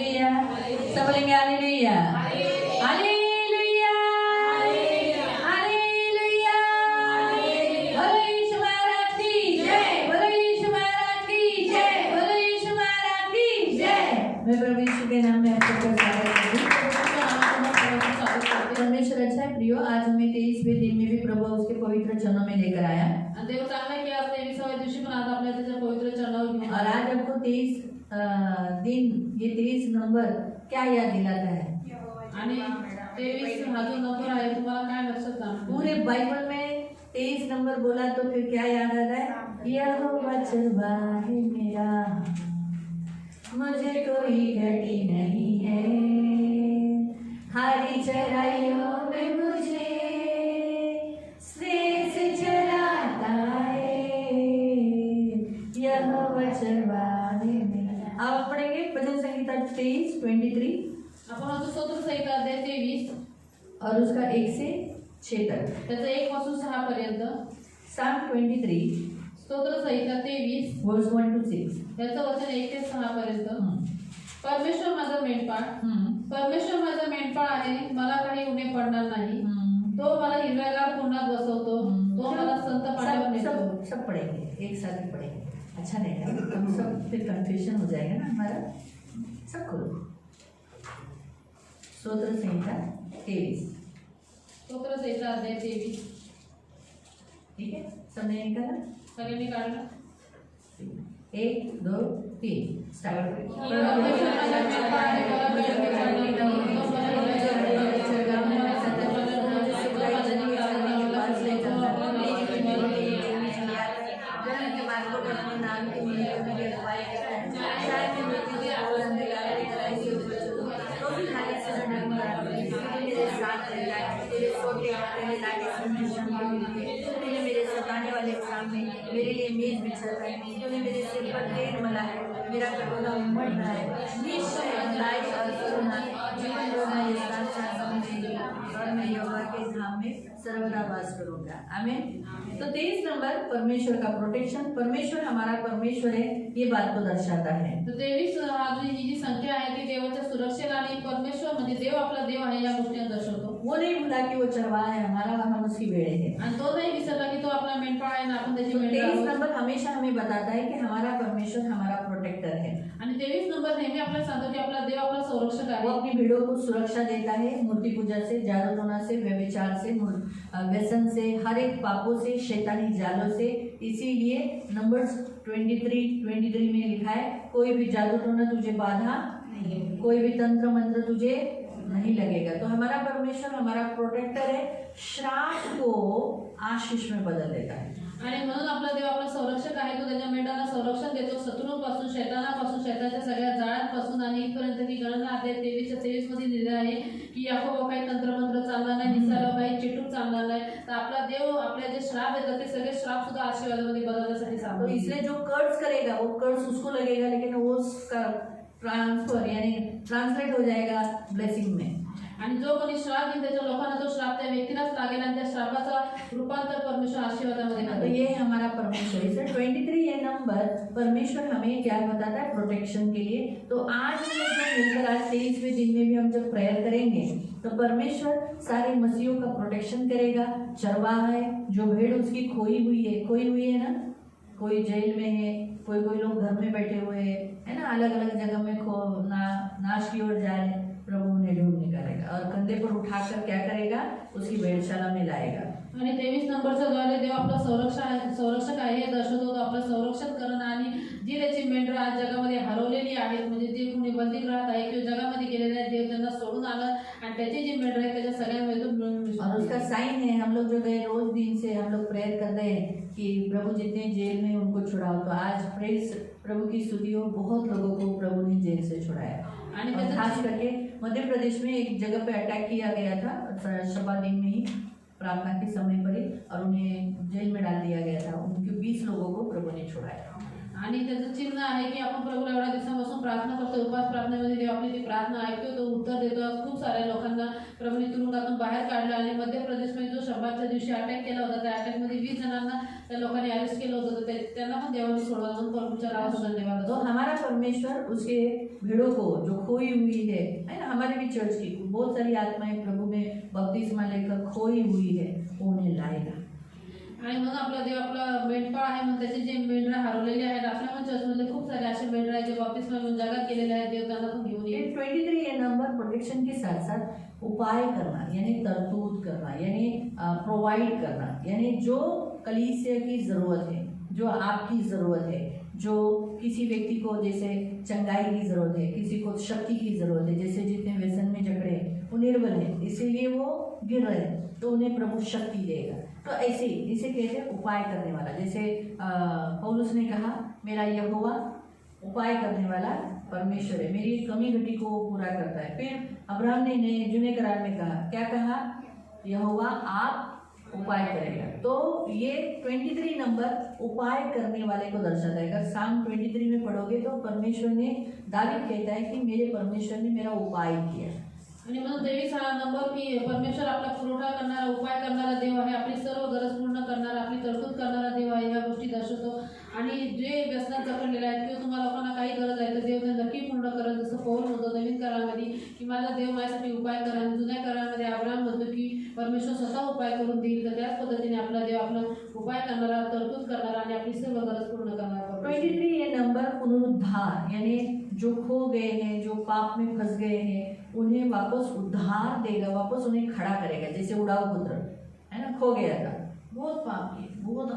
Hallelujah. सब बोलेंगे hallelujah, hallelujah, hallelujah. बोलो यीशु महाराज की जय, बोलो यीशु महाराज की जय, बोलो यीशु महाराज की जय। मैं प्रभु यीशु के नाम में आपको स्वागत करती हूँ। परमेश्वर अच्छा है प्रियो, आज हमें 23वें दिन में भी प्रभु उसके पवित्र चरणों में लेकर आया देव चांगला की आज 23व्या दिवशी पण आज आपल्या त्याच्या पवित्र चरणावर घेऊन और आज आपको 23 दिन, ये 23 नंबर क्या याद दिलाता है? आणि 23 हा जो नंबर आहे तुम्हाला काय लक्षात राहणार? पूरे बाइबल में 23 नंबर बोला तो फिर क्या याद आता है? यहोवा चरवा है मेरा, मुझे कोई घटी नहीं है, हरी चराइयों में मुझे स्नेह से चराता है, यहोवा चरवा है मेरा। अब आप पढ़ेंगे भजन संहिता 23:23 आपण आता स्तोत्र संहिता अध्याय 23 और उसका 1 से 6 तक। त्याचं 1 पासून 6 पर्यंत, Psalm 23 स्तोत्र संहिता 23 verse 1 to 6। त्याचं वचन 1 ते 6 पर्यंत। परमेश्वर माझा मेंढपाळ, परमेश्वर माझा मेंढपाळ आहे, मला काही उणे पडणार नाही। तो मला हिरव्यागार कुंडात बसवतो, तो मला संत पाण्यावर नेतो। सब पढ़ेंगे, एक साथ ही पढ़ेंगे, अच्छा रहेगा। हम सब फिर कंफ्यूजन हो जाएगा ना हमारा। सब खोलो स्तोत्र संहिता 23, स्तोत्र संहिता अध्याय 23 ठीक है, सबने निकाला? सगळ्यांनी काढलं? 1 2 3 स्टार्ट। परमेश्वर माझा मेंढपाळ आहे, मला काही उणे पडणार नाही। तो मला हिरव्यागार मेरे सताने वाले सामने मेरे लिए मेज बिछाता है, तूने मेरे सिर पर तेल मला है, मेरा कटोरा उमड़ रहा है, निश्चय न्याय और करुणा जीवन रोना ये साथ साथ समझेंगे, और मैं यहोवा के धाम में सर्वदा वास करूंगा। आमीन। तो 23 नंबर परमेश्वर का प्रोटेक्शन, परमेश्वर हमारा परमेश्वर है, ये बात को दर्शाता है। तर 23 ही जी संख्या आहे ती देवाच्या सुरक्षेला आणि परमेश्वर म्हणजे देव आपला देव आहे या गोष्टीला दर्शवतो। वो नहीं भूला कि वो चरवा है हमारा, हम उसकी बेड़े हैं। आणि तो नाही विसरला की तो आपला मेंढपाळ आहे ना आपण त्याची तो मेंढ 23 आहोत। नंबर हमेशा हमें बताता है कि हमारा परमेश्वर हमारा प्रोटेक्टर है। आणि 23 नंबर नेहमी आपल्याला सांगतो की आपला देव आपला संरक्षक वो आहे। अपनी भीड़ों को सुरक्षा देता है, मूर्ति पूजा से, जादू टोना से, व्यभिचार से, व्यसन से, हर एक पापों से, शैतानी जालों से। इसीलिए नंबर्स 23 में लिखा है, कोई भी जादू टोना तुझे बाधा नहीं, कोई भी तंत्र मंत्र तुझे नहीं लगेगा। तो हमारा परमेश्वर हमारा प्रोटेक्टर है, श्राप को आशीष में बदल देता है। आणि म्हणून आपला देव आपला संरक्षक आहे, तो त्याच्या मेंढांना संरक्षण देतो शत्रूंपासून, शैतानापासून, शैतानाच्या सगळ्या जाळ्यांपासून। आणि इथपर्यंत की गणना अध्याय 23 मध्ये लिहिलं आहे की याकोबा काही तंत्रमंत्र चालणार नाही, निसाला काही चिटूक चालणार नाही। तर आपला देव आपल्या जे श्राप देतात ते सगळे श्राप सुद्धा आशीर्वादामध्ये बदलण्यासाठी तो सांगतो। इसलिए जो कर्ज करेगा वो कर्ज उसको लगेगा, लेकिन वो उसका ट्रांसफर यानी ट्रांसलेट हो जाएगा ब्लेसिंग में। आणि जो कोणी श्राप देईल त्याच्या लोकांना तो श्राप त्या व्यक्तीलाच लागेल आणि त्या श्रापाचा रूपांतर परमेश्वर आशीर्वादामध्ये तो करेल। ये है हमारा परमेश्वर। इसे 23 ये नंबर परमेश्वर हमें क्या बताता है प्रोटेक्शन के लिए। तो आज हम लोग जो मिलकर आज 23वें दिन में भी हम जब प्रेयर करेंगे तो परमेश्वर सारे मसीहों का प्रोटेक्शन करेगा। चरवाहा है, जो भेड़ उसकी खोई हुई है ना, कोई जेल में है, कोई लोग घर में बैठे हुए है ना, अलग अलग जगह में नाश की ओर जा रहे हैं, प्रभु उन्हें ढूंढ निकालेगा और कंधे पर उठाकर क्या करेगा, उसकी भेड़शाला में लाएगा। आणि 23 नंबरच्या द्वारे देव आपला संरक्षक आहे हे दर्शवतो। तो आपलं संरक्षण करणं आणि जी त्याची मेंढरं आज जगामध्ये हरवलेली आहेत, म्हणजे जे कोणी बंदीगृहात आहे किंवा जगामध्ये गेलेले आहेत, देव त्यांना सोडून आलं आणि त्याची जी मेंढरं आहे त्याच्या सगळ्यांमध्ये तो मिळून और उसका साइन है, हम लोग जो गए रोज दिन से हम लोग प्रेयर कर रहे हैं कि प्रभु जितने जेल में उनको छुड़ाओ। तो आज प्रेज प्रभु की स्तुति हो, बहुत लोगों को प्रभु ने जेल से छुड़ाया। आणि और खास करके मध्य प्रदेश में एक जगह पे अटैक किया गया था शबा दिन में ही, प्रार्थना के समय पर ही, और उन्हें जेल में डाल दिया गया था। उनके 20 लोगों को प्रभु ने छुड़ाया। आणि त्याचं चिन्ह आहे की आपण प्रभूला एवढ्या दिवसांपासून प्रार्थना करतो, उपास प्रार्थनेमध्ये देव आपली ती प्रार्थना ऐकतो, तो उत्तर देतो। आज खूप साऱ्या लोकांना प्रभूने तुरुंगातून बाहेर काढलं आणि मध्य प्रदेशमध्ये जो शब्दाच्या दिवशी अटॅक केला होता त्या अटॅकमध्ये 20 जणांना त्या लोकांनी अरेस्ट केलं होतं, त्यांना पण देवाने सोडवा। म्हणून प्रभूच्या नावाचा धन्यवाद। तो हमारा परमेश्वर उसके भेड़ों को जो खोई हुई है ना, हमारे भी चर्च की बहुत सारी आत्माएं प्रभु में बपतिस्मा लेकर खोई हुई है, वो उन्हें लाएगा। आणि मग आपला देव आपला मेंढपाळ आहे, मग त्याचे जे मेंढरा हरवलेले आहेत, आपल्या पण चर्चमध्ये खूप सारे असे मेंढरा आहेत जे बाप्तिस्मा घेऊन जगात गेलेले आहेत, देव त्यांना पण घेऊन ये येईल। 23 ये नंबर प्रोटेक्शन के साथ साथ उपाय करना यानी तरतूद करना यानी प्रोवाइड करना, यानी जो कलीसिया की ज़रूरत है, जो आपकी ज़रूरत है, जो किसी व्यक्ति को जैसे चंगाई की ज़रूरत है, किसी को शक्ति की ज़रूरत है, जैसे जितने व्यसन में जकड़े वो निर्बल है इसीलिए वो गिर रहे हैं, तो उन्हें प्रभु शक्ति देगा। तो ऐसे इसे कहते हैं उपाय करने वाला। जैसे पौलुस ने कहा मेरा यहोवा उपाय करने वाला परमेश्वर है, मेरी कमी घटी को पूरा करता है। फिर अब्राहम ने नए जुने करार में कहा, क्या कहा? यहोवा आप उपाय करेगा। तो ये 23 नंबर उपाय करने वाले को दर्शाता है। अगर साम 23 में पढ़ोगे तो परमेश्वर ने, दावीद कहता है कि मेरे परमेश्वर ने मेरा उपाय किया। आणि म्हणून 23 हा नंबर की परमेश्वर आपला पुरवठा करणारा, उपाय करणारा देव आहे, आपली सर्व गरज पूर्ण करणारा, आपली तरतूद करणारा देव आहे, ह्या गोष्टी दर्शवतो। आणि जे व्यसनात जखडलेले आहेत किंवा तुम्हाला लोकांना काही गरज आहे तर देव ते नक्की पूर्ण करेल। जसं पौल म्हणतो नवीन करारामध्ये की माझा देव माझ्यासाठी उपाय करा, आणि जुन्या करारामध्ये अब्राहम म्हणतो की परमेश्वर स्वतः उपाय करून देईल। तर त्याच पद्धतीने आपला देव आपला उपाय करणारा, तरतूद करणारा आणि आपली सर्व गरज पूर्ण करणारा। 23 ये नंबर पुनरुद्धार यानी जो खो गए हैं, जो पाप में फंस गए हैं, उन्हें वापस उद्धार देगा, वापस उन्हें खड़ा करेगा। जैसे उड़ाऊ पुत्र है ना, खो गया था, बहुत पाप किए, बहुत,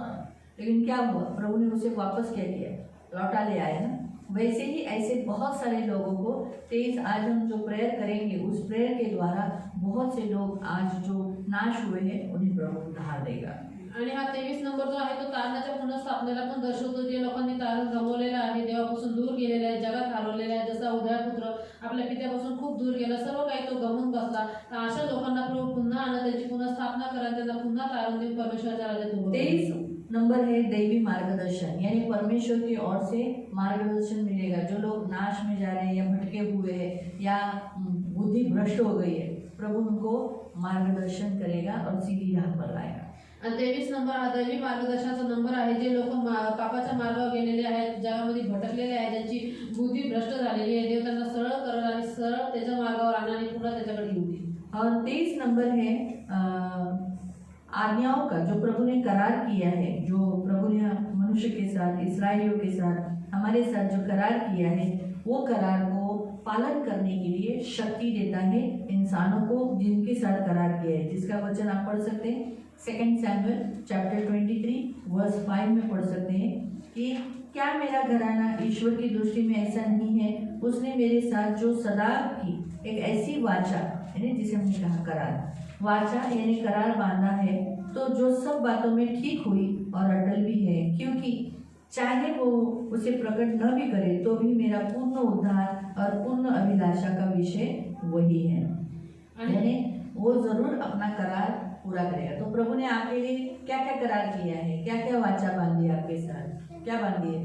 लेकिन क्या हुआ? प्रभु ने उसे वापस क्या किया? लौटा ले आया ना। वैसे ही ऐसे बहुत सारे लोगों को 23 आज हम जो प्रेयर करेंगे उस प्रेयर के द्वारा बहुत से लोग आज जो नाश हुए हैं उन्हें प्रभु उद्धार देगा। आणि हा 23 नंबर जो आहे तो तारणाच्या पुनर्स्थापनेला पण दर्शवतो। जे लोकांनी तारण गमावलेलं आहे, देवापासून दूर गेलेलं आहे, जगात हरवलेलं आहे, जसा उदयपुत्र आपल्या पित्यापासून खूप दूर गेला, सर्व काही तो गमावून बसला, तर अशा लोकांना प्रभू पुन्हा आणा, त्यांची पुनर्स्थापना करा, त्यांना पुन्हा तारण देऊन परमेश्वराच्या राज्यात उभं करा। 23 नंबर है दैवी मार्गदर्शन, यानी परमेश्वर की ओर से मार्गदर्शन मिलेगा। जो लोग नाश में जा रहे हैं या भटके हुए हैं या बुद्धि भ्रष्ट हो गई है, प्रभु उनको मार्गदर्शन करेगा और सीधी राह पर लाएगा। आणि 23 नंबर हा दैवी मार्गदर्शनाचा नंबर आहे। जे लोक पापाच्या मार्गावर गेलेले आहेत, जगामध्ये भटकलेले आहेत, ज्यांची बुद्धी भ्रष्ट झालेली आहे, देव त्यांना सरळ करेल आणि सरळ त्याच्या मार्गावर आणणार आणि पुन्हा त्याच्याकडे घेऊन येईल। और 23 नंबर है आज्ञाओं का, जो प्रभु ने करार किया है, जो प्रभु ने मनुष्य के साथ, इस्राएलियों के साथ, हमारे साथ जो करार किया है, वो करार को पालन करने के लिए शक्ति देता है इंसानों को जिनके साथ करार किया है। जिसका वचन आप पढ़ सकते हैं 2 सैमुअल चैप्टर 23 वर्स 5 में पढ़ सकते हैं कि क्या मेरा घराना ईश्वर की दृष्टि में ऐसा नहीं है? उसने मेरे साथ जो सदा की एक ऐसी वाचा, यानी जिसे हमने कहा करार, वाचा यानी करार बांधा है, तो जो सब बातों में ठीक हुई और अटल भी है, क्योंकि चाहे वो उसे प्रकट न भी करे तो भी मेरा पूर्ण उद्धार और पूर्ण अभिलाषा का विषय वही है। यानी वो जरूर अपना करार पूरा करेगा। तो प्रभु ने आपके लिए क्या क्या करार किया है, क्या क्या वाचा बांधी है आपके साथ, क्या बांधी है?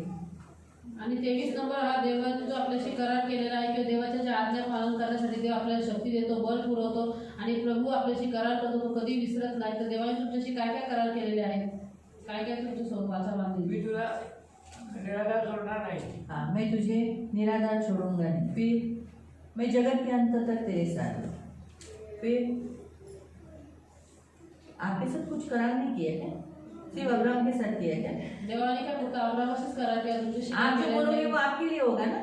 आणि 23 नंबर हा देवाने जो आपल्याशी करार केलेला आहे किंवा देवाच्या ज्या आज्ञा पालन करण्यासाठी देव आपल्याला शक्ती देतो, बल पुरवतो आणि प्रभू आपल्याशी करार करतो, तो कधी विसरत नाही। तर देवाने तुमच्याशी काय काय करार केलेले आहेत, काय काय तुमच्यासोबत वाचा बांधली? मी तुला निराधार सोडणार नाही। हाँ, मैं तुझे निराधार छोड़ूंगा नहीं, फिर मैं जगत के अंत तक तेरे साथ हूँ। फिर आपके साथ कुछ करार नहीं किया क्या? सिर्फ अब्राहम के साथ किया क्या? देवाने काय फक्त अब्राहामाशीच करार केला, तुमच्याशी आप जो बोलोगे वो आपके लिए होगा ना।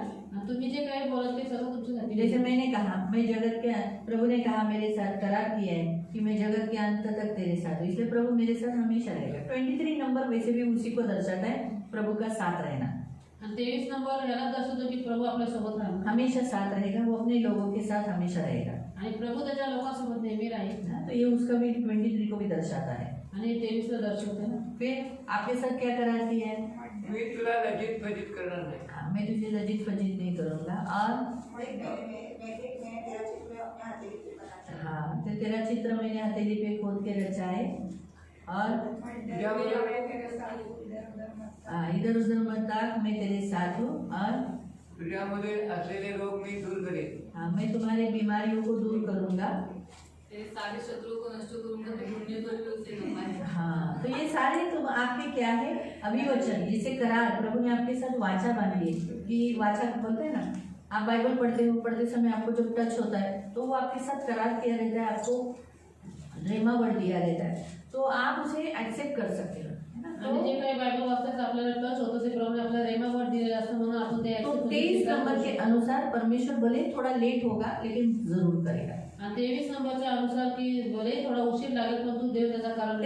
तुम्ही जे काही बोलत ते सर्व तुमच्यासाठी। जैसे मैंने कहा, मैं जगत के, प्रभु ने कहा मेरे साथ करार किया है कि मैं जगत के अंत तक तेरे साथ हूँ, इसलिए प्रभु मेरे साथ हमेशा रहेगा। 23 नंबर वैसे भी उसी को दर्शाता है, प्रभु का साथ रहना। आणि 23 नंबर याला दर्शवतो की प्रभू आपल्या सोबत राहणार, हमेशा साथ रहेगा, वो अपने लोगों के साथ हमेशा रहेगा। आणि प्रभू त्याच्या लोकांसोबत नेहमी राहील। तो ये उसका भी 23 को भी दर्शाता है। आणि 23 ला दर्शवते ना। फिर आपके साथ क्या करार किया है? मी तुला लज्जित फजित करणार नाही। हाँ, मैं तुझे लज्जित फजित नहीं करूँगा। और हाँ, तो तेरा चित्र मैंने हथेली पे खोद के रचा है, और इधर उधर मत ताक, मैं तेरे साथ हूँ, और तुझ्यामध्ये असलेले रोग मी दूर करेन। हाँ, मैं तुम्हारे बीमारियों को दूर करूँगा। तेरे सारे शत्रुओं को नष्ट करूंगा, तो ढूंढने पर भी उसे न पाएगा। हाँ, तो ये सारे तुम आपके क्या है? अभिवचन, जिसे करार, प्रभु ने आपके साथ वाचा बांधी है कि वाचा बोलते हैं ना, आप बाइबल पढ़ते समय आपको जब टच होता है तो वो आपके साथ करार किया रहता है, आपको रेमा वर्ड दिया रहता है, तो आप उसे एक्सेप्ट कर सकते हो, है ना? आणि जे काही बायबल वाचताच आपल्याला टच होतं ते प्रमाणे आपल्याला रेमा वर्ड दिलेला असतं म्हणून आपण ते तो accept 23 स्वीकार नंबर करू के शकतो. अनुसार परमेश्वर भले थोड़ा लेट होगा लेकिन जरूर करेगा। आणि 23 नंबरच्या अनुसार की भले थोडा उशीर लागेल परंतु देव त्याचा कारण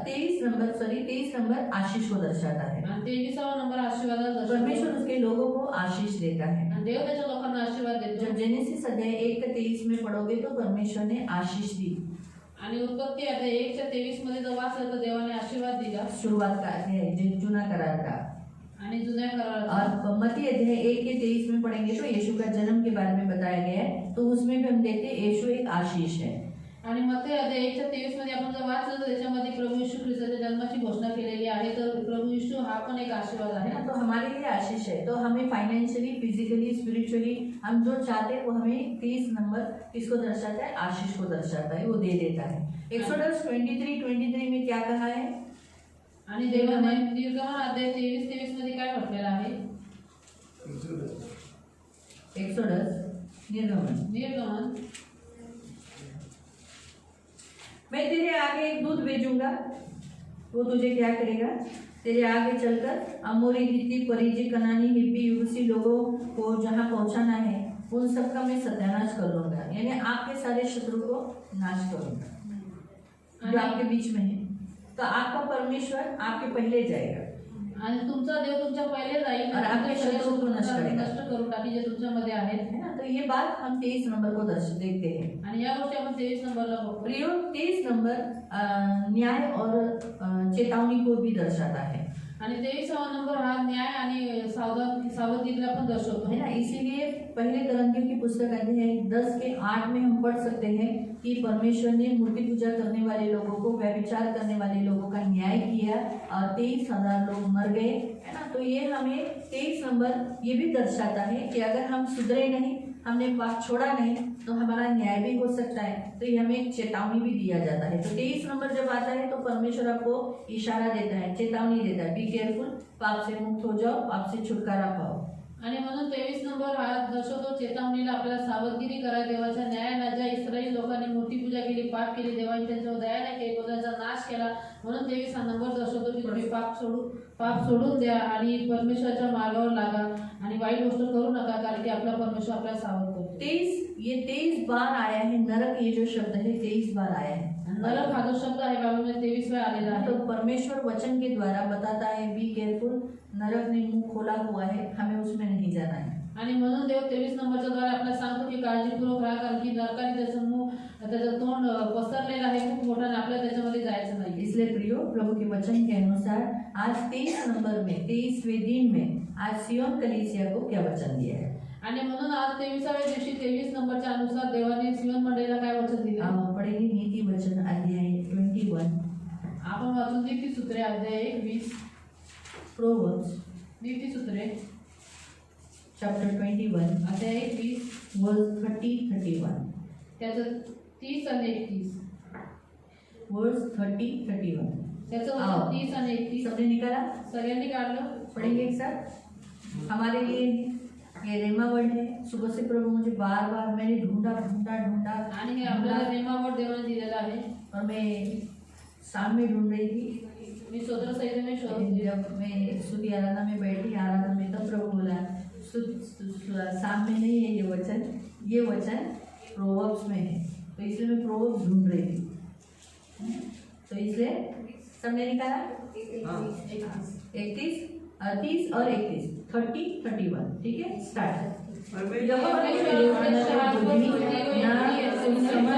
23 नंबर आशीष को दर्शाता है। आणि 23वा नंबर आशीर्वादाला दर्शवतो. परमेश्वर उसके लोगों को आशीष देता है। आणि देव त्याच्या लोकांना आशीर्वाद देतो. जब जेनेसिस अध्याय 1:23 में पढ़ोगे तो परमेश्वर ने आशीष दी। आणि उत्पत्ती आता 1:23 मध्ये जर वाचलं तर देवाने आशीर्वाद दिला शुरुआत का अध्याय जो जुना करार का। आणि जुन्या करारात और मत्ती अध्याय 1:23 में पढ़ेंगे तो यीशु का जन्म के बारे में बताया गया है, तो उसमें भी हम देखते हैं यीशु एक आशीष है। आणि मत्ती अध्याय 1:23 मध्ये आपण जर वाचलं तर त्याच्यामध्ये प्रभू येशू ख्रिस्ताच्या जन्माची घोषणा केलेली आहे, तर प्रभू येशू हा पण एक आशीर्वाद है आहे. ना, तो हमारे लिए आशीष है। तो हमें फाइनेंशियली, फिजिकली, स्पिरिचुअली हम जो चाहते हैं वो हमें 23 नंबर किसको दर्शाता है? आशीष को दर्शाता है, वो दे देता है। एक्सोडस 23 में क्या कहा है? आणि देवाने निर्गमन अध्याय 23 मध्ये काय म्हटलेलं आहे? एक्सोडस निर्गमन मैं तेरे आगे एक दूत भेजूंगा, वो तुझे क्या करेगा? तेरे आगे चलकर अमोरी, हित्ती, परिजी, कनानी, हिब्बी, यबूसी लोगों को जहाँ पहुंचाना है उन सबका मैं सत्यानाश कर लूंगा, यानी आपके सारे शत्रु को नाश करूंगा जो आपके बीच में है। तो आपका परमेश्वर आपके पहले जाएगा आणि तुमचा देव तुमच्या पहिले जाईल और आपके शत्रुओं को नष्ट करेगा। नष्ट करून टाकी जे तुमच्यामध्ये आहेत. है ना, तो ये बात हम 23 नंबर को देखते हैं। आणि या गोष्टी आपण 23 नंबरला बघतो. प्रियो 23 नंबर न्याय और चेतावनी को भी दर्शाता है, आणि 23वा नंबर हा न्याय आणि सावधगिरीला पण दर्शवतो. है ना। इसीलिए पहले कुरिन्थियों की पुस्तक अध्याय 10:8 में हम पढ़ सकते हैं कि परमेश्वर ने मूर्ति पूजा करने वाले लोगों को, व्यभिचार करने वाले लोगों का न्याय किया और 23,000 लोग मर गए, है ना। तो ये हमें 23 नंबर ये भी दर्शाता है कि अगर हम सुधरे नहीं, हमने पाप छोड़ा नहीं, तो हमारा न्याय भी हो सकता है। तो ये हमें एक चेतावनी भी दिया जाता है। तो 23 नंबर जब आता है तो परमेश्वर आपको इशारा देता है, चेतावनी देता है, बी केयरफुल, पाप से मुक्त हो जाओ, पाप से छुटकारा पाओ। आणि म्हणून 23 नंबर हा दर्शवतो चेतावणीला, आपल्याला सावधगिरी करा, देवाच्या न्यायाला. ज्या इस्रायल लोकांनी मूर्तीपूजा केली, पाप केली, देवाने त्यांच्यावर दया नाही केली, त्यांचा नाश केला, म्हणून 23 हा नंबर दर्शवतो की तुम्ही पाप सोडून द्या आणि परमेश्वराच्या मार्गावर लागा आणि वाईट गोष्ट करू नका, कारण की आपला परमेश्वर आपल्याला सावध करतो. 23 बार आया है नरक, ये जो शब्द है 23 बार आया है। नरक हा जो शब्द आहे बायबलमध्ये 23 वेळा आलेला आहे. तो परमेश्वर वचन के द्वारा बताता है, बी केयरफुल, नरक ने मुंह खोला हुआ है, हमें उसमें नहीं जाना है। आणि म्हणून देव 23 नंबरच्या द्वारे आपल्याला सांगतो की काळजीपूर्वक राहा, कारण की नरकाने त्याचं तोंड पसरलेलं आहे खूप मोठं आणि आपल्याला त्याच्यामध्ये जायचं नाही. इसलिए प्रियो, प्रभु के वचन के अनुसार आज 23 नंबर में 23वें दिन में आज सियोन कलीसिया को क्या वचन दिया है? आणि म्हणून आज 23व्या दिवशी 23 नंबरच्या अनुसार देवाने सियोन मंडळीला काय वचन दिले? हम पढ़ेंगे नीति वचन अध्याय 21, आपण वाचून नीतिसूत्रे अध्याय 21, प्रोवर्ब्स नीतिसूत्रे चैप्टर 21 अध्याय 21 वर्स 30-31, त्याचं 30 आणि 31, वर्स 30-31। त्याचं आओ। वचन 30 आणि 31 सबने निकाला? सगळ्यांनी काढलं. पढ़ेंगे एक साथ। हमारे लिए ये रेमा वर्ड है। सुबह से प्रभु मुझे बार बार मैंने ढूंढा आणि हे आपल्याला रेमावर देवाने दिलेलं आहे. और मैं शाम में ढूंढ रही थी। मी स्वतः सहित में शोध लिया. जब मैं स्तुति आराधना में बैठी, आराधना में, तब प्रभु बोला शाम में नहीं है ये वचन प्रोवर्ब्स में है, तो इसलिए मैं प्रोवर्ब्स ढूंढ रही थी। तो इसलिए सबने निकाला 31, 30 और 31, 30-31, ठीक है, स्टार्ट। यहोवा ने ना कोई बुद्धि, ना समझ,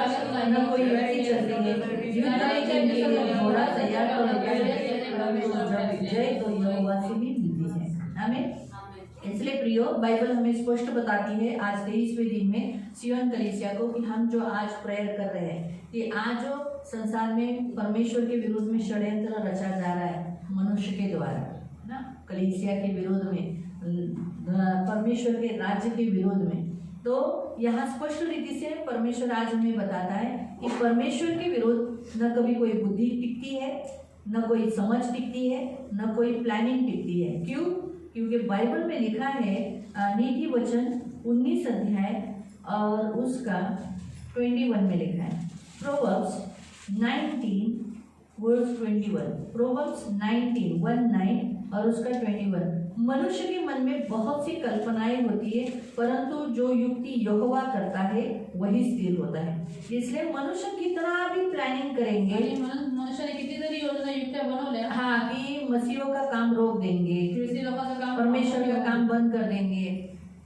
ना कोई व्यक्ति चलती है, युद्ध के लिए घोड़ा तैयार कर लेता है, परंतु जब जय तो यहोवा से भी मिलती है। आमीन। इसलिए प्रियो, बाइबल हमें स्पष्ट बताती है आज 23वें दिन में सियोन कलीसिया को कि हम जो आज प्रेयर कर रहे हैं कि आज जो संसार में परमेश्वर के विरुद्ध में षड्यंत्र रचा जा रहा है मनुष्य के द्वारा, ना, कलीसिया के विरोध में, परमेश्वर के राज्य के विरोध में, तो यहाँ स्पष्ट रीति से परमेश्वर आज हमें बताता है कि परमेश्वर के विरोध न कभी कोई बुद्धि टिकती है, न कोई समझ टिकती है, न कोई प्लानिंग टिकती है। क्यों? क्योंकि बाइबल में लिखा है नीति वचन 19 अध्याय और उसका 21 में लिखा है। प्रोवर्ब्स 19 वर्स 21, प्रोवर्ब्स 19 और उसका 21। मनुष्य के मन में बहुत सी कल्पनाएं होती है, परंतु जो युक्ति यहोवा करता है वही स्थिर होता है। इसलिए मनुष्य कितना भी प्लानिंग करेंगे, आणि म्हणून मनुष्याने कितीतरी योजना युक्त्या बनवल्या, हाँ, कि मसीहों का काम रोक देंगे, ख्रिस्ती लोकांचं काम, परमेश्वर का काम बंद कर देंगे,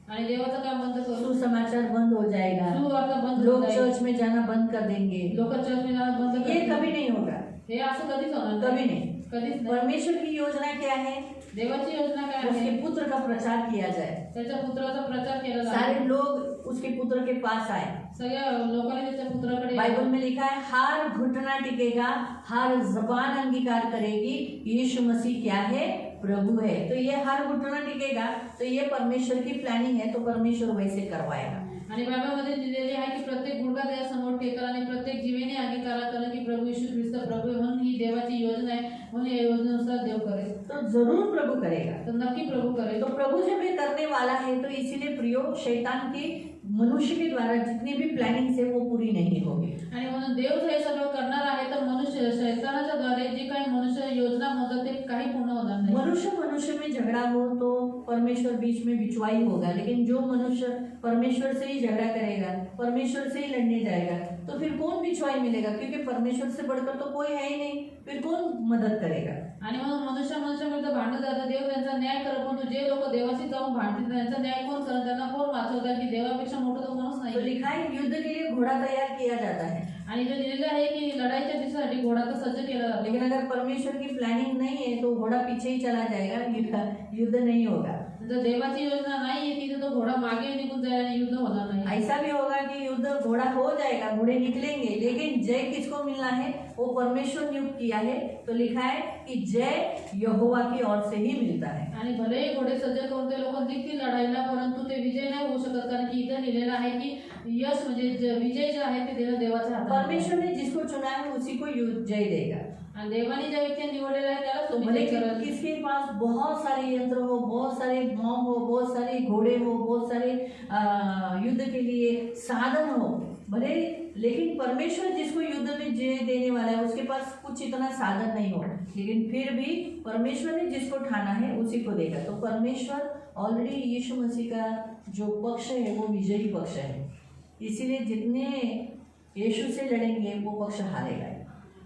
आणि देवाचं काम बंद करू, सुसमाचार बंद हो जाएगा, सुवार्ता बंद लोग होत आहे, चर्च में जाना बंद कर देंगे। लोक चर्च में जाणं बंद ये करतील. कभी नहीं होगा, हे असं कधीच होणार नाही. कभी नहीं। कधीच नाही. परमेश्वर की योजना क्या है? देवाची योजना काय उसके आहे? पुत्र का प्रचार किया जाए, त्याच्या पुत्राचा प्रचार केला सारे जातो. लोग उसके पुत्र के पास आए। सगळ्या लोकांनी त्याच्या पुत्राकडे बाइबल में लिखा है हर घुटना टिकेगा, हर जबान अंगीकार करेगी यीशु मसीह क्या है? प्रभु है। तो ये हर घुटना टिकेगा, तो ये परमेश्वर की प्लानिंग है, तो परमेश्वर वैसे करवाएगा। आणि बायबलमध्ये दिलेली आहे की प्रत्येक गुडघा त्यासमोर टेकल आणि प्रत्येक जीवेने अंगीकार करेल की प्रभू येशू ख्रिस्त प्रभू आहे, म्हणून ही देवाची योजना आहे, म्हणून या योजनेनुसार देव करेल. तो जरूर प्रभु करेगा। तर नक्की प्रभू करेल. तो प्रभु जब ये करने वाला है, तो इसीलिए प्रियो शैतान की मनुष्य के द्वारा जितनी भी प्लानिंग है वो पूरी नहीं होगी। आणि म्हणून देव हे सगळं करणार आहे, तर मनुष्य शैतानाच्या द्वारे जे काही मनुष्य योजना म्हणतात ते काही पूर्ण होणार नाही. मनुष्य में झगड़ा हो तो परमेश्वर बीच में बिचवाई होगा, लेकिन जो मनुष्य परमेश्वर से ही झगड़ा करेगा, परमेश्वर से ही लड़ने जाएगा, तो फिर कौन बिचवाई मिलेगा? क्योंकि परमेश्वर से बढ़कर तो कोई है ही नहीं, फिर कौन मदद करेगा? आणि म्हणून मनुष्यामध्ये भांडण जातं, देव त्यांचा न्याय करत, परंतु जे लोक देवाशी जाऊन भांडतील त्यांचा न्याय कोण करत? त्यांना कोण वाचवतात? की देवापेक्षा मोठं तो कोणच तो नाही. लिखा है युद्ध के लिए घोड़ा तैयार किया जाता है, आणि जो लिहिलेलं आहे की लढाईच्या दिवसासाठी घोडा तर सज्ज केला जातो. लेकिन अगर परमेश्वर की प्लानिंग नहीं है तो घोड़ा पीछे ही चला जाएगा, युद्ध नहीं होगा। जर देवाची योजना नाही आहे की तो घोडा मागे निघून जाईल आणि युद्ध होणार नाही. ऐसा भी होगा कि युद्ध घोड़ा हो जाएगा, घोड़े निकलेंगे, लेकिन जय किसको मिलना है? वो परमेश्वर नियुक्त किया है। तो लिखा है कि जय यहोवा की ओर से ही मिलता है। आणि भलेही घोडे सज्ज करून ते लोक निघतील लढाईला, परंतु ते विजय नाही होऊ शकत, कारण की इथं लिहिलेलं आहे की यश म्हणजे विजय जे आहे ते देणं देवाच्या हातात आहे. परमेश्वर ने जिसको चुना है उसी को जय देगा। आणि देवाने ज्या व्यक्ती निवडलेला आहे त्याला तो तो भले विजय करेल. किसके पास बहुत सारे यंत्र हो, बहुत सारे बम हो, बहुत सारे घोड़े हो, बहुत सारे युद्ध के लिए साधन हो, भले, लेकिन परमेश्वर जिसको युद्ध में जय देने वाला है उसके पास कुछ इतना साधन नहीं हो, लेकिन फिर भी परमेश्वर ने जिसको ठाना है उसी को देगा। तो परमेश्वर ऑलरेडी यीशु मसीह का जो पक्ष है वो विजयी पक्ष है, इसीलिए जितने यीशु से लड़ेंगे वो पक्ष हारेगा।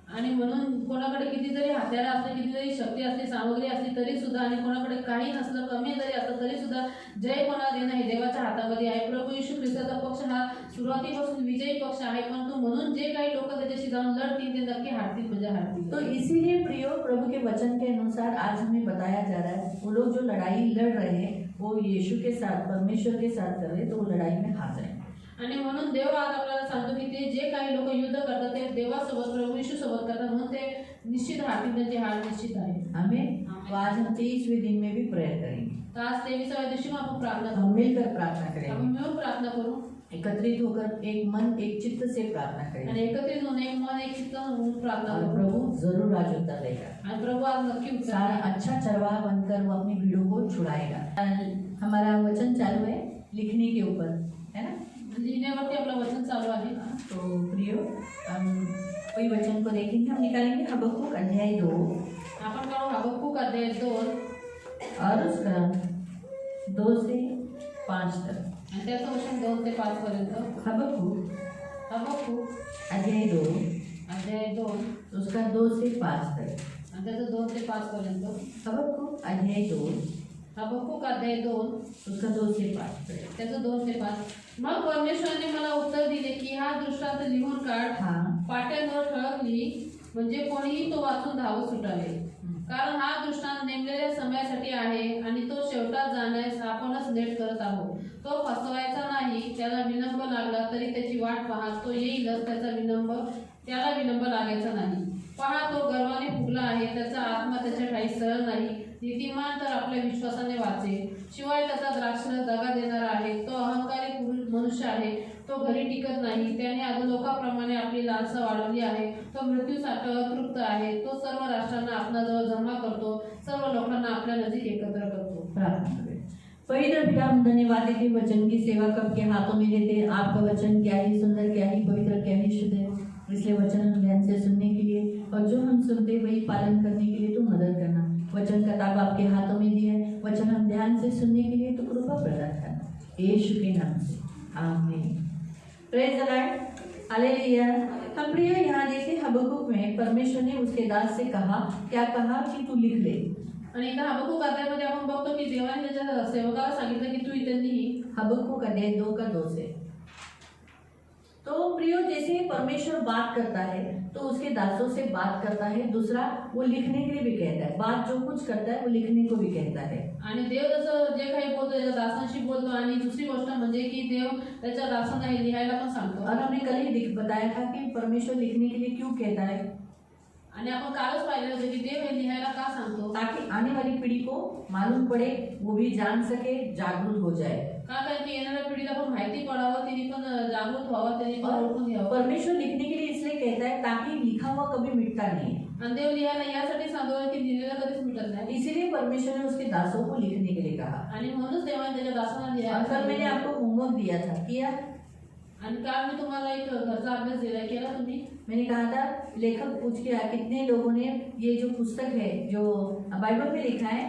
आणि म्हणून कोणाकडे कितीतरी हत्यारं असले, कितीतरी शक्ती असली, सामग्री असली तरी सुद्धा, आणि कोणाकडे काही नसलं, कमी जरी असलं तरी सुद्धा जय कोणाला देणं हे देवाच्या हातामध्ये आहे. प्रभू येशू ख्रिस्ताचा पक्ष हा सुरुवातीपासून विजयी पक्ष आहे, परंतु म्हणून जे काही लोक त्याच्याशी जाऊन लढतील ते नक्की हारतील, म्हणजे हारतील. तो इसीलिए प्रियो प्रभु के वचन के अनुसार आज हमें बताया जा रहा है वो लोग जो लड़ाई लड़ रहे हैं वो यीशु के साथ, परमेश्वर के साथ कर रहे हैं, तो वो लड़ाई में हार जाएंगे। आणि म्हणून देव आज आपल्याला सांगतो की ते जे काही लोक युद्ध करतात ते देवासोबत, प्रभू येशू सोबत करतात, म्हणून ते निश्चित हारतील, त्यांची हार निश्चित आहे. हमें तो आज हम 23वें दिन में भी प्रेयर करेंगे, तर आज 23व्या दिवशी मग आपण प्रार्थना हम करू, मिलकर प्रार्थना आपण करेंगे, मिळून प्रार्थना करू एकत्रित होकर एक मन एक चित्त से प्रार्थना आणि करेंगे, एकत्रित होऊन एक मन एक चित्त होऊन प्रार्थना और करू. प्रभु जरूर आज उत्तर देगा। आणि प्रभु आज नक्की उत्तर सारा देईल. अच्छा चरवाहा बनकर वो अपनी भीड़ों को छुड़ाएगा। हमारा वचन चालू है लिखने के ऊपर, है ना? लिहिण्यावरती आपलं वचन चालू आहे. तो प्रियो हम कोई वचन को देखेंगे, हम निकालेंगे हबक्कुक अध्याय 2 आपण काढू हबक्कुक अध्याय 2 और उसका 2 से 5 तक। आणि त्याचं वचन 2 ते 5 पर्यंत. हबक्कुक हबक्कुक अध्याय 2 अध्याय 2 उसका 2 से 5 तक। आणि त्याचं 2 ते 5 पर्यंत. हबक्कुक अध्याय 2 हबक्कुक अध्याय 2 उसका 2 से 5 तक। त्याचं 2 ते 5. मग परमेश्वराने मला उत्तर दिले की हा दृष्टांत लिहून काढ, हाँ पाट्यांवर ठळकली, म्हणजे कोणीही तो वाचून धावत सुटावे. कारण हा दृष्टांत नेमलेल्या समयासाठी आहे आणि तो शेवटात जाण्यास आपणच नेट करत आहोत. तो फसवायचा नाही, त्याला विलंब लागला तरी त्याची वाट पहा, तो येईलच, त्याला विलंब लागायचा नाही. पहा, तो गर्वाने फुगला आहे, त्याचा आत्मा त्याच्या ठाई सरळ नाही. नीतिमान तर आपल्या विश्वासाने वाचेल. शिवाय त्याचा द्राक्षरस दगा देणारा आहे, तो अहंकारी मनुष्य आहे, तो घरी टिकत नाही. त्याने अधोलोकाप्रमाणे आपली लालसा वाढवली आहे. तो मृत्यूसाठी तृप्त आहे. तो सर्व राष्ट्रांना आपणाजवळ जमा करतो, सर्व लोकांना आपल्या नजीक एकत्र करतो. प्रार्थना करें। पवित्र पिता, हम धन्यवाद देते वचन की सेवा कब के हाथों में देते हैं। आपका वचन क्या ही सुंदर, क्या ही पवित्र, क्या ही शुद्ध है। इसलिए वचन हम ध्यान से सुनने के लिए और जो हम सुनते वही पालन करने के लिए तो मदद करना। वचन किताब आपके हाथों में दिया है, वचन हम ध्यान से सुनने के लिए तो कृपा प्रदान करना, यीशु के नाम से आमीन। Praise the Lord, hallelujah. हम प्रिय यहाँ देखते हबक्कुक में परमेश्वर ने उसके दास से कहा, क्या कहा कि तू लिख ले। आणि इथं हबक्कुक अध्यायामध्ये आपण बघतो की देवाने त्याच्या सेवकाला सांगितलं की तू इथे लिही। हबक्कुक अध्याय 2:2 से। तो प्रियो, जैसे परमेश्वर बात करता है तो उसके दासों से बात करता है। दूसरा, वो लिखने के लिए भी कहता है। बात जो कुछ करता है वो लिखने को भी कहता है। आणि देव जसं जे काही बोलतो त्याच्या दासांशी बोलतो आणि दुसरी गोष्ट म्हणजे की देव त्याच्या दासांना हे लिहायला पण सांगतो। और हमने कल ही बताया था कि परमेश्वर लिखने के लिए क्यों कहता है, आणि आपण कालच पाहिलं होतं की देव हे लिहायला का सांगतो, ताकि आने वाली पीढ़ी को मालूम पड़े, वो भी जान सके, जागरूक हो जाए। का कारण की येणाऱ्या पिढीला पण माहिती पडावं, त्यांनी पण जागृत व्हावं, त्यांनी पण ओळखून घ्यावं। परमेश्वर लिखने के लिए इसलिए कहता है ताकि लिखा हुआ कभी मिटता नहीं है। आणि देव लिहायला यासाठी सांगतो की लिहिलेलं कधीच मिटत नाही। इसीलिए परमेश्वर ने उसके दासों को लिखने के लिए कहा। आणि म्हणूनच देवाने त्याच्या दासांना और लिहायला कल मैंने सांगितलं। आपको होमवर्क दिया था, किया? आणि काल मी तुम्हाला एक घरचा अभ्यास दिला, केला तुम्ही? मैंने कहा था लेखक पूछ के कितने लोगों ने ये जो पुस्तक है जो बाइबल में लिखा है,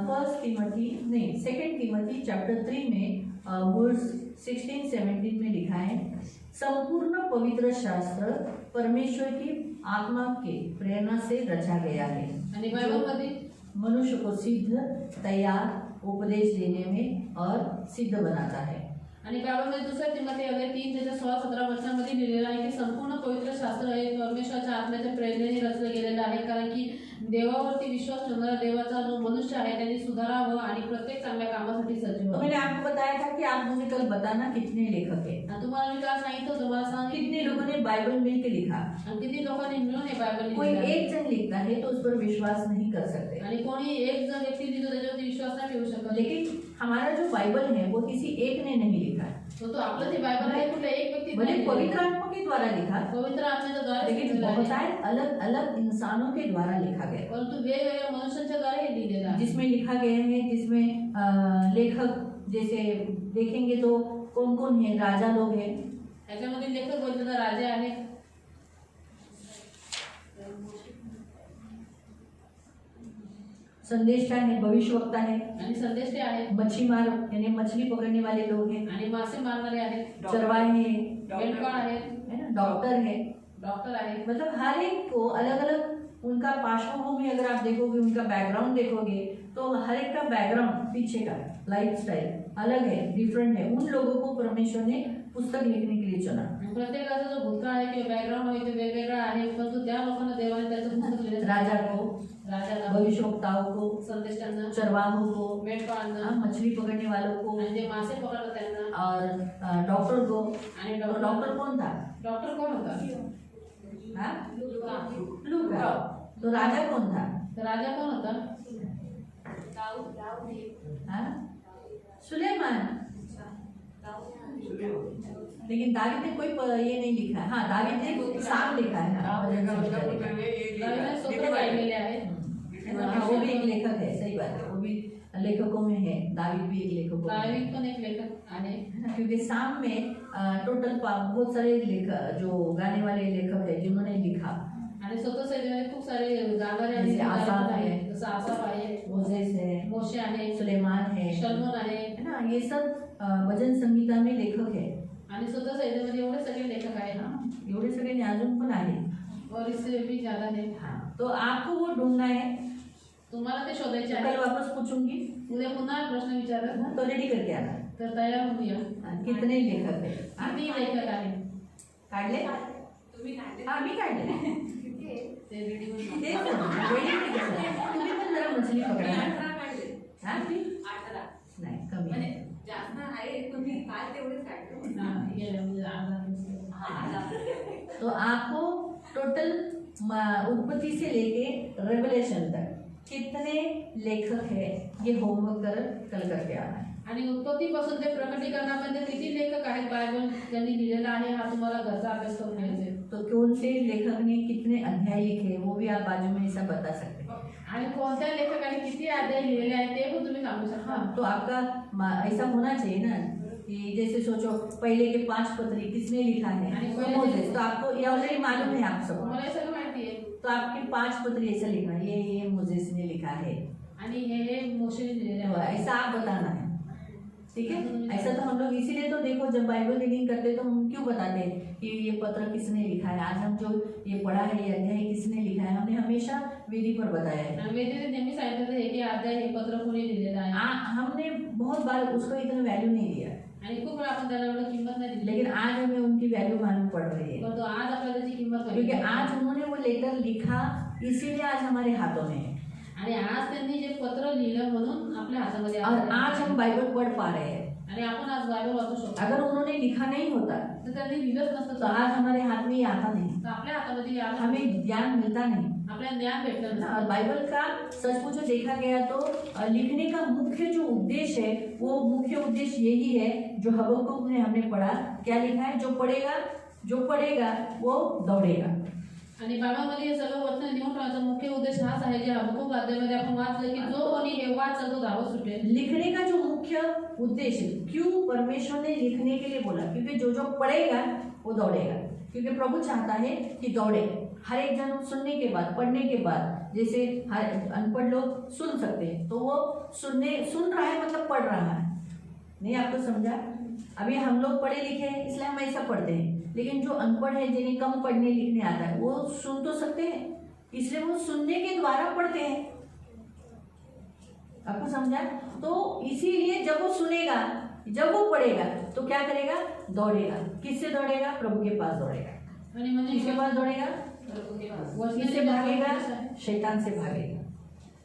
2 टिमोथी चैप्टर 3 में वर्स 16-17 में लिखा है, संपूर्ण पवित्र शास्त्र परमेश्वर की आत्मा के प्रेरणा से रचा गया है, आणि बायबलमध्ये मनुष्य को सिद्ध, तैयार, उपदेश देने में और सिद्ध बनाता है। आणि बायबलमध्ये 2 तिमोथी अध्याय 3 त्याच्या 16-17 वचनामध्ये लिहिलेलं आहे की संपूर्ण पवित्र शास्त्र हे परमेश्वराच्या आत्म्याच्या प्रेरणेने रचलं गेलेलं आहे, कारण की देवावरती विश्वास ठेवणारा देवाचा जो मनुष्य आहे त्यांनी सुधारावं आणि प्रत्येक चांगल्या कामासाठी सज्ज तो व्हावं। मैंने आपको बताया था कि आप मुझे कल बताना कितने लेखक है, आणि तुम्हाला मी काय सांगितलं, तुम्हाला सांग कितने लोगों ने बाइबल मिल के लिखा। आणि किती लोकांनी मिळून हे बायबल कोई लिहिलं आहे। एक जन लिखता है तो उस पर विश्वास नहीं कर सकते, आणि कोणी एक जण व्यक्ती लिहितो त्याच्यावरती विश्वास नाही ठेवू शकत। लेकिन हमारा जो बाइबल है वो किसी एक ने नहीं लिखा, तो आपलं जे बायबल आहे कुठल्या एक व्यक्ती भले पवित्र आत्मा के द्वारा लिखा, पवित्र आत्म्याच्या द्वारे लेकिन लिहिलेलं बहुत आहे, सारे अलग अलग इंसानों के द्वारा लिखा गया, परंतु वेगवेगळ्या मनुष्यांच्या द्वारे हे लिहिलेलं आहे। जिसमें लिखा गया है, जिसमें लेखक जैसे देखेंगे तो कौन कौन है, राजा लोग हैं, याच्यामध्ये लेखक बोलतो तर राजे आहेत, संदेशकार है, भविष्यवक्ता है, आणि संदेष्टे आहेत, मच्छीमार यानी मछली पकड़ने वाले लोग हैं, आणि मासे मारणारे आहेत, चरवाहे हैं, मेंढपाळ आहेत, है ना, डॉक्टर है। डॉक्टर आहेत। मतलब हर एक को अलग अलग उनका पार्श्वभूमि अगर आप देखोगे, उनका बैकग्राउंड देखोगे तो हर एक का बैकग्राउंड पीछे का लाइफस्टाइल अलग है, डिफरेंट है। उन लोगों को परमेश्वर ने पुस्तक लिखने के लिए चुना। प्रत्येकाचा जो भूतकाळ आहे किंवा बॅकग्राऊंड आहे ते वेगवेगळा आहे, परंतु त्या लोकांना देवाने त्याचं पुस्तक लिहिलं, राजा को, राजाला, भविष्यवक्ताओं को, संदेष्टांना, चरवाहों को, मेंढपाळांना, मछली पकड़ने वालों को, आणि जे मासे पकडतात त्यांना, और डॉक्टर को। आणि डॉक्टर कौन था? डॉक्टर कोण होता? हाँ? लूका। तो राजा कौन था? तर राजा कोण होता? हाँ? सुलेमान। लेकिन दावीद ने कोई ये नहीं लिखा है। हाँ, दावीद ने साम लिखा है। हाँ, भजन संहिता लिखा है। दावीदने स्तोत्र गायलेले आहेत। हाँ, वो भी एक लेखक है, सही बात है, वो भी लेखकों में है। दावीद भी एक लेखकों में है। दावीद पण एक लेखक आहे, क्योंकि साम में टोटल बहुत सारे लेखक जो गाने वाले लेखक है जिन्होंने लिखा, आणि स्वतः खूप सारे गाणारे आणि जैसे आसाफ गायक है, आहेत, जसं आसाफ आहे, मोजेस है, मोशे आहे, सुलेमान है, शलोमोन आहे, है ना, ये सब भजन संगीता में लेखक है। आणि स्वतः साहित्यामध्ये एवढे सगळे लेखक आहेत ना, हाँ, एवढे सगळे अजून पण आहे। और इससे भी ज्यादा है। हाँ, तो आपको वो ढूंढना है। तुम्हाला ते शोधायचे कल आहे। वापस पूछूंगी, उद्या पुन्हा प्रश्न विचारा, तो रेडी करके आना। तर तयार होऊया। कितने लेखक है? किती लेखक आहे काढले? हाँ, मी काढले। ते व्हिडिओ तेच ना, ready नाही केलं. तुम्ही पण जरा मछली पकडा ना. हाँ? नाही, कमी आहे. तो आपको टोटल उत्पत्ति से लेके रेवलेशन तक कितने लेखक है, ये होमवर्क कल करके आना है। आणि उत्पत्तीपासून ते प्रकटीकरणापर्यंत किती लेखक आहेत बायबल ज्यांनी लिहिलेला आहे हा तुम्हाला घरचा अभ्यास करून घ्यायचा आहे. तो कौन से लेखक ने कितने अध्याय लिखे वो भी आप बाजू में ऐसा बता सकते हैं। आणि कोणत्या लेखकाने किती अध्याय लिहिलेले आहेत ते पण तुम्ही सांगू शकता. हाँ, तो आपका ऐसा होना चाहिए ना कि जैसे सोचो पहले के 5 पत्री किसने लिखा है, आणि तो पहिले मोसेस। तो आपको ये ऑलरेडी मालूम है आप सबको, मला हे सगळं माहिती आहे. तो आपकी 5 पत्री ऐसा लिखना, ये मोसेस ने लिखा है, आणि हे मोशेने लिहिलेले तो आहे. ऐसा आप बताना है, ठीक है। ऐसा तो हम लोग इसीलिए तो देखो जब बाइबल रीडिंग करते तो हम क्यों बताते हैं कि ये पत्र किसने लिखा है, आज हम जो ये पढ़ा है ये अध्याय किसने लिखा है, हमने हमेशा विधि पर बताया है। आणि वेदीने नेहमी सांगितलं आहे की अध्याय हे पत्र कोणी लिहिलेलं आहे. हमने बहुत बार उसको इतना वैल्यू नहीं दिया, आणि खूप वेळा आपण त्याला एवढं किंमत नाही दिली. लेकिन आज हमें उनकी वैल्यू मालूम पड़ रही है, परंतु आज आपल्याला त्याची किंमत क्योंकि कळली. आज उन्होंने वो लेटर लिखा इसीलिए आज हमारे हाथों में है, आणि आज त्यांनी जे पत्र लिहिलं म्हणून आपल्या हातामध्ये और आलं. आज हम बाइबल पढ़ पा रहे हैं। आणि आपण आज बायबल वाचू शकतो. अगर उन्होंने लिखा नहीं होता तर त्यांनी लिहिलंच नसतं तो आज हमारे हाथ में ये आता नहीं, तर आपल्या हातामध्ये आलं हमें ज्ञान मिलता नहीं। आपल्याला ज्ञान भेटलं और नसतं. बाइबल का सच पूछो देखा गया तो लिखने का मुख्य जो उद्देश्य है वो मुख्य उद्देश्य यही है जो हबक्कुक ने हमने पढ़ा, क्या लिखा है, जो पढ़ेगा वो दौड़ेगा। आणि बायबलमध्ये हे सगळं वचन लिहून ठेवण्याचा मुख्य उद्देश हाच आहे जे हबक्कुक अध्यायामध्ये आपण वाचलं की जो कोणी हे वाचल तो धावत सुटेल. लिखने का जो मुख्य उद्देश्य, क्यों परमेश्वर ने लिखने के लिए बोला, क्योंकि जो पढ़ेगा वो दौड़ेगा, क्योंकि प्रभु चाहता है कि दौड़े। हर एक जन सुनने के बाद, पढ़ने के बाद, जैसे हर अनपढ़ लोग सुन सकते हैं तो वो सुन रहा है मतलब पढ़ रहा है, नहीं आपको समझा। अभी हम लोग पढ़े लिखे हैं इसलिए हम ऐसा पढ़ते हैं, लेकिन जो अनपढ़ है जिन्हें कम पढ़ने लिखने आता है वो सुन तो सकते हैं, इसलिए वो सुनने के द्वारा पढ़ते हैं, आपको समझा। तो इसीलिए जब वो सुनेगा, जब वो पढ़ेगा तो क्या करेगा, दौड़ेगा। किससे दौड़ेगा, प्रभु के पास दौड़ेगा। आणि म्हणजे किसके पास दौड़ेगा, वचनाचे किससे भागेगा, शैतान से भागेगा,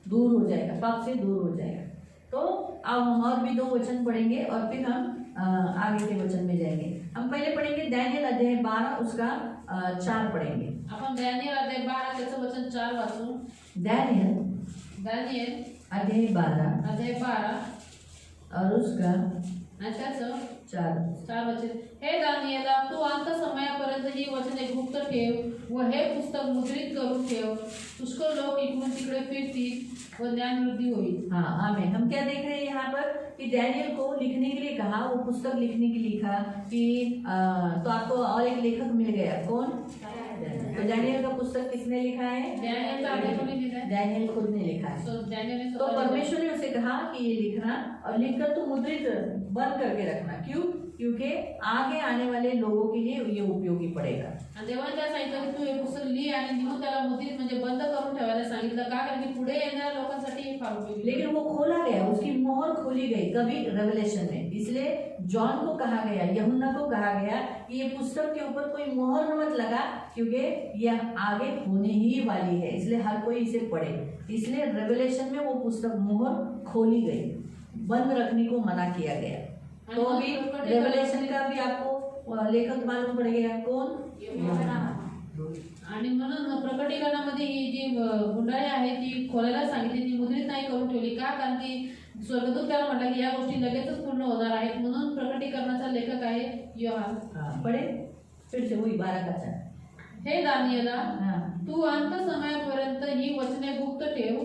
दूर हो जाएगा, पाप से दूर हो जाएगा। तो अब हम और भी 2 वचन पढ़ेंगे और फिर हम आगे के वचन में जाएंगे। हम पहले पढ़ेंगे दानियेल अध्याय 12 उसका 4 पढ़ेंगे। आपण दानियेल अध्याय 12 त्याचं वचन 4 वाचू. दानियेल अध्याय 12 अध्याय 12 और उसका आणि त्याचं 4 वचन. हे दानियेला तू अंत समयापर्यंत ही वचने गुप्त ठेव व हे पुस्तक मुद्रित करून ठेव. पुष्कळ लोक इकडून तिकडे फिरतील व ज्ञानवृद्धी होईल. हाँ आमीन। हम क्या देख रहे हैं यहाँ पर कि डैनियल को लिखने के लिए कहा, वो पुस्तक लिखने के लिए लिखा कि तो आपको और एक लेखक मिल गया, कौन, तो डैनियल का पुस्तक किसने लिखा है, दानियेलचा अध्याय कोणी लिहिलाय? डैनियल खुद ने लिखा है। सो दानियेलने तो स्वतः परमेश्वर ने उसे कहा कि ये लिखना और लिखकर तो मुद्रित बंद करके रखना, क्यों, क्योंकि आगे आने वाले लोगों के लिए ये उपयोगी पड़ेगा। आणि देवाने त्याला सांगितलं की तू हे पुस्तक लिही आणि लिहून त्याला मुद्रित म्हणजे बंद करून ठेवायला सांगितलं. का, कारण की पुढे येणाऱ्या लोकांसाठी हे फार उपयोगी. लेकिन वो खोला गया, उसकी मोहर खोली गई कभी, रेवलेशन में। इसलिए जॉन को कहा गया, यूहन्ना को कहा गया कि ये पुस्तक के ऊपर कोई मोहर मत लगा, क्योंकि यह आगे होने ही वाली है, इसलिए हर कोई इसे पढ़े। इसलिए रेवलेशन में वो पुस्तक मोहर खोली गई, बंद रखने को मना किया गया। तो अभी रेवलेशन का भी आपको लेखक मालूम पड़ गया, कौन, यूहन्ना। आणि म्हणून प्रकटीकरणामध्ये ही जी गुंडाळी आहे ती खोलायला सांगितली, ती मुद्रित नाही करून ठेवली. का, कारण की स्वर्गदूत त्याला म्हटलं की या गोष्टी लगेचच पूर्ण होणार आहेत, म्हणून प्रकटीकरणाचा लेखक आहे योहान. पढ़े फिर से वही 12 का 4। हे दानियेला हाँ तू अंत समयापर्यंत ही वचने गुप्त ठेव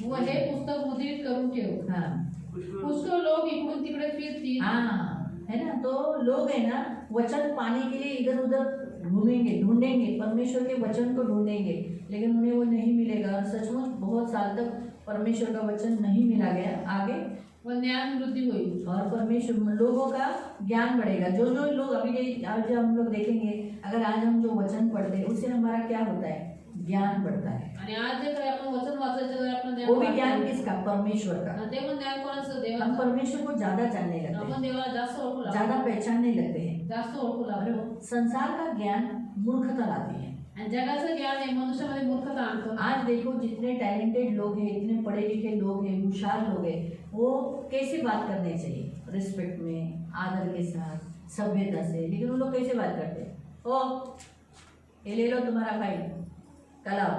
व हे पुस्तक मुद्रित करून ठेव. हाँ पुष्कळ लोक इकडून तिकडे फिरतील. हाँ है ना, तो लोग है ना वचन पाने के लिए इधर उधर घूमेंगे, ढूंढेंगे, परमेश्वर के वचन को ढूंढेंगे, लेकिन उन्हें वो नहीं मिलेगा। और सचमुच बहुत साल तक परमेश्वर का वचन नहीं मिला गया आगे, व ज्ञान वृद्धि होईल. और परमेश्वर लोगों का ज्ञान बढ़ेगा। जो लोग अभी आज जो हम लोग देखेंगे, अगर आज हम जो वचन पढ़ते हैं उससे हमारा क्या होता है, ज्ञान बढ़ता है। आणि आज जे काही आपण वचन वाचायचं तर आपण वो भी ज्ञान किसका, परमेश्वर का। ते पण ज्ञान कोणाचं, हम देवाचं. परमेश्वर को ज्यादा जानने लगते आपण हैं, देवाला जास्त ओळखू लागतो, ज्यादा पहचानने लगते हैं। जास्त ओळखू लागतो. संसार का ज्ञान मूर्खता लाती है। आणि जगाचं ज्ञान हे मनुष्यामध्ये मूर्खता आणतं. आज देखो जितने टैलेंटेड लोग हैं, इतने पढ़े लिखे लोग हैं, होशियार लोग हैं, वो कैसे बात करने चाहिए, रिस्पेक्ट में, आदर के साथ, सभ्यता से, लेकिन वो लोग कैसे बात करते हैं, ओ ये ले लो तुम्हारा फाइल, कल आओ,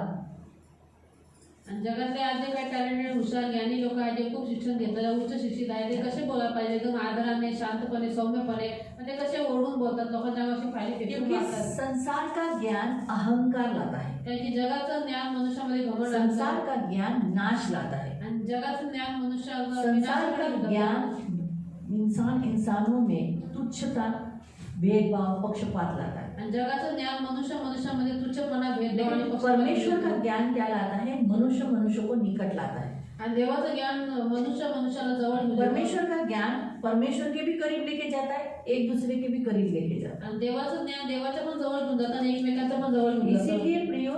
आणि जगातले आज जे काही टॅलेंटेड हुशार ज्ञानी लोक आहेत जे खूप शिक्षण घेतलेले उच्च शिक्षित आहेत ते कसे बोलायला पाहिजे एकदम आदराने शांतपणे सौम्यपणे ते कसे ओढून बोलतात लोकांच्या अशी फायली फेकून क्योंकि मारतात संसार का ज्ञान अहंकार लाता है, कारण की जगाचं ज्ञान मनुष्यामध्ये घमंड संसार आणतं का ज्ञान नाश लाता है। आणि जगाचं ज्ञान मनुष्याला संसार का विनाशाकडे ज्ञान इंसानों में तुच्छता, भेदभाव, पक्षपात लाता है। आणि जगाचं ज्ञान मनुष्यामध्ये तुच्छपणा भेदभाव आणि लेकिन पक्षपात परमेश्वर का घेतो. ज्ञान क्या लाता है? मनुष्य को निकट लाता है। आणि देवाचं ज्ञान मनुष्याला जवळ घेऊन येतं. परमेश्वर का ज्ञान परमेश्वर के भी करीब लेके जाता है, एक दूसरे के भी करीब लेके जाता आणि देवाचं ज्ञान देवाच्या पण जवळ घेऊन जातं आणि एकमेकांच्या पण जवळ है। घेऊन जातं. इसीलिए प्रियो,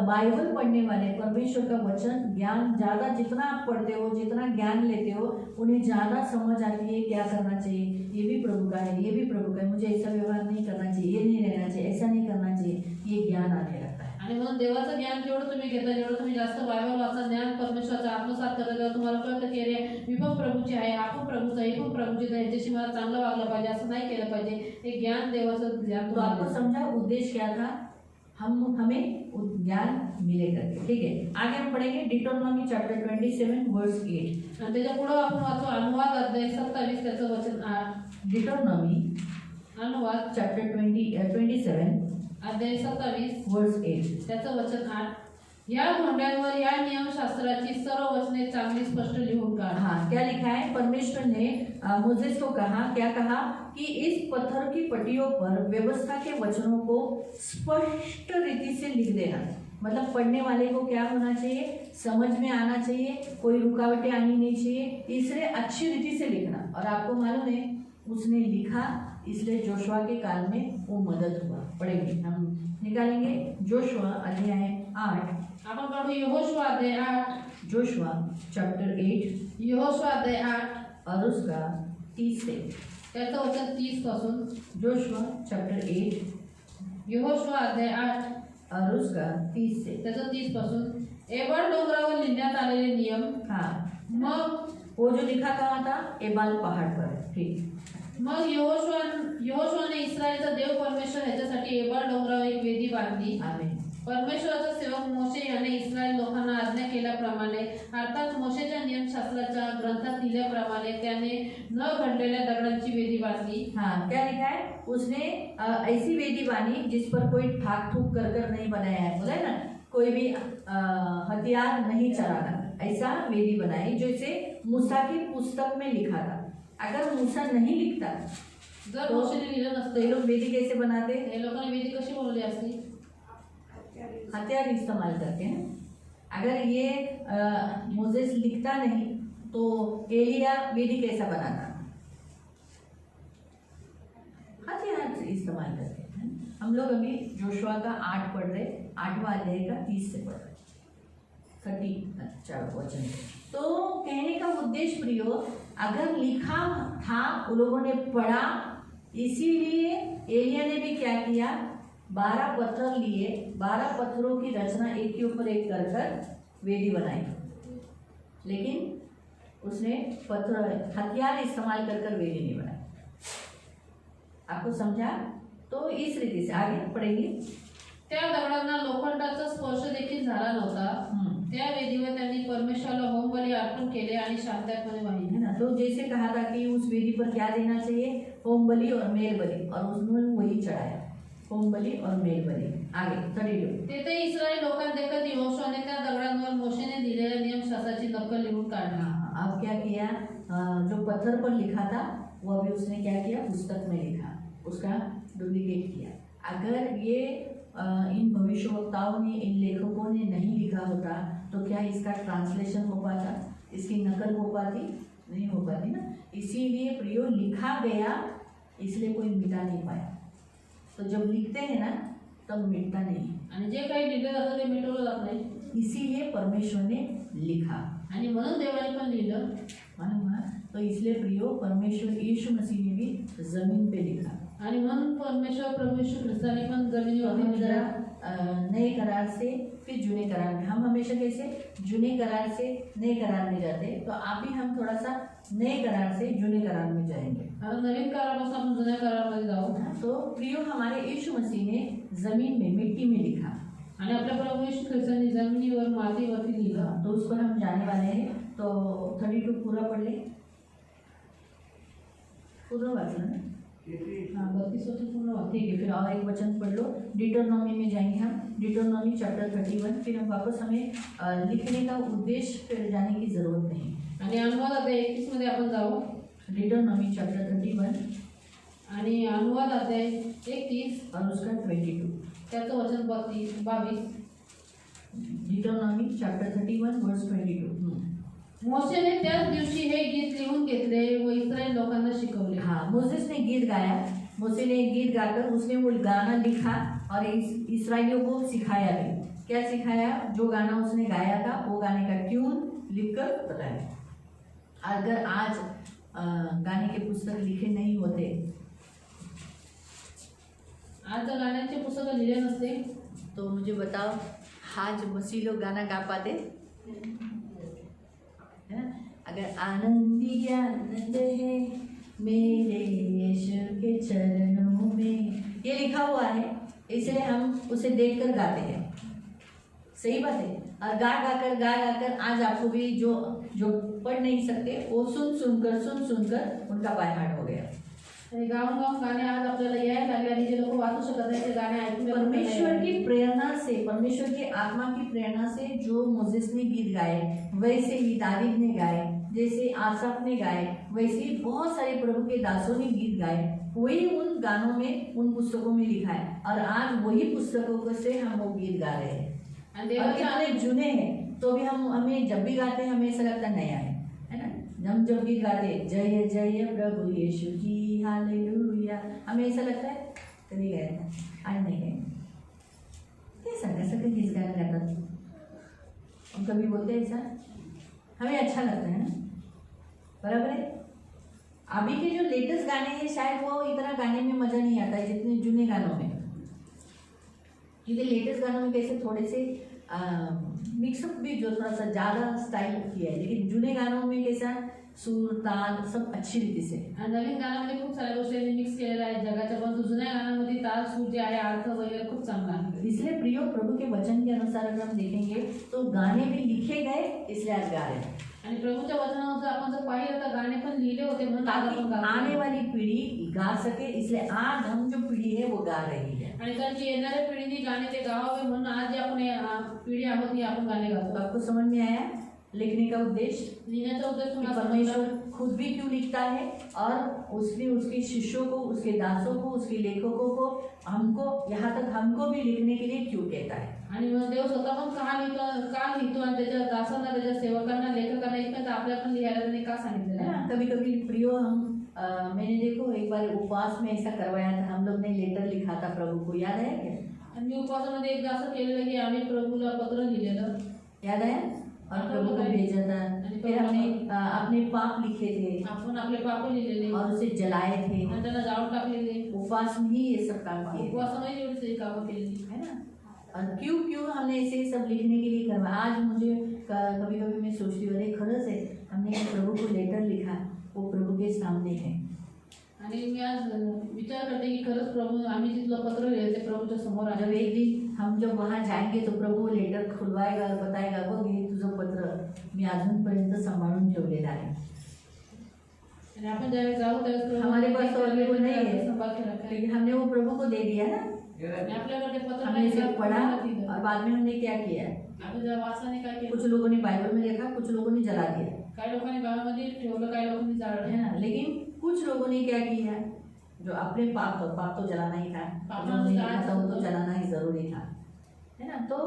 बाइबल पढ़ने वाले परमेश्वर का वचन ज्ञान ज्यादा, जितना आप पढ़ते हो, जितना ज्ञान लेते हो, उन्हें ज्यादा समझ आती है क्या करना चाहिए, ये भी प्रभु का है, ये भी प्रभु का है, मुझे ऐसा व्यवहार नहीं करना चाहिए, ये नहीं रहना चाहिए, ऐसा नहीं करना चाहिए, ये ज्ञान आने लगता है। आणि म्हणून देवाचं ज्ञान जेवढं तुम्ही घेता, जेवढं तुम्ही जास्त बायबल वाचा, ज्ञान परमेश्वराचा आत्मसात करता, तेव्हा तुम्हाला कळतं की अरे मी पण प्रभूची आहे, हा पण प्रभूचा आहे, ही पण प्रभूची आहे, ह्याच्याशी मला चांगलं वागलं पाहिजे, असं नाही केलं पाहिजे. हे ज्ञान देवाचं ज्ञान तो आपको समझा उद्देश्य क्या था? हमें ज्ञान मिले करके। ठीक है, आगे हम पढ़ेंगे डिटोनॉमी चैप्टर 27 वर्स 8। आणि त्याच्या पुढे आपण वाचू अनुवाद अध्याय 27 त्याचं वचन 8. डिटोनॉमी अनुवाद चैप्टर 27 अध्याय 27 वर्स 8। त्याचं वचन 8. या घोंड्यांवर या नियमशास्त्राची सर्व वचने चांगली स्पष्ट लिहून काढ. हाँ, क्या लिखा है? परमेश्वर ने मोसेस को कहा, क्या कहा कि इस पत्थर की पट्टियों पर व्यवस्था के वचनों को स्पष्ट रीति से लिख देना। मतलब पढ़ने वाले को क्या होना चाहिए? समझ में आना चाहिए, कोई रुकावटें आनी नहीं चाहिए, इसलिए अच्छी रीति से लिखना। और आपको मालूम है उसने लिखा, इसलिए जोशुआ के काल में वो मदद हुआ। पढ़ेंगे, हम निकालेंगे जोशुआ अध्याय 8। आपण काढू यहोशुआ अध्याय 8. जोशुआ चैप्टर 8 यहोशुआ अध्याय 8 और उसका 30 से। त्याचं वचन 30 पासून. जोशुआ चैप्टर 8 यहोशुआ अध्याय 8 और उसका 30 से। त्याचं 30 पासून. एबल डोंगरावर लिहिण्यात आलेले नियम. हाँ, मग वो जो लिखा कहाँ था? एबाल पहाड़ पर। ठीक, मग यहोशुआने इस्रायलचा देव परमेश्वर ह्याच्यासाठी एबल डोंगरावर एक वेदी बांधली. आमीन। परमेश्वराचा सेवक मोशे याने इस्रायल लोकांना आज्ञा केल्याप्रमाणे, अर्थात मोशेच्या नियमशास्त्राच्या ग्रंथात लिहिल्याप्रमाणे त्याने न घडलेल्या दगडांची वेदी बांधली. हाँ, क्या लिखा है? उसने ऐसी वेदी बानी जिस पर कोई ठाक ठूक कर नहीं बनाया है। बोला है ना, कोई भी हथियार नहीं चलाना, ऐसा वेदी बनाई जैसे मूसा की पुस्तक में लिखा था। अगर मूसा नहीं लिखता जर तो मोशेने लिहिलं तो नसतं, ये लोग वेदी कैसे बनाते? हे लोकांनी वेदी कशी बनवली असती? हथियार इस्तेमाल करते हैं। अगर ये मोसेस लिखता नहीं तो एलिया वेदी कैसा बनाता? हथियार इस्तेमाल करते हैं। हम लोग अभी जोशुआ का 8 पढ़ रहे, 8वां अध्याय का 30 से पढ़ रहे, 30 वचन। तो कहने का उद्देश्य प्रियो, अगर लिखा था उन लोगों ने पढ़ा, इसीलिए एलिया ने भी क्या किया? 12 पत्थर लिए, 12 पत्थरों की रचना एक के ऊपर एक कर कर वेदी बनाई। लेकिन उसने पत्थर हथियार इस्तेमाल कर कर वेदी नहीं बनाई। आपको समझा? तो इस रीति से आगे पढ़ेंगे। त्या दगडांना लोखंडाचा स्पर्श देखील झाला नव्हता. त्या वेदीवर त्यांनी परमेश्वराला होमबली अर्पण केले आणि शांतपणे वाहिली. है ना, तो जैसे कहा था कि उस वेदी पर क्या देना चाहिए? होम बलि और मेल बलि, और उसने वही चढ़ाया, होम बलि और मेल बलि। आगे 32। तेथे इस्रायल लोकांदेखत यहोशुआने त्या दगडांवर मोशेने दिलेल्या नियमशास्त्राची नक्कल लिहून काढली. अब क्या किया? जो पत्थर पर लिखा था वो अभी उसने क्या किया? पुस्तक में लिखा, उसका डुप्लीकेट किया। अगर ये इन भविष्यवक्ताओं ने, इन लेखकों ने नहीं लिखा होता तो क्या इसका ट्रांसलेशन हो पाता? इसकी नकल हो पाती? नहीं हो पाती ना। इसीलिए प्रियो लिखा गया, इसलिए कोई मिटा नहीं पाया। तो जब लिखते हैं ना तब मिटता नहीं, आणि जे काही लिहिलं जातं ते मिटवलं जात नाही. इसीलिए परमेश्वर ने लिखा, आणि म्हणून देवाने पण लिहिलं. मालूम है? तो इसलिए प्रियो परमेश्वर यीशु मसीह ने भी जमीन पे लिखा। आणि म्हणून परमेश्वर प्रभू यीशु ख्रिस्ताने पण तो जमिनीवरती हम जरा लिहिलं. नए करार से फिर जुने करार में, हम हमेशा कैसे जुने करार से नए करार में जाते, तो अभी हम थोड़ा सा नए करार से जुने करार में जाएंगे। आता नवीन करारापासून आपण जुन्या करारामध्ये जाऊ. तो प्रियो हमारे यीशु मसीह ने जमीन में, मिट्टी में लिखा। आणि आपल्या प्रभू येशू ख्रिस्तांनी जमिनीवर मातीवरती लिहिलं. तो उस पर हम जाने वाले हैं. तो 32 पूरा पढ़ ले. पूरा वाचना ना. हा 32 वचन पूर्ण वाच. ठीक है, फिर और एक वचन पढ़ लो. डिटोनॉमी में जाएंगे हम. डिटोनॉमी चैप्टर 31. फिर हम वापस हमें लिखने का उद्देश्य फिर जाने की जरूरत नहीं. आणि अनुवाद अध्याय 31 मध्ये आपण जाऊ. डिटोनॉमी चैप्टर 31 आणि अनुवाद अध्याय 31 और उसका 22. त्याचं वचन 22. डिटोनॉमी चैप्टर 31 वर्स 22. मोशेने त्याच दिवशी हे गीत लिहून घेतले व इस्रायल लोकांना शिकवले. हाँ, मोसेस ने गीत गाया. मोसे ने गीत गाकर उसने वो गाना लिखा और इस्राएलियों को सिखाया भी. क्या सिखाया? जो गाना उसने गाया था वो गाने का ट्यून लिखकर बताया. अगर आज गाने के पुस्तक लिखे नहीं होते, आज जर गाण्यांचे पुस्तक लिहिले नसते तो मुझे बताओ आज मसीह लोग गाना गा पाते? है ना? अगर आनंदी आनंद है मेरे यीशु के चरणों में, ये लिखा हुआ है, इसलिए हम उसे देखकर गाते हैं. सही बात है. और गा गाकर आज आपको भी जो पढ़ नहीं सकते वो सुनकर उनका बाय हार्ट हो गया. गाऊन गाणे आज आपल्याला यायला लागले आणि जे लोक वाचू शकत नाही ते गाणे ऐकून परमेश्वर की प्रेरणा से, परमेश्वर की आत्मा की प्रेरणा से जो मोसेस ने गीत गाए, वैसे ही दाऊद ने गाए, जैसे आसाफ ने गाए, वैसे ही बहुत सारे प्रभु के दासों ने गीत गाए. वही उन गानों में, उन पुस्तकों में लिखा है और आज वही पुस्तकों से हम वो गीत गा रहे हैं. आणि और देवाच्या कितने जुने हैं तो भी हमें जब भी गाते हैं हमें ऐसा लगता नया है ना. हम जब गीत गाते जय जय प्रभु यीशु जी हालेलुया, हमें ऐसा लगता है कभी गए आज नहीं गए. कैसा गीत गाना गाता हम कभी बोलते हैं ऐसा, हमें अच्छा लगता है ना. बराबर है. अभी के जो लेटेस्ट गाने हैं शायद वो इतना गाने में मजा नहीं आता है जितने जुने गानों में. क्योंकि लेटेस्ट गानों में कैसे थोड़े से मिक्सअप भी जो थोड़ा सा ज़्यादा स्टाइल किया है, लेकिन जुने गानों में कैसा सूर ताल सब अच्छी रीति से. आणि नवीन गाण्यामध्ये खूप साऱ्या गोष्टी मिक्स केलेल्या आहेत जगाच्या, पण जुन्या गाण्यामध्ये ताल सूर जे आहे अर्थ वगैरे खूप चांगला आहे. इसलिए प्रियो प्रभु के वचन के अनुसार अगर हम देखेंगे तो गाने भी लिखे गए, इसलिए आज गा रहे हैं. आणि प्रभूच्या वचनानुसार आपण जर पाहिलं तर गाणे पण लिहिले होते म्हणून आज आपण ताकि गातो. आने वाली पीढ़ी गा सके, इसलिए आज हम जो पीढ़ी है वो गा रही है. आणि त्यांची येणाऱ्या पिढीने गाणे ते गावावे म्हणून आज जे आपण पिढी आहोत ही आपण गाणे तो गातो. आपको समझ में आया लिखने का उद्देश्य? लिहिण्याचा उद्देश कि तुम्हाला परमेश्वर समजला? खुद भी क्यों लिखता है और उसने उसके शिष्यों को, उसके दासों को, उसके लेखकों को, हमको, यहाँ तक हमको भी लिखने के लिए क्यों कहता है. आणि मग देव स्वतः पण का लिहितो आणि त्याच्या दासांना, त्याच्या सेवकांना, लेखकांना इथं आपल्याला पण लिहायला त्याने का सांगितलेलं है आहे? ना. कभी कभी प्रियो हम मैंने देखो एक बार उपवास में ऐसा करवाया था, हम लोग ने लेटर लिखा था प्रभु को, याद है क्या? आणि मी उपवासामध्ये एकदा असं केलेलं की आम्ही प्रभूला पत्र लिहिलेलं, याद है? और प्रभु को भेजा था. फिर हमने अपने पाप लिखे थे आपण आपले पाप लिहिलेले और उसे जलाए थे. आणि त्यांना जाळून टाकलेले. उपवास में ही ये सब काम किए, उपवासामध्ये एवढी सही कामं केलेली. है ना. और क्यों हमने ऐसे सब लिखने के लिए करवाया. आज मुझे कभी कभी मैं सोचती हूँ अरे खरंच है, हमने प्रभु को लेटर लिखा, वो प्रभु के सामने है. आणि मी आज विचार करते की खरंच प्रभू आम्ही जिथलं पत्र लिहिलं ते प्रभूच्या समोर जब आहे. एक दिन हम जब वहाँ जाएंगे तो प्रभु वो लेटर खुलवाएगा और बताएगा बघ हे तुझं पत्र मी अजूनपर्यंत सांभाळून ठेवलेलं आहे. आणि आपण ज्यावेळेस जाऊ त्यावेळेस प्रभू हमारे पास तो अभी वो नहीं है, संभाल के रखा है. लेकिन हमने वो प्रभु को दे दिया ना. आणि आपल्याकडे पत्र हमने नाही इसे का? पढ़ा दिलं. और बाद में हमने क्या किया, आपण जेव्हा वाचनाने काय केलं, कुछ लोगों ने बाइबल में लिखा, कुछ लोगों ने जला दिया, काही लोकांनी गावामध्ये ठेवलं, काही लोकांनी जाळलं. है ना. लेकिन कुछ लोगों ने क्या किया, जो अपने पाप तो जलाना ही था, जो हमने लिखा था वो तो जलाना ही जरूरी था, है ना. तो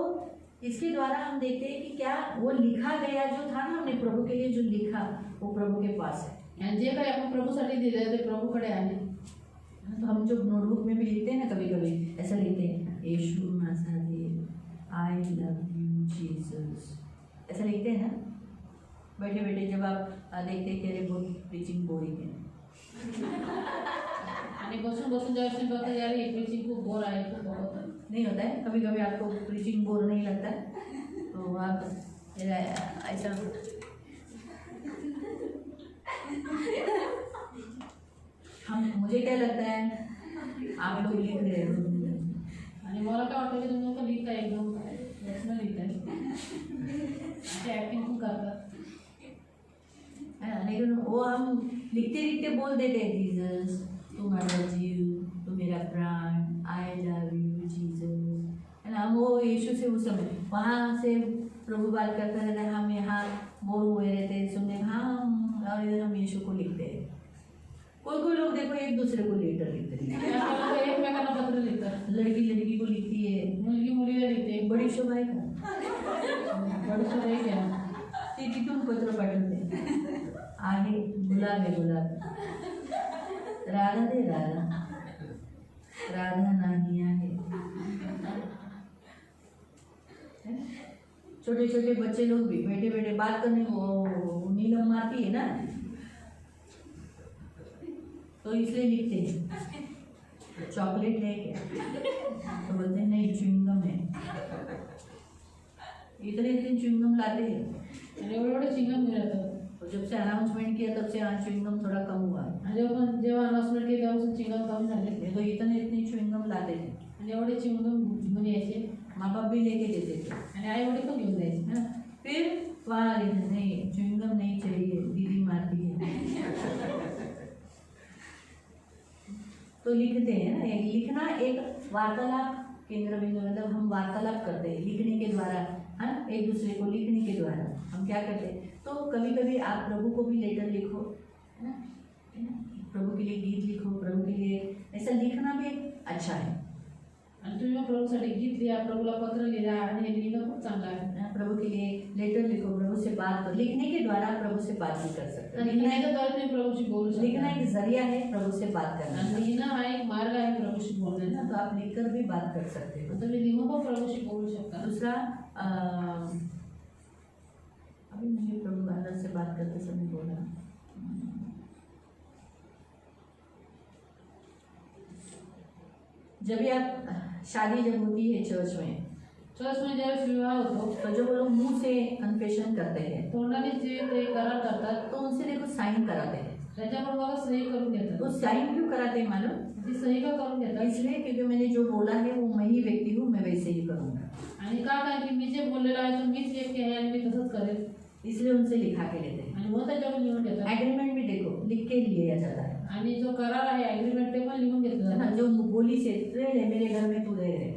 इसके द्वारा हम देखते हैं कि क्या वो लिखा गया जो था ना, हमने प्रभु के लिए जो लिखा वो प्रभु के पास है. आणि जे काही आपण प्रभूसाठी दिलं ते प्रभूकडे आहे. तो हम जो नोटबुक में भी लिखते हैं ना, कभी कभी ऐसा लिखते हैं यीशु माझा देव, आई लव यू जीसस, ऐसा लिखते हैं ना. बैठे बैठे जब आप देखते हैं कि अरे बहुत प्रीचिंग बोरिंग है, आणि बसून बसून ज्यावेळेस तुम्ही बघता यार ही प्रीचिंग खूप बोर आहे, खूप बहुत आहे. नहीं होता है. कभी कभी आपको प्रीचिंग बोर नहीं लगता है तो आप ऐसा मुझे क्या लगता है आप लोग लिख रहे हो. आणि मला काय वाटतं की तुम्ही लोक लिहिता एकदम लिखते लिखते बोल देते हैं जीसस तुम्हारा जीव, तू मेरा प्राण, आई लव यू जीसस, है ना। वो यीशु से उस समय वहाँ से प्रभु बात करता रहता है, हम यहाँ बोर हुए रहते हैं सुनने, हाँ, और इधर हम यीशु को लिखते हैं। कोई कोई लोग देखो एक दूसरे को लेटर लिखते हैं, एकमेकांना पत्र लिहितात, लड़की लड़की को लिखती है, मुलगी मुलीला लिहिते, बड़ी शोभा आहे का, बडसं नाही घ्या. ते तिथून पत्र पाठवते आहे, गुलाब आहे गुलाब, राधा दे राधा, राधा नाही आहे। छोटे छोटे बच्चे लोग भी बैठे बैठे बात करने को नीलम मारती है ना, तो इसलिए लिखते हैं चॉकलेट है क्या, तो बोलते हैं नहीं च्युइंगम है, इतने इतने च्युइंगम लाते हैं। आणि एवढे चिंगम मिळतात. और जब से अनाउंसमेंट किया तब से च्युइंगम थोड़ा कम हुआ है, आणि जेव्हा अनाउन्समेंट केली तेव्हापासून चिंगम कमी झाले. नहीं तो इतने इतने च्युइंगम लाते थे, आणि एवढे चिंगम घेऊन यायचे माँ बाप भी लेके देते थे, आणि आई वडील पण घेऊन जायचे. है ना। फिर वहाँ नहीं च्युइंगम नहीं चाहिए, दीदी मारती है। तो लिखते हैं ना, लिखना एक वार्तालाप केंद्र बिंदु, मतलब हम वार्तालाप करते हैं लिखने के द्वारा, हाँ, एक दूसरे को लिखने के द्वारा हम क्या करते हैं। तो कभी कभी आप प्रभु को भी लेटर लिखो, है ना, प्रभु के लिए गीत लिखो, प्रभु के लिए ऐसा लिखना भी अच्छा है। आणि तुम्ही मग प्रभूसाठी गीत लिहा, प्रभूला पत्र लिहा, आणि हे लिहिणं खूप चांगलं आहे. प्रभु के लिए लेटर लिखो, प्रभु से बात करो, लिखने के द्वारा प्रभु से बात भी कर सकते हैं। आणि लिहिण्याद्वारे तुम्ही प्रभूशी बोलू शकता. लिखना एक जरिया है प्रभु से बात करना, आणि लिहिणं हा एक मार्ग आहे प्रभूशी है बोलण्याचा. ना, तो आप लिखकर भी बात कर सकते हो। तुम्ही लिहून पण प्रभूशी बोलू शकता. दूसरा अभी मैंने प्रभु अंदर से बात करते समय बोला, जब भी आप शादी जब होती है चर्च में, चर्चमध्ये ज्यावेळेस विवाह होतो तो जो वो लोग मुंह से कन्फेशन करते हैं, तोंडाने जे ते करार करतात तो उनसे देखो साइन कराते हैं। त्याच्यावर बघा सही करून घेतात. तो साइन क्यों कराते हैं मालूम? ती सही का करून घेतात? इसलिए क्योंकि मैंने जो बोला है वो मैं ही व्यक्ति हूँ, मैं वैसे ही करूँगा, आणि का काय की मी जे बोललेलं आहे तो मीच व्यक्ती आहे आणि मी तसंच करेल. इसलिए उनसे लिखा के लेते हैं। आणि मग त्याच्यावर लिहून घेतात. एग्रीमेंट भी देखो लिख के लिया जाता है, आणि जो करार आहे ॲग्रीमेंट ते पण लिहून है घेतलं ना, जो बोली से रह मेरे घर में तू रह रहे,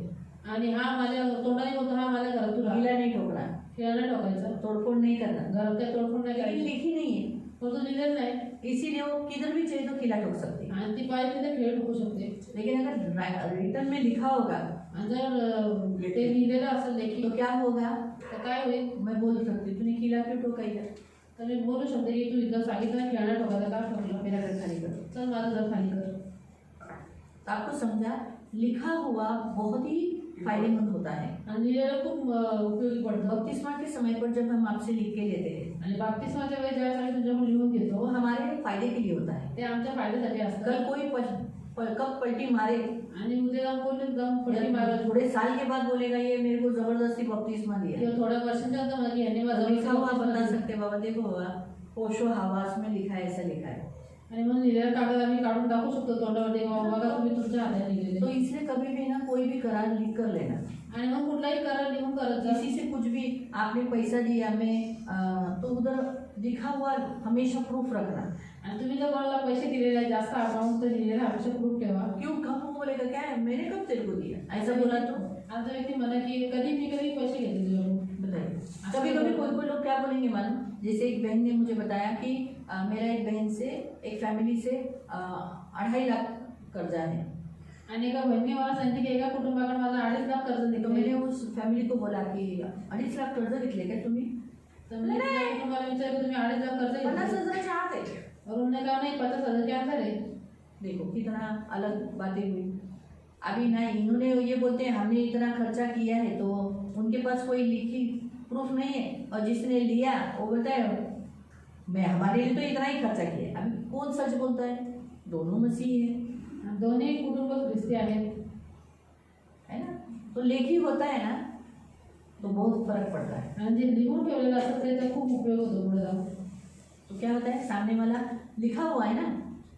आणि हा माझ्या तोंडाने बोलतो, हा माझ्या घरात तू राहा. गीला नहीं ठोकना, खेळायला टाकायचं, तोड़फोड़ नहीं करना, घरात काय तोडफोड नाही लेकिन करायची. लिखी नहीं है, तो तो लिहिलेलं नाही, इसीलिए वो किधर भी चाहिए तो किला ठोक सकती है। आणि ती पाहिजे तिथे खेळ ठोकू शकते. लेकिन अगर रिटर्न में लिखा होगा आणि जर ते लिहिलेलं असेल लेखी तो क्या होगा, तर काय होईल? मैं बोल सकती तूने किला क्यों ठोकाई, तर मी बोलू शकते की तू इथं सांगितलं खेळायला ठोकायला का ठोकलं, मेरा घर खाली कर। चल माझं घर खाली कर. तो आपको समझा, लिखा हुआ बहुत ही फायदेमंद होता है। आणि लिहिलेलं खूप उपयोगी पडतं. बपतिस्मा के समय पर जब हम आपसे लिख के लेते हैं आणि बाप्तिस्माच्या वेळेस ज्यावेळेस आम्ही तुझ्याकडून लिहून तो घेतो वो हमारे फायदे के लिए होता है। ते आमच्या फायद्यासाठी असतं. कल कोई कब पलटी मारे आणि उद्या जाऊन कोणी जाऊन पलटी मारत थोड़े साल के बाद बोलेगा ये मेरे को जबरदस्ती बपतिस्मा दिया, किंवा थोड्या वर्षांच्या नंतर मला की यांनी तो माझं लिखा हुआ बता सकते बाबा देखो बाबा होशो हवास में लिखा है, ऐसा लिखा है। आणि मग लिहिलेला कागद आम्ही काढून टाकू शकतो तोंडावरती, बघा तुम्ही तुमच्या हाताने लिहिलेले. तो इसलिए कभी भी ना कोई भी करार लिख कर लेना, आणि मग कुठलाही करार लिहून करत जा. किसी से कुछ भी आपने पैसा दिया मैं तो उधर लिखा हुआ हमेशा प्रूफ रखना। आणि तुम्ही जर कोणाला पैसे दिलेले आहे जास्त अमाऊंट तर लिहिलेला हमेशा प्रूफ ठेवा. क्यों कब वो बोलेगा क्या है मैंने कब तेरे को दिया, ऐसा बोला तो आता व्यक्ती म्हणा की कधी मी कधी पैसे घेतले तुझ्याकडून. बताइए। कभी कभी कोई कोई लोग क्या बोलेंगे मालूम, जैसे एक बहन ने मुझे बताया कि मेरा एक बहन से एक फैमिली से 2.5 लाख कर्जा है, आणि एका बहिणी मला सांगितले की एका कुटुंबाकडे माझा 2.5 लाख कर्ज तो निघतो. मैंने उस फैमिली को बोला कि 2.5 लाख कर्ज घेतले क्या तुम्ही, तर मी त्या कुटुंबाला विचारलं तुम्ही 2.5 लाख कर्ज 50,000 घेतले? आत है। और उन्होंने कहा नहीं 50,000 के अंदर है. देखो कितना अलग बातें हुई। अभी ना इन्होंने ये बोलते हैं हमने इतना खर्चा किया है, तो उनके पास कोई लिखी प्रूफ नहीं है, और जिसने लिया वो बोलता है मैं हमारे लिए तो इतना ही खर्चा किया। अभी कौन सच बोलता है, दोनों मसीह है, दोन्ही कुटुंब ख्रिस्ती आहेत, है ना। तो लेखी होता है ना तो बहुत फर्क पड़ता है। आणि जे लिहून ठेवलेलं असतं त्याचा खूप उपयोग होतो पुढे जाऊन. तो क्या होता है सामने वाला लिखा हुआ है ना,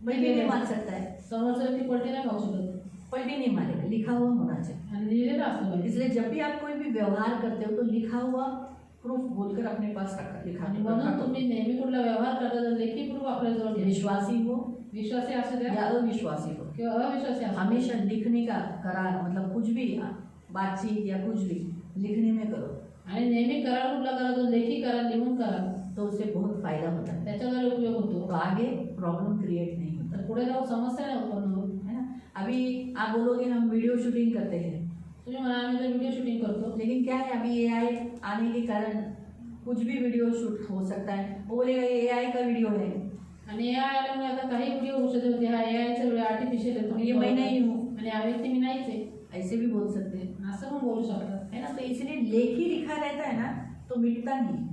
पलटी नहीं मार सकता है, समोरचा व्यक्ती पलटी नाही खाऊ शकत, पलटी नहीं मारेगा, लिखा हुआ होना चाहिए। आणि लिहिलेलं असतं पाहिजे. इसलिए जब भी आप कोई भी व्यवहार करते हो तो लिखा हुआ प्रूफ बोलकर अपने पास लिखा आणि म्हणून तुम्ही नेहमी कुठला व्यवहार करता तर लेखी प्रूफ आपल्याजवळ घ्या. विश्वासी हो विश्वासी असू द्या या अविश्वासी हो, किंवा अविश्वासी असू द्या. हमेशा लिखने का करार मतलब कुछ भी बातचीत या कुछ भी लिखने में करो आणि नेहमी करार कुठला करा तो लेखी करा, लिहून करा, तो उससे बहुत फायदा होता है. त्याच्याद्वारे उपयोग होतो. तो आगे प्रॉब्लम क्रिएट नहीं होता तर पुढे जाऊन समस्या नाही उत्पन्न होत. है ना. अभी आप बोलोगे हम वीडियो शूटिंग करते हैं, तुम्ही म्हणा आम्ही तर व्हिडिओ शूटिंग करतो, लेकिन क्या है अभी एआई आने के कारण कुछ भी वीडियो शूट हो सकता है. वो बोलेगा ये एआई का वीडियो है, आणि एआय आल्यामुळे आता काही व्हिडिओ होऊ शकते होते. हा एआयचा व्हिडिओ आर्टिफिशियल येतो, ये मैं नहीं हूँ, आणि हा व्यक्ती मी नाहीच आहे ऐसे भी बोल सकते हैं, असं पण बोलू शकतात. है ना. तो इसलिए लेखी लिखा रहता है ना तो मिटता नहीं.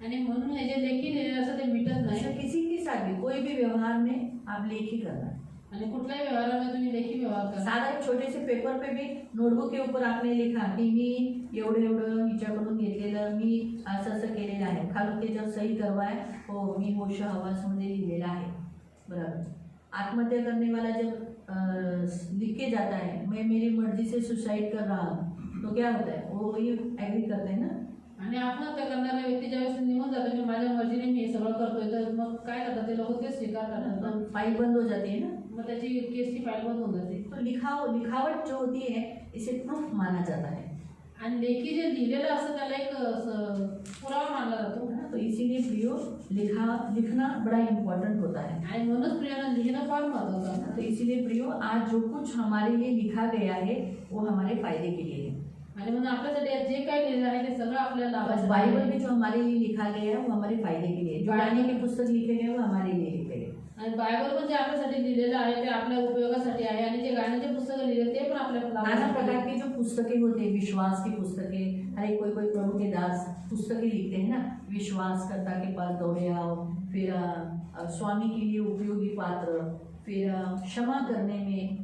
आणि म्हणून हे जे लेखी लिहिलेलं असतं ते मिटत नाही. ऐसा किसी के साथ भी कोई भी व्यवहार में आप लेखी करना है. आणि कुठल्याही व्यवहारामध्ये तुम्ही लेखी व्यवहार करा. साधा एक छोटे से पेपर पे भी नोटबुक के ऊपर आपने लिखा की मी एवढं एवढं हिच्याकडून घेतलेलं, मी असं असं केलेलं आहे, खालून त्याच्यावर सही करवाय, हो मी होश हवासमध्ये लिहिलेला आहे. बराबर. आत्महत्या करने वाला जब लिख के जाता है मैं मेरी मर्जी से सुसाइड कर रहा हूँ, तो क्या होता है वो वही एग्री करते हैं ना. आणि आत्महत्या करणाऱ्या व्यक्ती ज्यावेळेस निघून जातो की माझ्या मर्जीने मी हे सगळं करतोय, तर मग काय करतात ते लोक ते स्वीकार करतात. तो फाइल बंद हो जाती है ना. मग त्याची केसची फाईल बंद होऊन जाते. तो लिखावट जो होती है इसे प्रूफ माना जाता है. आणि लेखी जे लिहिलेलं असतं त्याला एक पुरावा मानला जातो. तो इसीलिए प्रियो लिखना बड़ा इम्पोर्टेंट होता है. आणि म्हणूनच प्रियानं लिहिणं फार महत्वाचं आहे. तो इसीलिए प्रियो आज जो कुछ हमारे लिए लिखा गया है वो हमारे फायदे के लिए है. आणि म्हणून आपल्यासाठी जे काही लिहिलं आहे ते सगळं आपल्याला बस लाभाचं बाइबल आहे. में जो हमारे लिए लिखा गया है वो हमारे फायदे के लिए. जो जुड़ाने के पुस्तक लिखे गए वो हमारे लिए लिखे गए. आणि बायबल पण जे आपल्यासाठी लिहिलेलं आहे ते आपल्या उपयोगासाठी आहे. आणि जे गाण्याचे पुस्तकं लिहिले ते पण आपल्या नाना लाभासाठी प्रकार आहे. के जो पुस्तकें होते हैं, विश्वास की पुस्तकें, अरे कोई कोई प्रभु के दास पुस्तकें लिखते हैं ना, विश्वासकर्ता के पास दौड़े आओ, फिर स्वामी के लिए उपयोगी पात्र, फिर क्षमा करने में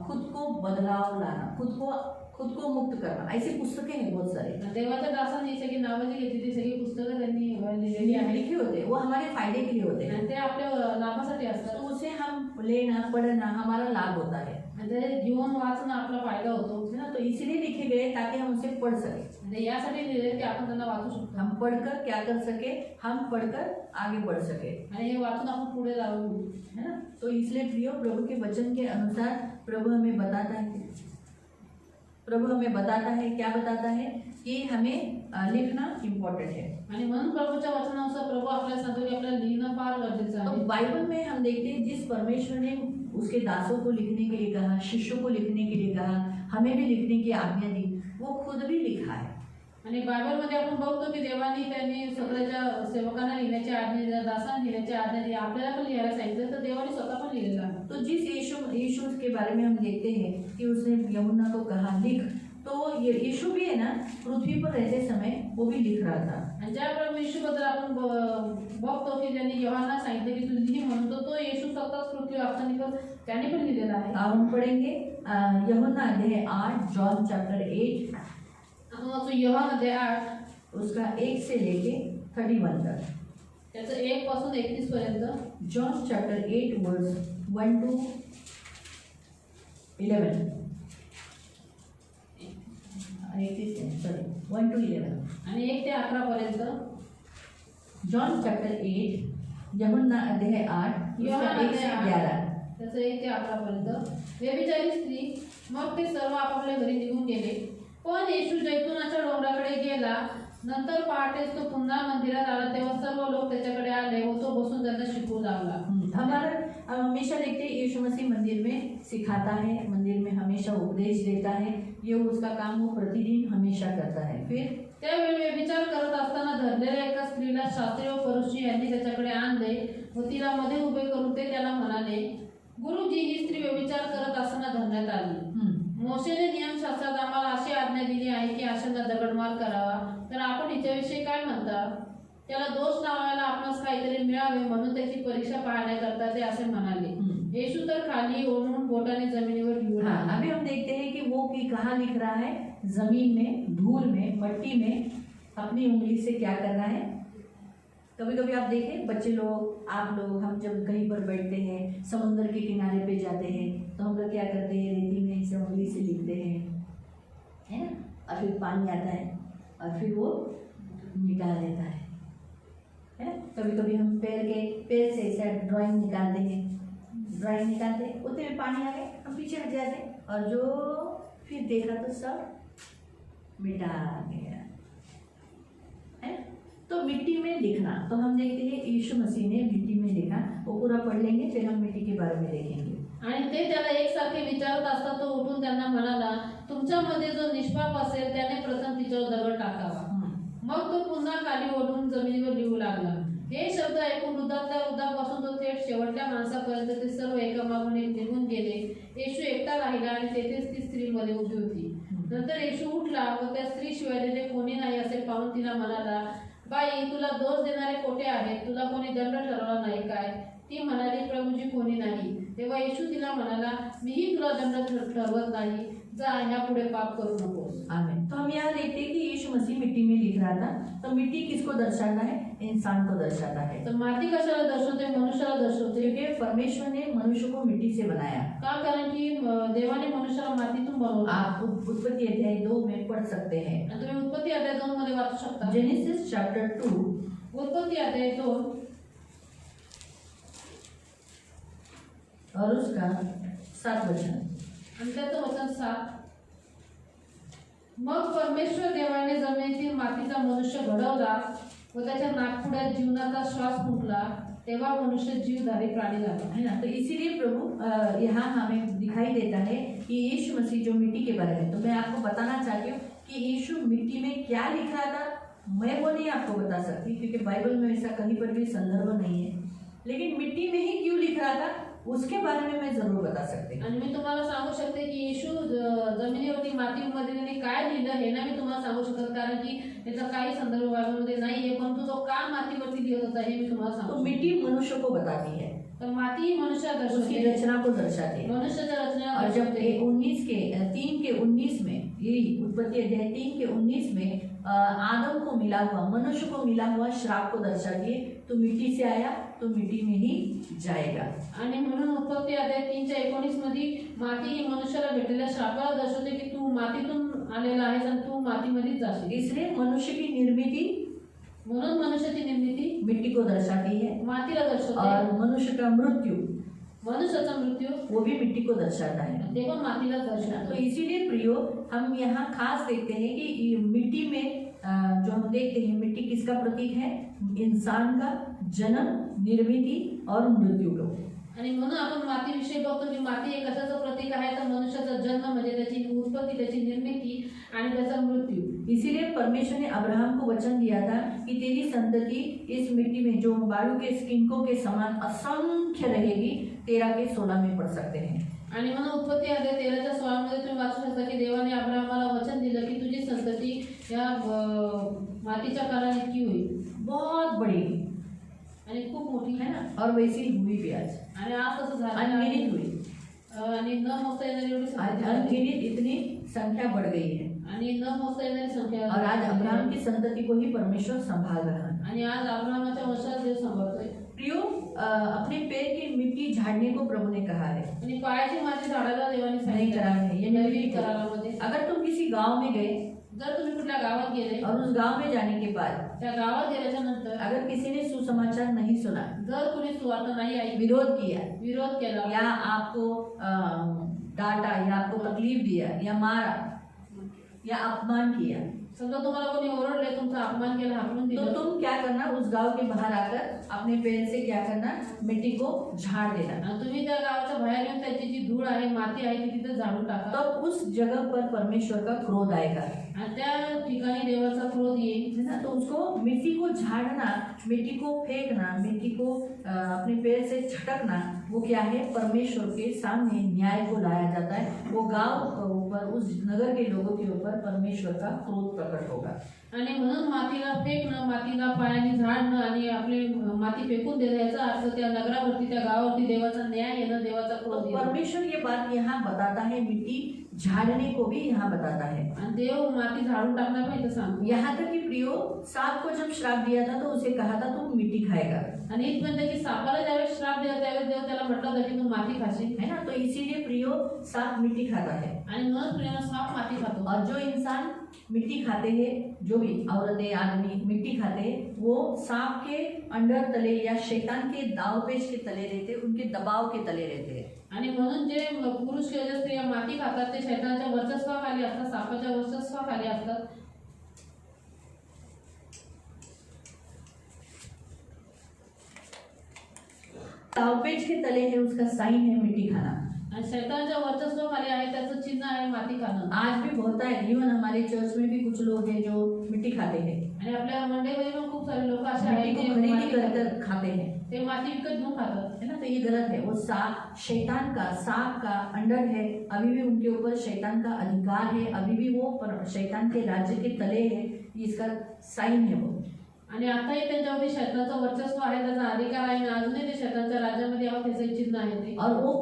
खुद को बदलाव लाना, खुद को मुक्त करना, ऐसी पुस्तकें हैं बहुत सारे. देवाच्या दासांनी सगळी नावं जी घेतली ती सगळी पुस्तकं त्यांनी लिहिलेली आहेत. लिखे होते हैं, वो हमारे फायदे के लिए होते हैं. आणि ते आपल्या लाभासाठी असतात. तो उसे हम लेना पढ़ना हमारा लाभ होता है. आणि ते जीवन वाचणं आपला फायदा होतो. है ना. तो इसीलिए लिखे गए ताकि हम उसे पढ़ सके. म्हणजे यासाठी लिहिले की आपण त्यांना वाचू शकतो. हम पढ़कर क्या कर सके, हम पढ़कर आगे बढ़ सके. आणि हे वाचून आपण पुढे जाऊ. है ना. तो इसलिए प्रियो प्रभु के वचन के अनुसार प्रभु हमें बताता है क्या बताता है कि हमें लिखना इम्पोर्टेंट है. आणि म्हणून प्रभूच्या वचनानुसार प्रभू आपल्याला सांगतो की आपल्याला लिहिणं फार गरजेचं तो आहे. बाइबल में हम देखते हैं जिस परमेश्वर ने उसके दासों को लिखने के लिए कहा, शिष्यों को लिखने के लिए कहा, हमें भी लिखने की आज्ञा दी, वो खुद भी लिखा है. आणि बायबलमध्ये आपण बघतो की देवानी त्यांनी स्वतःच्या सेवकांना लिहिण्याची आज्ञा दिली, दासांना लिहिण्याची आज्ञा दिली, आपल्याला पण लिहायला सांगितलं, तर देवाने स्वतः पण लिहिलेलं आहे. तो जिस यीशु के बारे में हम देखते हैं कि उसने यमुना को कहा लिख, तो ये यीशु भी है ना पृथ्वी पर रहते समय वो भी लिख रहा था. आणि ज्या प्रभू येशूबद्दल आपण बघतो की त्यांनी योहानला सांगितलं की तू लिही म्हणून, तो येशू स्वतःच पृथ्वी वास्तविक त्याने पण लिहिलेला आहे. हम पढ़ेंगे यूहन्ना अध्याय 8, जॉन चैप्टर 8, आपण वाचू योहान अध्याय 8 उसका 1 से लेके 31 तक. त्याचं 1 पासून 31 पर्यंत. John chapter 8 verse 1 to 11. 1 to 11. आणि 1 ते 11 पर्यंत. जॉन चैप्टर 8, यूहन्ना अध्याय 8, उसका 1 से 11. त्याचं 1 ते 11 पर्यंत. व्यभिचारी स्त्री मग ते सर्व आपापल्या घरी निघून गेले. पण येशू जैतुनाच्या डोंगराकडे गेला. नंतर पहाटेच तो पुन्हा मंदिरात आला, तेव्हा सर्व लोक त्याच्याकडे आले व तो बसून त्यांना शिकवू लागला. हमारा हम हमेशा देखते हैं यीशु मसीह मंदिर में सिखाता है, मंदिर में हमेशा उपदेश देता है. ये उसका काम वो प्रतिदिन हमेशा करता है. फिर त्यावेळी व्यभिचार करत असताना धरलेल्या एका स्त्रीला शास्त्री व फरीसी यांनी त्याच्याकडे आणले व तिला मध्ये उभे करून ते त्याला म्हणाले, गुरुजी, ही स्त्री व्यभिचार करत असताना धरण्यात आली. मोशेने नियमशास्त्रात आम्हाला अशी आज्ञा दिली आहे की अशांना दगडमार करावा, तर आपण हिच्याविषयी काय म्हणता? त्याला दोष लावायला आपणास काहीतरी मिळावे म्हणून त्याची परीक्षा पाहण्याकरता ते असे म्हणाले. येशू तर खाली ओढून बोटाने जमिनीवर लिहून हाँ, अभी हम देखते हैं कि वो कि कहाँ लिख रहा है, जमीन में, धूल में, मट्टी में अपनी उंगली से क्या कर रहा है. कभी कभी आप देखें बच्चे लोग, आप लोग, हम जब कहीं पर बैठते हैं, समुद्र के किनारे पे जाते हैं, तो हम लोग क्या करते हैं, रेती में ऐसे उंगली से लिखते हैं, है ना. और फिर पानी आता है और फिर वो मिटा देता है कभी कभी हम पैर से ऐसा ड्राइंग निकालते हैं, उतने में पानी आ गए, हम पीछे हट जाते हैं और जो फिर देखा तो सब मिटा गया है। तो मिट्टी में लिखना, तो हम देखते हैं यीशु मसीह ने मिट्टी में लिखा, वो पूरा पढ़ लेंगे फिर हम मिट्टी के बारे में देखेंगे। आणि ते त्याला एकसारखे विचारत असता तो उठून त्यांना म्हणाला, तुमच्यामध्ये जो निष्पाप असेल त्याने प्रथम तिच्यावर दगड टाकावा। मग तो पुन्हा खाली ओढून जमिनीवर लिहू लागला। हे शब्द ऐकून वृद्धातल्या वृद्धापासून तो थेट शेवटच्या माणसापर्यंत ते सर्व एकामागून एक निघून गेले। येशू एकटा राहिला आणि तेथेच ती स्त्री मध्ये उभी होती। नंतर येशू उठला व त्या स्त्रीशिवाय तिथे कोणी नाही असे पाहून तिला म्हणाला, बाई, तुला दोष देणारे कोठे आहेत? तुला कोणी दंड ठरवला नाही काय? ती म्हणाली, प्रभूजी कोणी नाही। तेव्हा येशू तिला म्हणाला, मीही तुला दंड ठरवत नाही, जा, ह्यापुढे पाप करू नकोस। आमीन। तो हम यहाँ देखते हैं कि यीशु मसीह मिट्टी में लिख रहा था। तो मिट्टी किसको दर्शाता है? इंसान को दर्शाता है। तर माती कशाला दर्शवते? मनुष्याला दर्शवते। क्योंकि परमेश्वर ने मनुष्य को मिट्टी से बनाया। का? कारण की देवाने मनुष्याला मातीतून बनवलं। आप उत्पत्ति अध्याय 2 में पढ़ सकते हैं। तुम्ही उत्पत्ति अध्याय 2 मध्ये वाचू शकता। जेनेसिस चैप्टर 2 उत्पत्ति अध्याय 2 और उसका 7 वचन। आणि त्याचं वचन 7। मग परमेश्वर देवाने जमिनीतील मातीचा मनुष्य घडवला व त्याच्या नाकपुड्यात जीवनाचा श्वास फुंकला, तेव्हा मनुष्य जीवधारी प्राणी झाला। है ना। तो इसीलिए प्रभु यहाँ हमें दिखाई देता है कि यीशु मसीह जो मिट्टी के बारे में, तो मैं आपको बताना चाहती हूँ कि यीशु मिट्टी में क्या लिख रहा था, मैं वो नहीं आपको बता सकती क्योंकि बाइबल में ऐसा कहीं पर भी संदर्भ नहीं है, लेकिन मिट्टी में ही क्यों लिख रहा था उसके बारे में मैं जरूर बता सकते हैं। आणि मी तुम्हाला सांगू शकते की येशू जमिनीवरती मातीमध्ये त्यांनी काय लिहिलं हे ना मी तुम्हाला सांगू शकत, कारण की त्याचा काही संदर्भ बायबलमध्ये नाहीये, परंतु तो का मातीवरती लिहित होता हे मी तुम्हाला सांगू। तो मिट्टी मनुष्य को बताती है, तर माती ही मनुष्याला उसकी दर्शवते, रचना को दर्शाती है। मनुष्याच्या रचना और जब दर्शवते। 3 के 19 में, ये उत्पत्ति अध्याय 3 के 19 में आदम को मिला हुआ, मनुष्य को मिला हुआ श्राप को दर्शाती है। तो मिट्टी से आया तो मिट्टी में ही जाएगा। आणि म्हणून उत्पत्ति अध्याय 3:19 मध्ये माती ही मनुष्याला भेटलेल्या श्रापाला दर्शवते की तू मातीतून आलेला आहेस आणि तू मातीमध्येच जाशील। इसलिए मनुष्य की निर्मिति, म्हणून मनुष्याची निर्मिती मिट्टी को दर्शाती है, मातीला दर्शवते, और मनुष्य का मृत्यु, मनुष्याचा मृत्यू वो भी मिट्टी को दर्शाता है। ते पण मातीला तो दर्शवतो। इसीलिए प्रियो, हम यहाँ खास देखते हैं कि मिट्टी में जो हम देखते हैं, मिट्टी किसका प्रतीक है? इंसान का जन्म, निर्मिति और मृत्यु को। आणि म्हणून आपण मातीविषयी बघतो की माती एक कशाचं प्रतीक आहे, तर मनुष्याचा जन्म म्हणजे त्याची उत्पत्ती, त्याची निर्मिती आणि त्याचा मृत्यू। इसीलिए परमेश्वर ने अब्राहम को वचन दिया था कि तेरी संतति इस मिट्टी में जो बालू के किंकों के समान असंख्य रहेगी। 13 के 16 में पढ़ सकते हैं। आणि म्हणून उत्पत्ती अध्याय 13:16 मध्ये तुम्ही वाचू शकता की देवाने अब्राहमाला वचन दिलं की तुझी संतती या मातीच्या कणाने इतकी होईल, बहुत बड़ी आणि खूप मोठी है ना। और वैसी हुई भी आज, आणि आज तसं झालं अनगिनत हुई, आणि न मोजता येणारी एवढी आज संख्या झाली। अनगिनत इतनी संख्या बढ़ गई है। आणि न मोजता येणारी संख्या और आज अब्राहम की संतति को ही परमेश्वर संभाल रहा है। आणि आज अब्राहमाच्या वंशात देव सांभाळतोय। प्रियो, अपने पैर की मिट्टी झाड़ने को प्रभु ने कहा है, आणि पायाची माती झाडाला देवाने नहीं सांगितलं करा है। ये नवीन नवीन करारामध्ये। अगर तुम किसी गांव में गए जर तुम्ही कुठल्या गावात गेले, और उस गांव में जाने के बाद त्या गावात गेल्याच्या नंतर अगर किसी ने सुसमाचार नहीं सुना, जर कुणी सुवार्थ नाही ऐकली, विरोध किया, विरोध केला या आपको डांटा, या आपको तकलीफ दिया, या मारा, या अपमान किया, समजा तुम्हाला कोणी ओरडले, तुमचा अपमान केला, हाकलून तो दिलं, तुम क्या करना? उस गांव के बाहर आकर अपने पैर से क्या करना? मिट्टी को झाड़ देना। आणि तुम्ही त्या गावाच्या बाहेर येऊन त्याची जी धूळ आहे, माती आहे, ती तिथे झाडून टाका। तब उस जगह पर परमेश्वर का क्रोध आएगा, आणि त्या ठिकाणी देवाचा क्रोध येईल, है ना। तो उसको मिट्टी को झाड़ना, मिट्टी को फेंकना, मिट्टी को अपने पैर से झटकना, वो क्या है? परमेश्वर के सामने न्याय को लाया जाता है। वो गांव के ऊपर, उस नगर के लोगों के ऊपर परमेश्वर का क्रोध प्रकट होगा। आणि म्हणून मातीला फेकणं, मातीला पायाने झाडणं आणि आपले माती फेकून देणं, याचा अर्थ त्या नगरावरती, त्या गावावरती देवाचा न्याय येणं, देवाचा तो क्रोध येणं। परमेश्वर ये बात यहाँ बताता है, मिट्टी झाड़ने को भी यहाँ बताता है। आणि देव माती झाडून टाकणार पण इथं सांगतो। यहाँ तक कि प्रियो, सांप को जब श्राप दिया था तो उसे कहा था तुम मिट्टी खाएगा। आणि इथपर्यंत की सापाला ज्यावेळेस श्राप दिला त्यावेळेस देव त्याला म्हटलं होतं की तू माती खाशील है ना। तो इसीलिए प्रियो सांप मिट्टी खाता है। आणि म्हणून प्रियानं साप माती खातो और जो इंसान मिट्टी खाते हैं, जो भी औरतें आदमी मिट्टी खाते हैं, वो सांप के अंडर तले या शैतान के दावपेच के तले रहते, उनके दबाव के तले रहते हैं। आणि म्हणून जे पुरुष किंवा ज्या स्त्रिया माती खातात ते शैतानाच्या वर्चस्वाखाली असतात, सापाच्या वर्चस्वाखाली असतात। दावपेच के तले है, उसका साइन है मिट्टी खाना। आणि शैतानाच्या वर्चस्वाखाली आहे त्याचं चिन्ह आहे माती खाणं। आज भी होता है, इवन हमारे चर्च में भी कुछ लोग हैं जो मिट्टी खाते हैं, आणि आपल्या मंडळीमध्ये पण खूप सारे लोक असे मिट्टी आहेत को जे खरीदी माती कर खातात। कर खाते हैं, ते माती विकत घेऊन खातात है ना। तो ये गलत है। वो शैतान का, सांप का अंडर है, अभी भी उनके ऊपर शैतान का अधिकार है, अभी भी वो शैतान के राज्य के तले है, इसका साइन है वो। आणि आताही त्यांच्यावरती शैतानाचं वर्चस्व आहे, त्याचा अधिकार आहे आणि अजूनही ते शैतानाच्या राज्यामध्ये यावं त्याचं चिन्ह आहे ते। और वो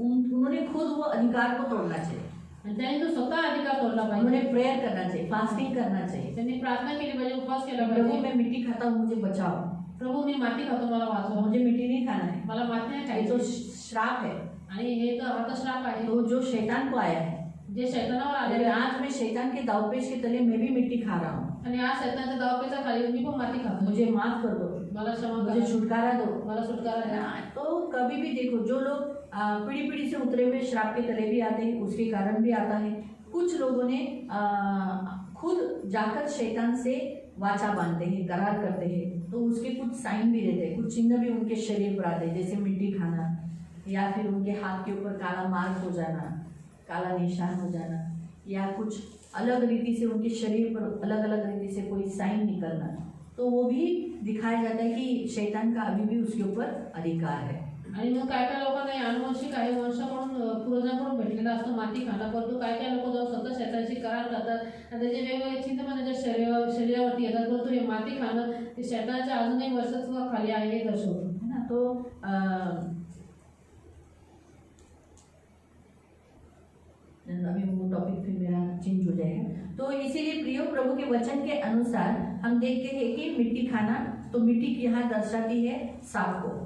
उन्होंने खुद वो अधिकार को तोड़ना चाहिए। आणि त्यांनी तो स्वतः अधिकार तोडला पाहिजे। उन्होंने प्रेयर करना चाहिए, फास्टिंग करना चाहिए, त्यांनी प्रार्थना केली पाहिजे, उपवास केला प्रभु पाहिजे। मैं मिट्टी खाता हूँ, मुझे बचाओ, प्रभू मी माती खातो, मला वाचवा, मुझे मिट्टी नहीं खाना है। मला माती नाही ये तो खायची। श्राप है, आणि हे तर हा तर श्राप आहे तो जो शैतान को आया है। जे शैतानावर आलेले लेकिन आहे। आज मैं शैतान के दावपेच के तले मैं भी मिट्टी खा रहा हूँ, आणि आज शैतानाच्या दावपेचा खाली मी पण माती खातो। मुझे माफ कर दो, मला क्षमा मुझे करा, छुटकारा दो। मला सुटकारा द्या। तो कभी भी देखो, जो लोग पीढ़ी पीढ़ी से उतरे हुए श्राप के तले भी आते हैं, उसके कारण भी आता है। कुछ लोगों ने खुद जाकर शैतान से वाचा बांधते हैं, करार करते हैं, तो उसके कुछ साइन भी रहते हैं, कुछ चिन्ह भी उनके शरीर पर आते हैं, जैसे मिट्टी खाना, या फिर उनके हाथ के ऊपर काला मार्क हो जाना, काला निशान हो जाना, या कुछ अलग रीति से उनके शरीर पर अलग अलग रीति से कोई साइन निकलना, तो वो भी दिखाया जाता है कि शैतान का अभी भी उसके ऊपर अधिकार है। आणि मग काय काय लोकांना हे अनुवंशिक आहे, वंशाकडून पूर्वजांकडून भेटलेला असतो माती खाणं, परंतु काय काय लोक जाऊन स्वतः शैतानाशी करार करतात आणि त्याचे वेगवेगळे चिन्ह पण त्याच्या शरीरावरती येतात, परंतु हे माती खाणं ते शैतानाच्या अजूनही वर्चस्वाखाली आहे हे दर्शवतो, है ना। तो अभी वो टॉपिक फिर मेरा चेंज हो जाएगा। तो इसीलिए प्रियो, प्रभु के वचन के अनुसार हम देखते हैं कि मिट्टी खाना, तो मिट्टी की यहाँ दर्शाती है सांप को,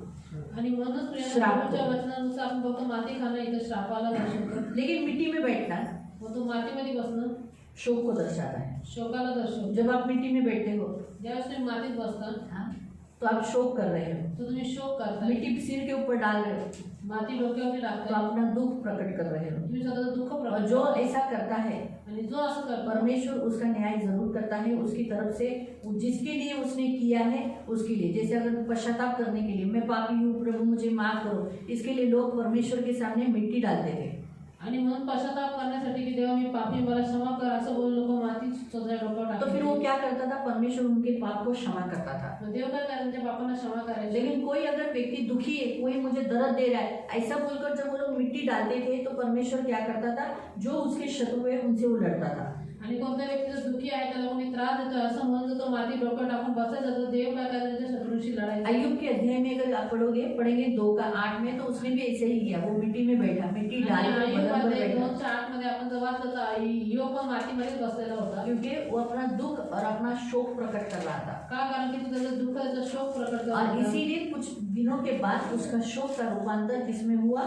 आणि म्हणूनच श्राप. प्रियांच्या वचनानुसार आपण फक्त माती खाणं इथं श्रापाला दर्शवतो। लेकिन मिट्टी में बैठना मग तो मातीमध्ये बसणं शोक को दर्शाता है। शोकाला दर्शवतो। जब आप मिट्टी में बैठते हो, ज्यावेळेस तुम्ही मातीत बसता हाँ, तो आप शोक कर रहे हो, तो तुम्ही शोक करता, मिट्टी सिर के ऊपर डाल रहे हो, माती डोक्यावरती तो टाकता, अपना दुख प्रकट कर रहे हो। तुम्ही स्वतःचं दुःख और प्रकट जो करता। ऐसा करता है, आणि जो असं करतो परमेश्वर उसका न्याय जरूर करता है, उसकी तरफ से जिसके लिए उसने किया है उसके लिए। जैसे अगर पश्चाताप करने के लिए, मैं पापी हूँ प्रभु मुझे माफ करो, इसके लिए लोग परमेश्वर के सामने मिट्टी डालते थे। आणि म्हणून पश्चाताप करण्यासाठी की देवा मी पापी, मला क्षमा कर असं बोलून लोक माती स्वतःच्या डोक्यावर तो फिर वो टाकतात। क्या करता था, परमेश्वर उनके पाप को क्षमा करता था। मग देव काय करायचे, त्यांच्या पापांना क्षमा करायचे। लेकिन कोई अगर व्यक्ति दुखी है, कोई मुझे दर्द दे रहा है, ऐसा बोलकर जब वो लोग मिट्टी डालते थे, तो परमेश्वर क्या करता था, जो उसके शत्रु है उनसे वो लड़ता था। आणि कोणत्या व्यक्ती जर दुःखी आहे, त्याला कोणी त्रास देतोय असं म्हणून जर तो माती डोक्यावर टाकून बसायचा, तर देव काय करायचं, त्याच्या शत्रूंशी लढायचं। अय्यूब के अध्याय में अगर आप पढ़ेंगे 2:8 में, तो उसने भी ऐसे ही किया, वो मिट्टी में बैठा, मिट्टी डालकर आणि बदन पर आयुष्यामध्ये बैठा, 2:8 मध्ये आपण जर वाचलं तर योग पण मातीमध्येच बसलेला होता। क्योंकि वो अपना दुख और अपना शोक प्रकट कर रहा था। का, कारण की तू त्याचं दुःख, त्याचा शोक प्रकट करत और होता। इसीलिए कुछ दिनों के बाद उसका शोक का रूपांतर किसमें हुआ,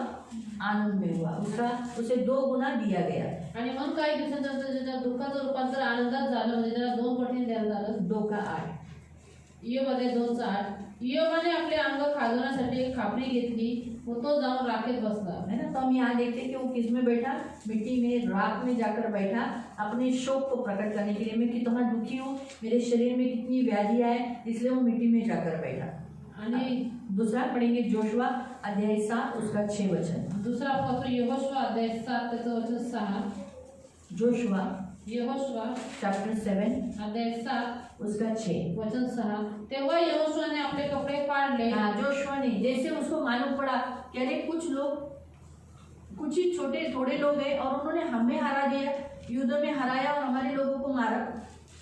आनंद में हुआ, उसे 2 गुना दिया गया। आणि मग काही दिवसांनंतर त्याच्या दुःखाचं रूपांतर आनंदात झालं, म्हणजे त्याला 2 पटीने द्यायला झालं। 2:8 इयोबमध्ये 2:8 इयोबाने आपले अंग खाजवण्यासाठी एक खापरी घेतली व तो जाऊन राखेत बसला। है ना। तो हम यहाँ देखते हैं कि वो किस में बैठा, मिट्टी में, राख में जाकर बैठा, अपने शोक को प्रकट करने के लिए। मैं कितना दुखी हूँ, मेरे शरीर में कितनी व्याधियाँ है, इसलिए वो मिट्टी में जाकर बैठा। आणि दूसरा पढ़ेंगे जोशुआ अध्याय 7 उसका 6 वचन। दुसरा पत्र यहोशुआ अध्याय 7 त्याचं वचन 6। जोशुआ यहोशुआ चैप्टर 7 अध्याय 7 उसका 6 वचन 6। तेव्हा यहोशुआने आपले कपडे फाडले। हाँ, जोशुआ ने, जैसे उसको मालूम पड़ा कि अरे कुछ ही छोटे थोड़े लोग हैं और उन्होंने हमें हरा दिया, युद्ध में हराया और हमारे लोगों को मारा,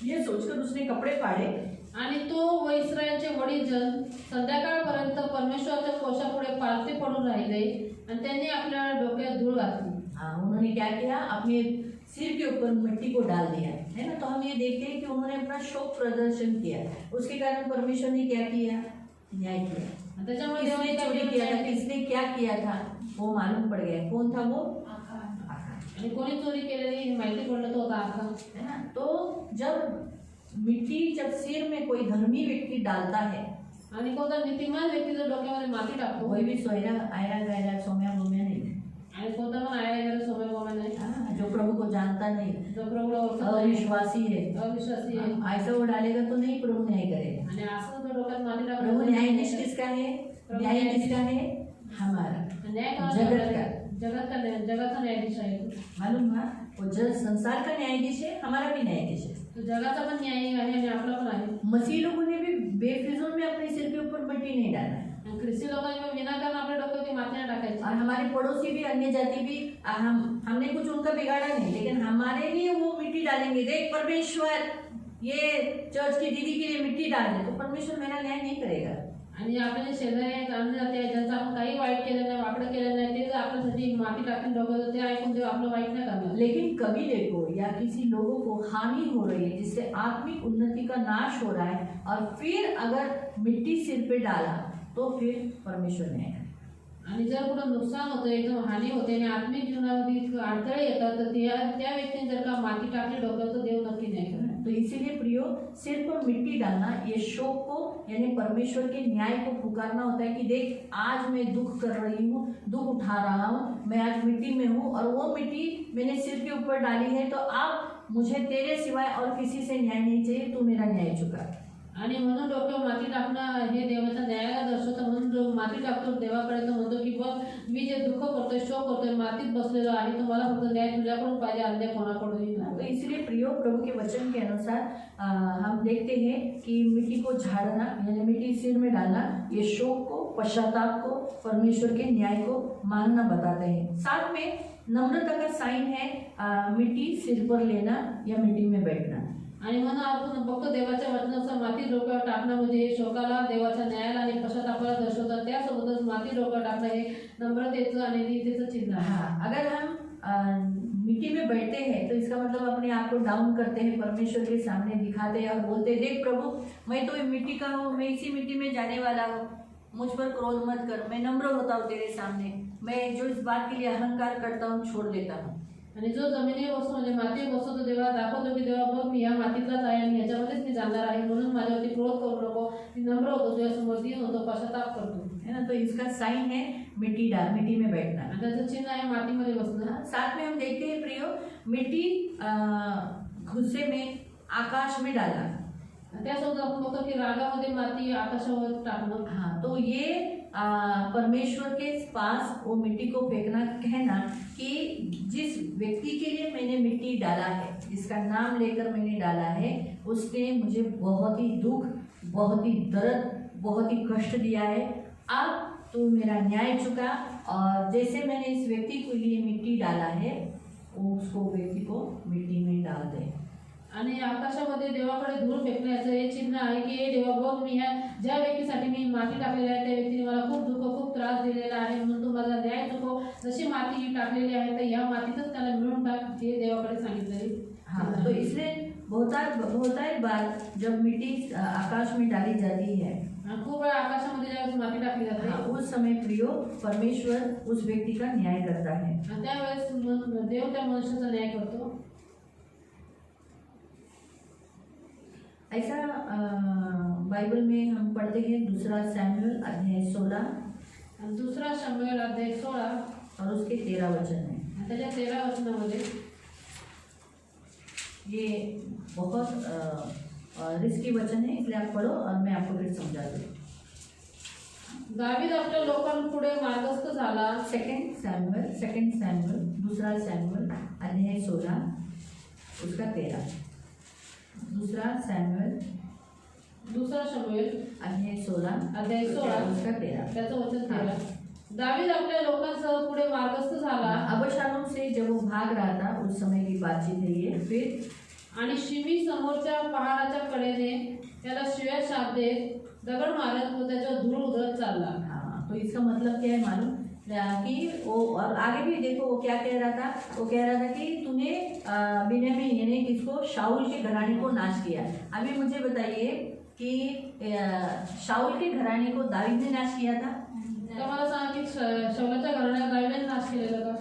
ये सोचकर उसने कपड़े फाड़े। आणि तो व इस्रायलचे वडील जन संध्याकाळपर्यंत परमेश्वराच्या कोशापुढे पालथे पडून राहिले आणि त्यांनी आपल्या डोक्यात धूळ घातली। हाँ, उन्होंने क्या किया, अपने सिर के ऊपर मिट्टी को डाल दिया, है ना। तो हम ये देखते हैं कि उन्होंने अपना शोक प्रदर्शन किया, उसके कारण परमेश्वर ने क्या किया, न्याय किया। त्याच्यामुळे किसने देवाने काय चोरी केलं? किया था, किसने क्या किया था, वो मालूम पड़ गया। कौन था वो? आणि कोणी चोरी केलेली हे माहिती पडलं तो होता आखा। है ना। तो जब सिर में कोई धर्मी व्यक्ति डालता है, आणि कोणता नीतिमान व्यक्ती जर डोक्यामध्ये माती टाकतो कोई भी सोयरा आयरा गैरा सोम्या गोम्या नहीं, आणि कोणता पण आया गेला सोमे गोमे नाही, हाँ, जो प्रभु को जानता नहीं, जो प्रभूला ओळखत नाही, अविश्वासी है, अविश्वासी आहे, ऐसा वो डालेगा तो नहीं प्रभु न्याय करेगा। आणि असं जर डोक्यात माती टाकलं प्रभु तर न्यायाधीश किसका है? न्याय किसका है? हमारा, न्याय का जगत का। जगाचा न्यायाधीश आहे तो। मालूम हुआ? वो जग संसार का न्यायाधीश है, हमारा भी न्यायाधीश है। तो जगाचा पण न्याय आहे आणि आपला पण आहे। मसीह लोगों ने भी बेफिजूल में अपने सिर के ऊपर मिट्टी नहीं डाला है। आणि ख्रिस्ती लोकांनी पण विनाकारण आपल्या डोक्यावरती माती नाही टाकायची। और हमारे पड़ोसी भी, अन्य जाति भी, हमने कुछ उनका बिगाड़ा नहीं, लेकिन हमारे लिए वो मिट्टी डालेंगे। देख परमेश्वर ये चर्च की दीदी के लिए मिट्टी डाल दे, तो परमेश्वर मेरा न्याय नहीं करेगा। आणि आपले जे शेजारी आहेत, अन्य जाती आहेत, ज्यांचं आपण काही वाईट केलं नाही, वाकडं केलं नाही, ते जर आपल्यासाठी माती टाकून डोक्यावर ते ऐकून देव आपलं वाईट नाही करणार। लेकिन कभी देखो या किसी लोगों को हानि हो रही है जिससे आत्मिक उन्नति का नाश हो रहा है, और फिर अगर मिट्टी सिर पे डाला तो फिर परमेश्वर न्याय करेगा। आणि जर कुठं नुकसान होतं, एकदम हानी होते आणि आत्मिक जीवनामध्ये अडथळे येतात, तर त्या व्यक्तीने जर का माती टाकली डोक्यावर तर देव नक्की न्याय करणार। तो इसीलिए प्रियो, सिर पर मिट्टी डालना ये शोक को यानी परमेश्वर के न्याय को पुकारना होता है कि देख आज मैं दुख कर रही हूँ, दुख उठा रहा हूँ, मैं आज मिट्टी में हूँ, और वो मिट्टी मैंने सिर के ऊपर डाली है, तो अब मुझे तेरे सिवाय और किसी से न्याय नहीं चाहिए, तू मेरा न्याय चुका। आणि म्हणून डोक्यावर माती टाकणं हे देवाच्या न्यायाला दर्शवतं। म्हणून जो माती टाकतो देवापर्यंत म्हणतो की बघ मी जे दुःख करतोय, शोक करतोय, मातीत बसलेलो आहे, तो मला फक्त न्याय तुझ्याकडून पाहिजे, अन्य कोणाकडूनही तो नाही। इसलिए प्रियो, प्रभु के वचन के अनुसार हम देखते हैं कि मिट्टी को झाड़ना यानी मिट्टी सिर में डालना ये शोक को, पश्चाताप को, परमेश्वर के न्याय को मानना बताते हैं। साथ में नम्रता का साइन है मिट्टी सिर पर लेना या मिट्टी में बैठना। आणि म्हणून आपण फक्त देवाच्या वचनानुसार माती डोक्यावर टाकणं म्हणजे हे शोकाला, देवाच्या न्यायाला आणि पश्चातापाला दर्शवतात। त्यासोबतच माती डोक्यावर टाकणं हे नम्रतेचं आणि नीतीचं चिन्ह आहे। हाँ, अगर हम मिट्टी में बैठते हैं तो इसका मतलब अपने आप को डाउन करते हैं, परमेश्वर के सामने दिखाते हैं और बोलते हैं देख प्रभु मैं तो मिट्टी का हूँ, मैं इसी मिट्टी में जाने वाला हूँ, मुझ पर क्रोध मत कर, मैं नम्र होता हूँ तेरे सामने, मैं जो इस बात के लिए अहंकार करता हूँ छोड़ देता हूँ। आणि जो जमिनीवर बसतो म्हणजे मातीवर बसतो तो देवा दाखवतो की देवा बघ मी या मातीतलाच आहे आणि ह्याच्यामध्येच मी जाणार आहे, म्हणून माझ्यावरती क्रोध करू नको, मी नम्र होतो, तुझ्यासमोर दीन होतो, पश्चाताप करतो, है ना। तो इसका साइन है मिट्टी में बैठना। आणि त्याचं चिन्ह आहे मातीमध्ये बसणं। साथ में हम देखते हैं प्रियो, मिट्टी गुस्से में आकाश में डालना। त्यासोबत आपण बघतो की रागामध्ये माती आकाशावर टाकणं। हाँ, तो ये परमेश्वर के पास वो मिट्टी को फेंकना, कहना कि जिस व्यक्ति के लिए मैंने मिट्टी डाला है, जिसका नाम लेकर मैंने डाला है, उसने मुझे बहुत ही दुख, बहुत ही दर्द, बहुत ही कष्ट दिया है, अब तू मेरा न्याय चुका, और जैसे मैंने इस व्यक्ति के लिए मिट्टी डाला है उसको व्यक्ति को मिट्टी में डाल दे। आणि आकाशामध्ये देवाकडे धूळ फेकण्याचं हे चिन्ह आहे की हे देवा बघ मी ह्या ज्या व्यक्तीसाठी मी माती टाकलेली आहे त्या व्यक्तीने मला खूप दुःख, खूप त्रास दिलेला आहे, म्हणून तू माझा न्याय चुकव, जशी माती टाकलेली आहे तर या मातीतच त्याला मिळून टाक, हे देवाकडे सांगितलेले। हाँ, तो इसलिए बहुतायत बार जब मिट्टी आकाश में डाली जाती है, खूप वेळा आकाशामध्ये ज्यावेळेस माती टाकली जाते, हाँ, उस समय प्रियो परमेश्वर उस व्यक्ति का न्याय करता है। त्यावेळेस देव त्या मनुष्याचा न्याय करतो। ऐसा बाइबल में हम पढ़ते हैं 2 सैमुएल अध्याय 16 दुसरा शमूएल अध्याय 16 और उसके 13 वचन है। त्याच्या 13 वचनामध्ये ये बहुत रिस्की वचन है, इसलिए आप पढ़ो और मैं आपको फिर समझा दूँ। दावीद आपल्या लोकांपुढे मार्गस्थ झाला। 2 सैमुएल 2 सैमुएल अध्याय 16 उसका 13। 2 शमूएल अध्याय 16 उसका 13। त्याचं वचन 13। दावीद आपल्या लोकांसह पुढे मार्गस्थ झाला। अबशालोम से जब वो भाग रहा था उस समय की बातचीत है ये। फिर आणि शिमी समोरच्या पहाडाच्या कडेने त्याला शिव्या शाप देत दगड मारत व त्याच्यावर धूळ उधळत चालला। हाँ, तो इसका मतलब क्या है मालूम कि वो, और आगे भी देखो वो क्या कह रहा था, वो कह रहा था कि तूने बिन्यामीन यानी किसको, शाऊल के घराने को नाश किया। अभी मुझे बताइए कि शाऊल के घराने को दाऊद ने नाश किया था? तर मला सांगा की शौलाच्या घराण्याला दाविदाने नाश केलेला का?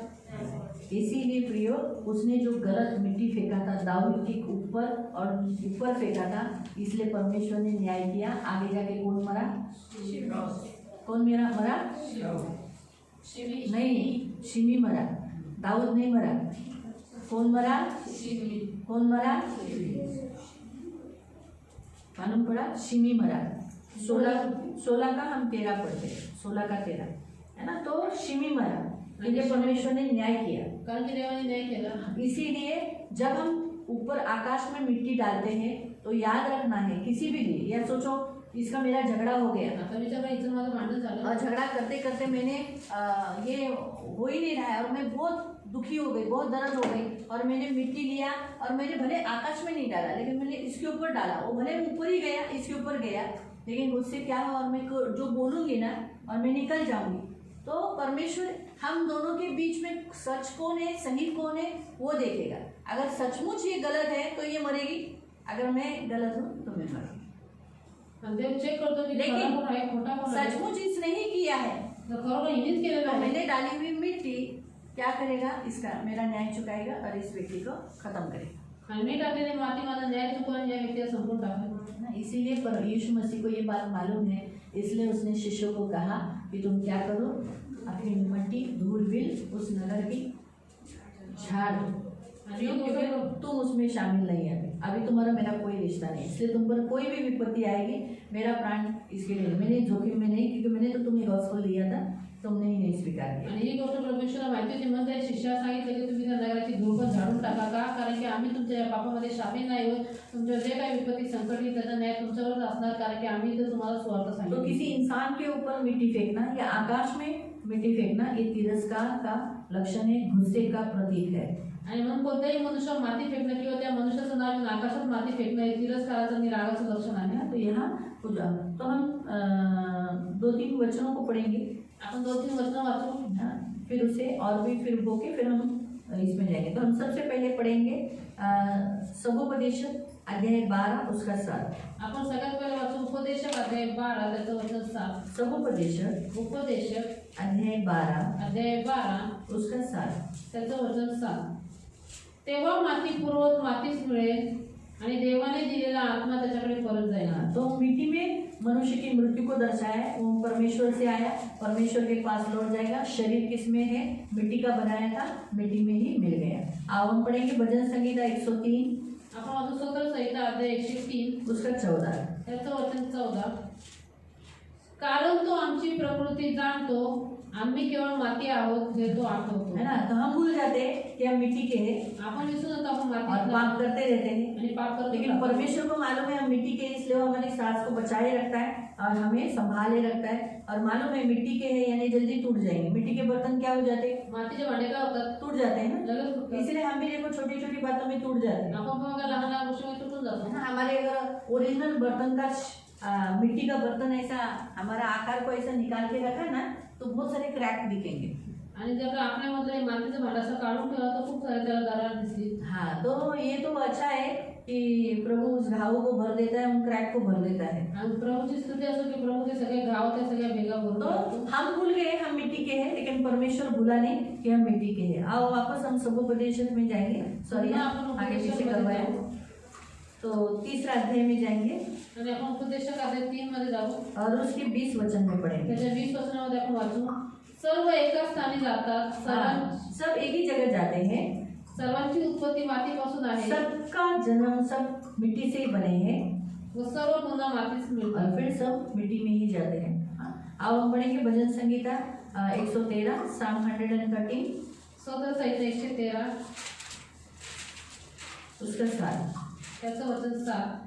इसीलिए प्रियो, उसने जो गलत मिट्टी फेंका था दाऊद के ऊपर और ऊपर फेंका था, इसलिए परमेश्वर ने न्याय किया। आगे जाके कौन मरा? कौन मरा? नहीं, शिमी मरा, दाऊद नहीं मरा। कौन मरा? कौन मरा? मालूम पड़ा? शिमी मरा। 16 का हम 13 पढ़ते हैं, 16 का 13 है ना। तो शिमी मरा क्योंकि परमेश्वर ने न्याय किया। कारण की देवाने न्याय केला। इसीलिए जब हम ऊपर आकाश में मिट्टी डालते हैं तो याद रखना है किसी भी लिए, या सोचो इसका मेरा झगड़ा हो गया आता विचार करा, हिचं माझं भांडण झालं और झगड़ा करते करते मैंने ये हो ही नहीं रहा है और मैं बहुत दुखी हो गई, बहुत दर्द हो गई और मैंने मिट्टी लिया और मैंने भले आकाश में नहीं डाला लेकिन मैंने इसके ऊपर डाला, वो भले ऊपर ही गया, इसके ऊपर गया, लेकिन उससे क्या हुआ, और मैं जो बोलूँगी ना और मैं निकल जाऊँगी, तो परमेश्वर हम दोनों के बीच में सच कौन है, सही कौन है, वो देखेगा। अगर सचमुच ये गलत है तो ये मरेगी, अगर मैं गलत हूँ तो मैं मरूंगी। आणि देव चेक करतो की लेकिन खरा कोण आहे, खोटा कोण आहे। सचमुच इसने ही किया है जर खरोखर हिनेच केलेलं तो आहे, मैंने डाली हुई मिट्टी क्या करेगा, इसका मेरा न्याय चुकाएगा और इस व्यक्ति को खत्म करेगा। आणि मी टाकलेली माती माझा न्याय चुकवून या व्यक्तीला संपूर्ण टाकेल। ना, इसीलिए पर यीशु मसीह को ये बात मालूम है, इसलिए उसने शिष्यों को कहा कि तुम क्या करो, अपनी मिट्टी धूल बिल उस नगर की झाड़ दो, क्योंकि तुम उसमें शामिल नहीं है। अभी तुम्हारा मेरा कोई रिश्ता नहीं, इसलिए तुम पर कोई भी विपत्ति आएगी, मेरा प्राण इसके लिए मैंने जोखिम में नहीं, क्योंकि मैंने तो तुम्हें गॉस्पेल दिया था, तुमने ही नहीं स्वीकार किया। आणि ही गोष्ट परमेश्वराला माहिती होती, म्हणून त्या शिष्याला सांगितलं की तुम्ही त्या नगराची धूळ पण झाडून टाका का, कारण की आम्ही तुमच्या या पापामध्ये शामिल नाही होत, तुमच्या जे काही विपत्ती संकट येईल त्याचा न्याय तुमच्यावरच असणार, कारण की आम्ही तर तुम्हाला स्वार्थ तो सांगितलं। किसी इंसान के ऊपर मिट्टी फेंकना या आकाश में मिट्टी फेंकना ये तिरस्कार का लक्षण है, गुस्से का प्रतीक है। आणि म्हणून कोणत्याही मनुष्यावर माती फेकणं किंवा त्या मनुष्याचं नाव घेऊन आकाशात माती फेकणं हे तिरस्काराचं आणि रागाचं लक्षण आहे। तो यहाँ तो हम 2-3 वचनों को पढ़ेंगे, आपण 2-3 वचनं वाचू, हाँ, फिर उसे और भी फिर होके फिर हम इसमें जाएंगे। तो हम सबसे पहले पढ़ेंगे सगोपदेशक अध्याय 12 उसका 7। आपण सगळ्यात पहिले वाचू उपदेशक अध्याय 12 त्याचं वचन 7। सगोपदेशक उपदेशक अध्याय 12 अध्याय 12 उसका 7। त्याचं वचन 7। तेव्हा माती पुरवत मातीच मिळेल आणि देवाने दिलेला आत्मा त्याच्याकडे परत जाईल। तो मिट्टी में मनुष्य की मृत्यु को दर्शाया है, वो परमेश्वर से आया, परमेश्वर के पास लौट जाएगा। शरीर किसमें है, मिट्टी का बनाया था, मिट्टी में ही मिल गया। अब हम पढ़ेंगे भजन संगीता 103 आपण वाचू स्तोत्र संहिता अध्याय 103 उसका 14। त्याचं वचन 14। कारण तो आमची प्रकृती जाणतो, आम्ही केवळ माती आहोत हे तो आठवतो। है ना, तो हम भूल जाते हैं कि हम मिट्टी के हैं आपण विसरून जातो आपण और माती पाप करते रहते हैं, आणि पाप करतो। लेकिन परमेश्वर को मालूम है हम मिट्टी के हैं, इसलिए वो हमारी सांस को बचाए रखता है और हमें संभाले रखता है। और मालूम है मिट्टी के हैं यानी जल्दी टूट जाएंगे, मिट्टी के बर्तन क्या हो जाते हैं, मातीचे भांडे काय होतात, टूट जाते हैं ना, लगेच फुटतात। इसलिए हम भी देखो छोटी छोटी बातों में टूट जाते हैं। आपण बघा लहान लहान गोष्टी तुटून जातो। हाँ, हमारे अगर ओरिजिनल बर्तन का मिट्टी का बर्तन ऐसा हमारा आकार को ऐसा निकाल के रखा ना तो बहुत सारे क्रैक दिखेंगे। आणि जर आपल्यामध्ये मातीचं भांडं असं काढून ठेवलं तर खूप सारे त्याला दरार दिसली। हाँ, तो ये तो अच्छा है कि प्रभु उस घावों को भर देता है, उन क्रैक को भर देता है। आणि प्रभूची स्तुती असो की प्रभू ते सगळे गाव त्या सगळ्या भेगा तो भरतो। हम भूल गए हम मिट्टी के हैं, लेकिन परमेश्वर भूला नहीं कि हम मिट्टी के हैं। आओ वापस हम सगोपदेशक में जाएंगे, सॉरी आगे पीछे करवाया, तो 3 अध्याय में जाएंगे आणि आपण उपदेशक अध्याय 3 मध्ये जाऊ और उसके 20 वचन में पढ़ेंगे। त्याच्या 20 वचनामध्ये आपण वाचू। सर्व एकाच स्थानी जातात, सब एक ही जगह जाते हैं, सर्वांची उत्पत्ती मातीपासून आहे सबका जन्म सब मिट्टी से ही बने हैं व सर्व पुन्हा मातीच और मिळतात। फिर सब मिट्टी में ही जाते हैं। हाँ, अब हम पढ़ेंगे भजन संगीता 113 Psalm 113 स्तोत्र संहिता 113 उसका 7। त्याचं वचन 7।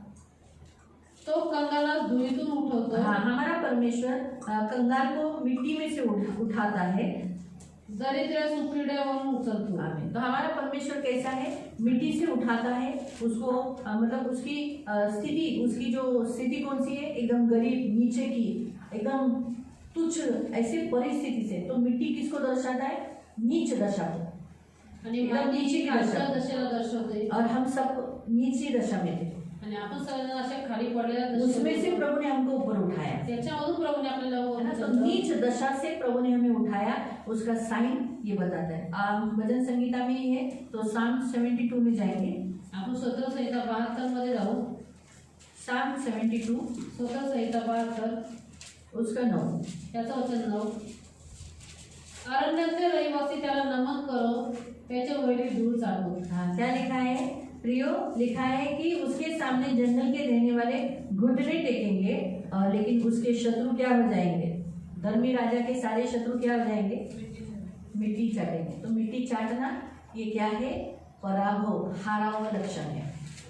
तो कंगाला धुळीतून उठवतो, हाँ, हमारा परमेश्वर कंगाल को मिट्टी में से उठाता है। दरिद्र्यास उकिरड्यावरून उचलतो। आमीन। तो हमारा परमेश्वर कैसा है, मिट्टी से उठाता है उसको, मतलब उसकी स्थिति, उसकी जो स्थिति कौन सी है, एकदम गरीब नीचे की, एकदम तुच्छ ऐसे परिस्थिति से। तो मिट्टी किसको दर्शाता है, नीच दशा को, आणि एकदम नीचे की खालच्या दशा, दशेला दर्शवते। और हम सब नीची दशा में थे। आणि आपण सगळेजण असे खाली पडलेल्या उसमें से दशेत प्रभु ने हमको ऊपर उठाया, त्याच्यामधून प्रभूने आपल्याला है ना। तो उचललं. नीच दशा से प्रभु ने हमें उठाया, उसका साइन ये बताता है। भजन संगीता में ही है, तो साम 72 में जाएंगे। आपण स्तोत्र संहिता 72 मध्ये जाऊ. साम 72 स्तोत्र संहिता 72 उसका 9। त्याचं वचन 9. अरण्याचे रहिवासी त्याला नमन करो, त्याच्या वैरी धूळ चालवो. हाँ, क्या लिखा है प्रियो? लिखा है कि उसके सामने जंगल के रहने वाले घुटने टेकेंगे, और लेकिन उसके शत्रु क्या हो जाएंगे? धर्मी राजा के सारे शत्रु क्या हो जाएंगे? मिट्टी चाटेंगे। तो मिट्टी चाटना ये क्या है? पराभव, हारा हुआ लक्षण है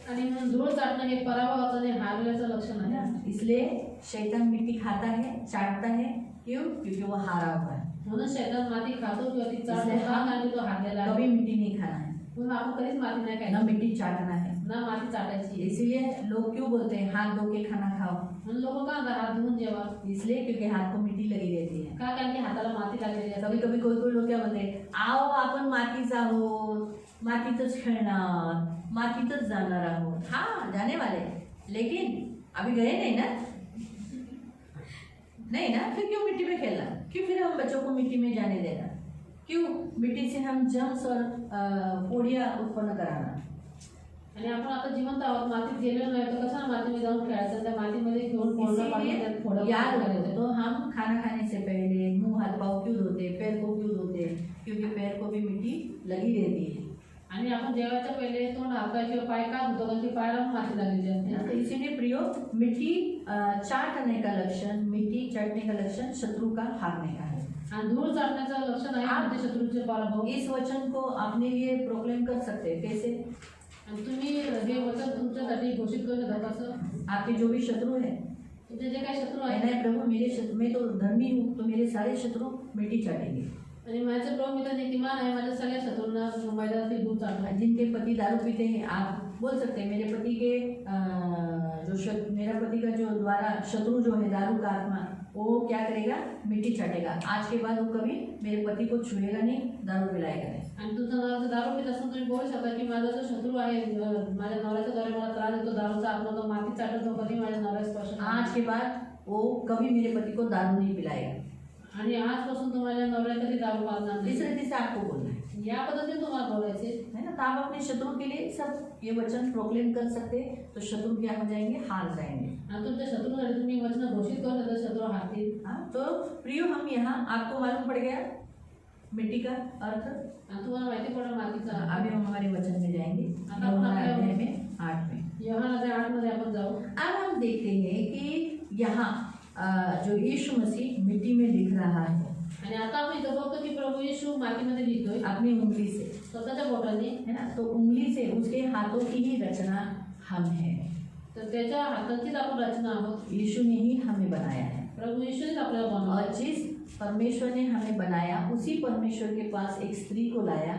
आणि म्हणून धूळ चाटणं हे पराभवाचं आणि हारल्याचं लक्षण है आहे. ना। इसलिए शैतान मिट्टी खाता है, चाटता है, क्यों? क्योंकि वो हारा हुआ है। म्हणून शैतान माती खातो किंवा ती चाटतो इसलिए का? आणि तो हारलेला आहे. कभी मिट्टी नहीं खाना है, म्हणून आपण कधीच माती नाही ना खायची, मिट्टी चाटना है। ना माती चाटायची. इसीलिए लोग क्यों बोलते हैं हाथ धो के खाना खाओ? म्हणून लोक का म्हणतात हात धुवून जेवा? इसलिए क्योंकि हाथ को मिट्टी लगी रहती है। का? कारण की हाताला माती लागलेली कभी असते. कभी कोई कोई लोग क्या बोलते हैं, आओ आपण मातीचा आहोत, मातीतच खेळणार, मातीतच जाणार आहोत। हाँ, जाने वाले, लेकिन अभी गए नहीं ना, नहीं ना, फिर क्यों मिट्टी में खेलना? क्यों फिर हम बच्चों को मिट्टी में जाने देना? क्यों मिट्टी से हम जम्स और पोड़िया उत्पन्न कराना? आणि आपण आता जिवंत आहोत, मातीत गेलेलो नाही तर कशाला मातीमध्ये जाऊन खेळायचं? त्या मातीमध्ये घेऊन पोळणं पाणी त्यात फोडं इसीलिए याद करायचं. रखो, तो हम खाना खाने से पहले मुंह हाथ पाँव क्यों धोते, पैर को क्यों धोते? क्योंकि पैर को भी मिट्टी लगी रहती है। आणि आपण जेवायच्या पहिले तोंड हात किंवा पाय का धुतो? कारण की पायाला पण माती लागलेली असते. तो इसीलिए प्रियो, मिट्टी चाटने का लक्षण, मिट्टी चाटने का लक्षण शत्रु का हारने का है। आणि धूळ चाटण्याचं लक्षण आहे म्हणजे शत्रूचे पराभव. इस वचन को अपने लिए प्रोक्लेम कर सकते हैं, कैसे? आणि तुम्ही हे वचन तुमच्यासाठी घोषित करू शकता कसं? आपके जो भी शत्रु है, तुमचे जे काही शत्रू कहना आहेत, है प्रभु मेरे शत्रु, मैं तो धर्मी हूँ, तो मेरे सारे शत्रु मिट्टी चाटेंगे। आणि माझे प्रभू मी तर नीतिमान आहे, माझ्या सगळ्या शत्रूंना मैदानातील धूळ चाटणार. जिनके पति दारू पीते हैं, आप बोल सकते हैं मेरे पति के मेरा पति का जो द्वारा शत्रु जो है दारू का आत्मा, वो क्या करेगा? मिट्टी चाटेगा। आज के बाद वो कभी मेरे पति को छुएगा नहीं, दारू पिलाएगा नहीं। आणि तुमचा नवरा दारू पीत असून तुम्ही बोलू शकता की माझा जो शत्रू आहे, माझ्या नवऱ्याच्या द्वारे मला त्रास देतो, दारूचा आत्मा तो माती चाटतो, कधी माझ्या नवऱ्याला स्पर्श करणार नाही. आज के बाद वो कभी मेरे पति को दारू नहीं पिलाएगा। आणि आजपासून तुम्हाला नवऱ्या कधी दारू पाजणार इस नाही. रीति से आपको बोलना है, या पद्धतीने तुम्हाला बोलायचे है ना। तो आप अपने शत्रु के लिए सब ये वचन प्रोक्लेम कर सकते हैं, तो शत्रु क्या हो जाएंगे? हार जाएंगे। आणि तुमच्या शत्रूसाठी तुम्ही वचन घोषित करू शकता, शत्रू हारतील. हाँ, तो प्रियो, हम यहाँ आपको मालूम पड़ गया मिट्टी का अर्थ। आणि तुम्हाला माहिती पडेल मातीचा. अभी हम हमारे वचन में जाएंगे, आता यूहन्ना अपना- अध्याय में 8 में। योहानाच्या 8 मध्ये आपण जाऊ. अब हम देखते हैं कि यहाँ जो यीशु मसीह मिट्टी में लिख रहा है आणि आता आपण इथं बघतो की प्रभू येशू मातीमध्ये लिहितोय अपनी उंगली से, स्वतःच्या बोटाने. है ना। तो उंगली से उसके हाथों की ही रचना हम है, तर त्याच्या हाताचीच आपण रचना आहोत. यीशु ने ही हमें बनाया है। प्रभू येशूनेच आपल्याला बनवलं. और जिस परमेश्वर ने हमें बनाया, उसी परमेश्वर के पास एक स्त्री को लाया,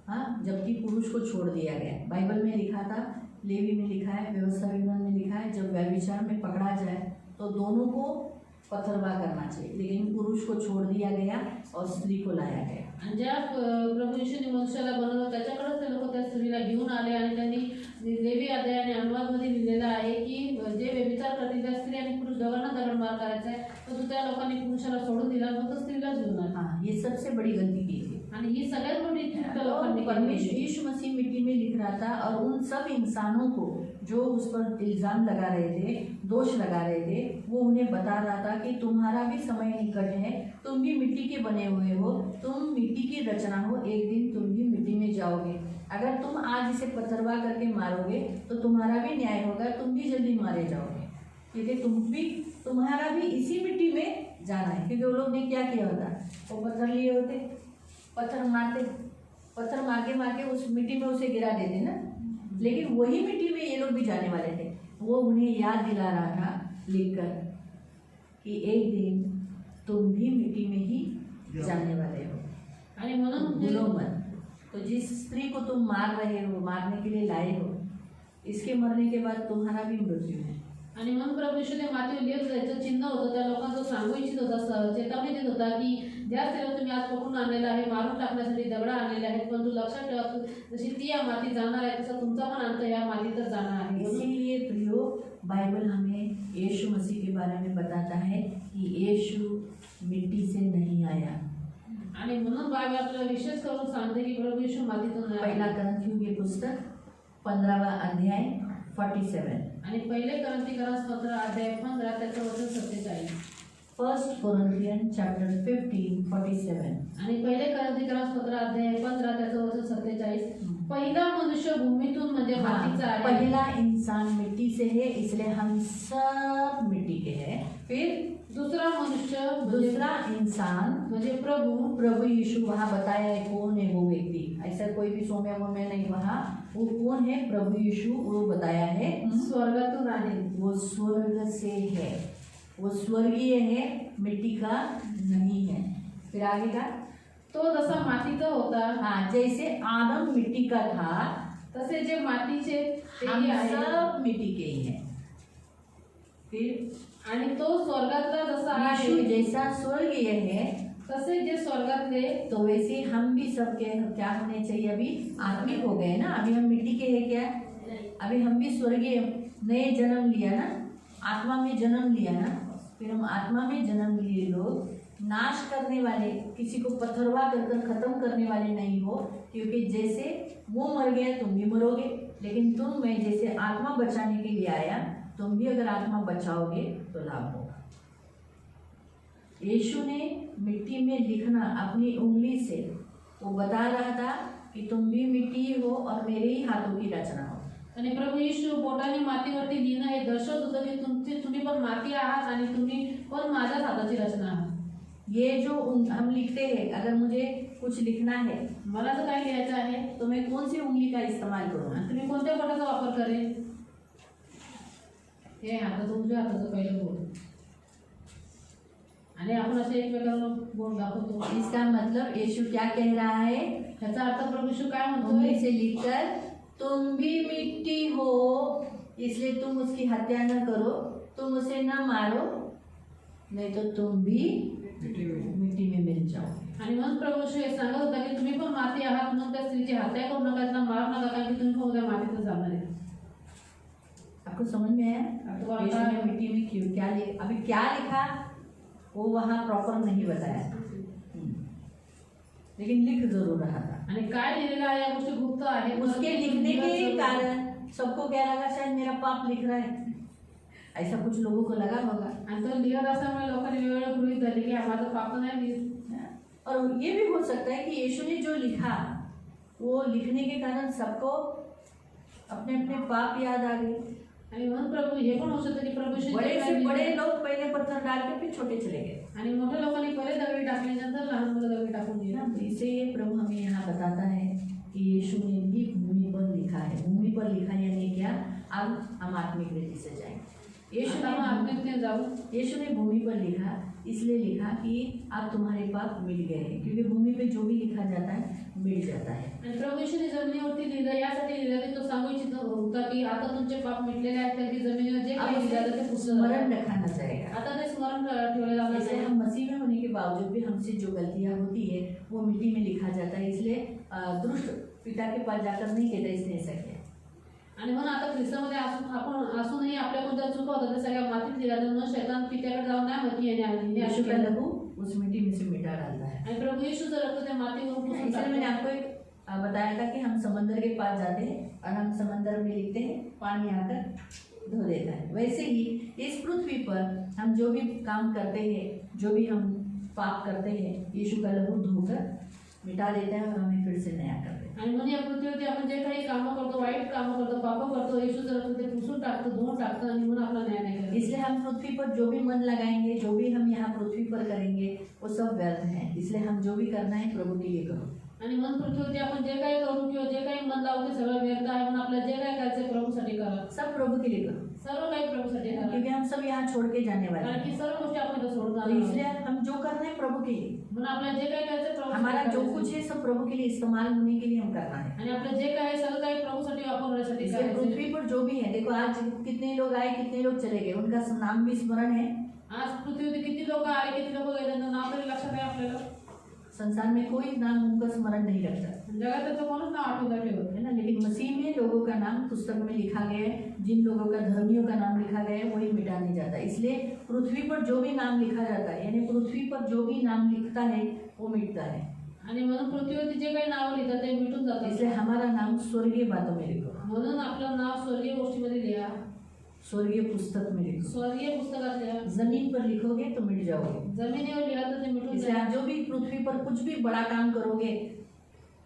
हाँ, जबकि पुरुष को छोड़ दिया गया। बाइबल में लिखा था, लेवी में लिखा है, व्यवस्था विवरण में लिखा है, जब व्यभिचार में पकड़ा जाए तो दोनों को पथरवा करना चाहिए, लेकिन पुरुष को छोड़ दिया गया और स्त्री को लाया गया। आणि ज्या प्रभू येशूने मनुष्याला बनवलं त्याच्याकडेच ते लोक त्या स्त्रीला घेऊन आले आणि त्यांनी लेवी अध्याय आणि अनुवादमध्ये लिहिलेलं आहे की जे व्यभिचार करतील त्या स्त्री आणि पुरुष दोघांना दगडमार करायचा आहे, तर त्या लोकांनी पुरुषाला सोडून दिला, मग तो स्त्रीला घेऊन आला. हाँ, ये सबसे बड़ी गलती की थी। आणि ही सगळ्यात मोठी चूक त्या तो लोकांनी परमेश्वर केली. यीशु मसीह मिट्टी में लिख रहा था, और उन सब इंसानों को जो उस पर इल्जाम लगा रहे थे, दोष लगा रहे थे, वो उन्हें बता रहा था कि तुम्हारा भी समय निकट है, तुम भी मिट्टी के बने हुए हो, तुम मिट्टी की रचना हो, एक दिन तुम भी मिट्टी में जाओगे। अगर तुम आज इसे पथरवा करके मारोगे तो तुम्हारा भी न्याय होगा, तुम भी जल्दी मारे जाओगे, क्योंकि तुम्हारा भी इसी मिट्टी में जाना है। क्योंकि वो लोग ने क्या किया होता, वो पत्थर लिए होते, पत्थर मार के उस मिट्टी में उसे गिरा देते ना, लेकिन वही मिट्टी में ये लोग भी जाने वाले थे। वो उन्हें याद दिला रहा था लिखकर कि एक दिन तुम भी मिट्टी में ही जाने वाले हो, आणि म्हणून भूलो मत। तो जिस स्त्री को तुम मार रहे हो, मारने के लिए लाए हो, इसके मरने के बाद तुम्हारा भी मृत्यु है। आणि म्हणून प्रभू येशू ते माती लेप जायचं चिन्ह होतं, त्या लोकांचं सांगू इच्छित होता, चेतावणी देत होता की ज्या स्त्रीला तुम्ही आज पकडून आणलेला आहे, मारून टाकण्यासाठी दगडा आणलेले आहेत, पण तू लक्षात ठेवा जशी ती या मातीत जाणार आहे तसा तुमचा पण अंत या मातीतच जाणार आहे. इसीलिए प्रियो बाइबल हमें यीशु मसीह के बारे में बताता है कि यीशु मिट्टी से नहीं आया। आणि म्हणून बायबल आपल्याला विशेष करून सांगते की प्रभू येशू मातीतून नाही पहला आला. करंथियों की पुस्तक 15वां अध्याय 47। आणि पहिले करंथीकरास पत्र अध्याय 15 त्याचं वचन 47 फर्स्ट कोरिंथियन चैप्टर 15 47। आणि पहिले करंथीकरास पत्र अध्याय 15 त्याचं वचन 47 पहिला मनुष्य भूमीतून म्हणजे मातीचा आहे. पहला इंसान मिट्टी से है, इसलिए हम सब मिट्टी के हैं। फिर दुसरा मनुष्य दूसरा इंसान म्हणजे प्रभू यीशु, वहाँ बताया है कौन है वो व्यक्ति, ऐसा कोई भी सोम्या मोम्या नहीं, वहाँ वो कौन है प्रभु यीशु, वो बताया है स्वर्गातून आहे. वो स्वर्ग से है, वो स्वर्गीय है, मिट्टी का नहीं है। फिर आगे का, तो जसा मातीचा होता हाँ, जैसे आदम मिट्टी का था तसे जे मातीचे हम तेही आहे. सब मिट्टी के ही हैं। फिर आणि तो स्वर्गातला जसा यीशु आहे जैसा स्वर्गीय है, तसे जे स्वर्गातले तो वैसे हम भी सबके क्या होने चाहिए, अभी आत्मिक हो गए ना, अभी हम मिट्टी के हैं क्या, अभी हम भी स्वर्गीय नए जन्म लिया ना, आत्मा में जन्म लिया ना। फिर हम आत्मा में जन्म लिए लोग नाश करने वाले, किसी को पथरवा कर खत्म करने वाले नहीं हो, क्योंकि जैसे वो मर गया तुम भी मरोगे, लेकिन तुम मैं जैसे आत्मा बचाने के लिए आया, तुम भी अगर आत्मा बचाओगे तो लाभ होगा। यीशु ने मिट्टी में लिखना अपनी उंगली से, वो बता रहा था कि तुम भी मिट्टी हो और मेरे ही हाथों की रचना हो। आणि प्रभू येशू बोटाने मातीवरती लिहिणं हे दर्शवत होतं की तुम्ही पण माती आहात आणि तुम्ही पण माझ्याच हाताची रचना आहात. ये जो हम लिखते हैं, अगर मुझे कुछ लिखना है मला जर काही लिहायचं आहे तो मैं कौन सी उंगली का इस्तेमाल करूँ, आणि तुम्ही कोणत्या बोटाचा वापर करेल? हे हाताचं उजव्या हाताचं पहिलं बोट. आणि आपण असे एकमेकांना बोट दाखवतो. इसका मतलब यीशु क्या कह रहा है, ह्याचा अर्थ प्रभू येशू काय म्हणतोय? उंगली से लिखकर तुम भी मिट्टी हो, इसलिए तुम उसकी हत्या न करो, तुम उसे न मारो, नहीं तो तुम भी मिट्टी में मिल जाओ। आणि म्हणून प्रभू येशू हे सांगत होता की तुम्ही पण माती आहात, म्हणून त्या स्त्रीची हत्या करू नका, त्यांना मारू नका, कारण की तुम्ही पण उद्या मातीतच जाणार आहे. आपको समझ में आया आपको यीशु आता ने है? मिट्टी में क्यों क्या अभी क्या लिखा वो वहाँ प्रॉपर नहीं बताया, लेकिन लिख जरूर रहा था। आणि काय लिहिलेलं आहे या गोष्टी गुप्त आहेत. उसके लिखने के कारण सबको क्या लगा, शायद मेरा पाप लिख रहा है, ऐसा कुछ लोगों को लगा होगा। आणि तो लिहत असल्यामुळे लोकांनी वेगवेगळे गृहीत धरले की हा माझं पाप नाही लिहित. और ये भी हो सकता है कि यीशु ने जो लिखा वो लिखने के कारण सबको अपने अपने पाप याद आ गए। आणि म्हणून प्रभू हे पण होऊ शकतं की प्रभू येशू बड़े जे से काय बड़े लिहिलं, लोग पहले पत्थर डाल के फिर छोटे चले गए। आणि मोठ्या लोकांनी पहिले दगडी टाकले, नंतर लहान मुलं दगडी टाकून दिले. तो इसलिए प्रभु हमें यहाँ बताता है कि यीशु ने भी भूमि पर लिखा है। भूमि पर लिखा यानी क्या, अब हम आत्मिक रीति से जाएंगे। यीशु आता आपण ने आत्मिकतेने जाऊ. यीशु ने भूमि पर लिखा, इसलिए लिखा कि अब तुम्हारे पाप मिट गए हैं, क्योंकि भूमि पे जो भी लिखा जाता है मिट जाता है। आणि प्रभू येशूने जमिनीवरती लिहिलं, यासाठी लिहिलं की तो सांगू इच्छित होता की आता तुमचे पाप मिटलेले आहेत, कारण की जमिनीवर जे अब काही लिहिलं उसे ते पुस्तक स्मरण रखा न जाएगा। आता ते स्मरण ठेवलेलं आहे. जैसे हम मसीह में होने के बावजूद भी हमसे जो गलतियां होती है वो मिट्टी में लिखा जाता है, इसलिए दुष्ट पिता के पास जाकर नहीं कहता इसने ऐसा किया। आणि म्हणून आता ख्रिस्तामध्ये आपण असूनही आपल्या कोणत्या चुका होतात त्या सगळ्या मातीत लिहिल्या जातात. म्हणून शैतान पित्याकडे जाऊन नाही म्हणत की याने आली यीशु का लहू उस मिट्टी में से मिटा डालता है। आणि प्रभु येशूचं रक्त त्या मातीवर पुसून इसलिए मैंने टाकतं. आपको एक बताया था कि हम समंदर के पास जाते हैं और हम समंदर में लिखते हैं, पानी आकर धो देता है। वैसे ही इस पृथ्वी पर हम जो भी काम करते हैं, जो भी हम पाप करते हैं, यीशु का लहू धोकर मिटा देता है और हमें फिर से नया कर देता है। आणि म्हणून या पृथ्वीवरती आपण जे काही कामं करतो, वाईट कामं करतो, पाप करतो, येशूचं रक्त ते पुसून टाकतं, धुवून टाकतं आणि म्हणून आपला न्याय नाही करत. इसलिए हम पृथ्वी पर जो भी मन लगाएंगे, जो भी हम यहाँ पृथ्वी पर करेंगे, वो सब व्यर्थ है। इसलिए हम जो भी करना है प्रभु के लिए करो। आणि मन पृथ्वीवरती आपण जे काही करू किंवा जे काही मन लावू ते सगळं व्यर्थ आहे, म्हणून आपल्याला जे काही करायचं प्रभूसाठी करा, सब प्रभु के लिए करो, सर्व काही प्रभूसाठी करा, क्योंकि हम सब यहाँ छोड़ के जाने वाले कारण हैं। की सर्व गोष्टी आपण इथं सोडून तो जाणार इसलिए आहोत. हम जो कर रहे हैं प्रभु के लिए, म्हणून आपल्याला जे काही करायचं प्रभूसाठी हमारा जो करायचं. कुछ है सब प्रभु के लिए इस्तेमाल होने के लिए हम करना है। आणि आपलं जे काही सगळं काही प्रभूसाठी वापरण्यासाठी इसलिए करायचं. पृथ्वी पर जो भी है, देखो आज कितने लोग आए कितने लोग चले गए, उनका नाम भी स्मरण है। आज पृथ्वीवरती किती लोक आले, किती लोक गेले, त्यांचं नाव तरी लक्षात आहे आपल्याला. संसार में कोई नाम उनका स्मरण नहीं रखता, जगात त्याचं कोणच नाव आठवता ठेवत है ना। लेकिन मसीह में लोगों का नाम पुस्तक में लिखा गया है, जिन लोगों का धर्मियों का नाम लिखा गया है वही मिटा नहीं जाता। इसलिए पृथ्वी पर जो भी नाम लिखा जाता है, यानी पृथ्वी पर जो भी नाम लिखता है वो मिटता है। आणि म्हणून पृथ्वीवरती जे काही नाव लिहितात ते मिटून जातात. इसलिए हमारा नाम स्वर्गीय बातों में लिखो, म्हणून आपलं नाव स्वर्गीय गोष्टीमध्ये लिहा, स्वर्गीय पुस्तक में लिखो। स्वर्गीय पुस्तकात लिहा. जमीन पर लिखोगे तो मिट जाओगे। जमिनीवर लिहा तर ते मिटून इसलिए जाईल. आप जो भी पृथ्वी पर कुछ भी बड़ा काम करोगे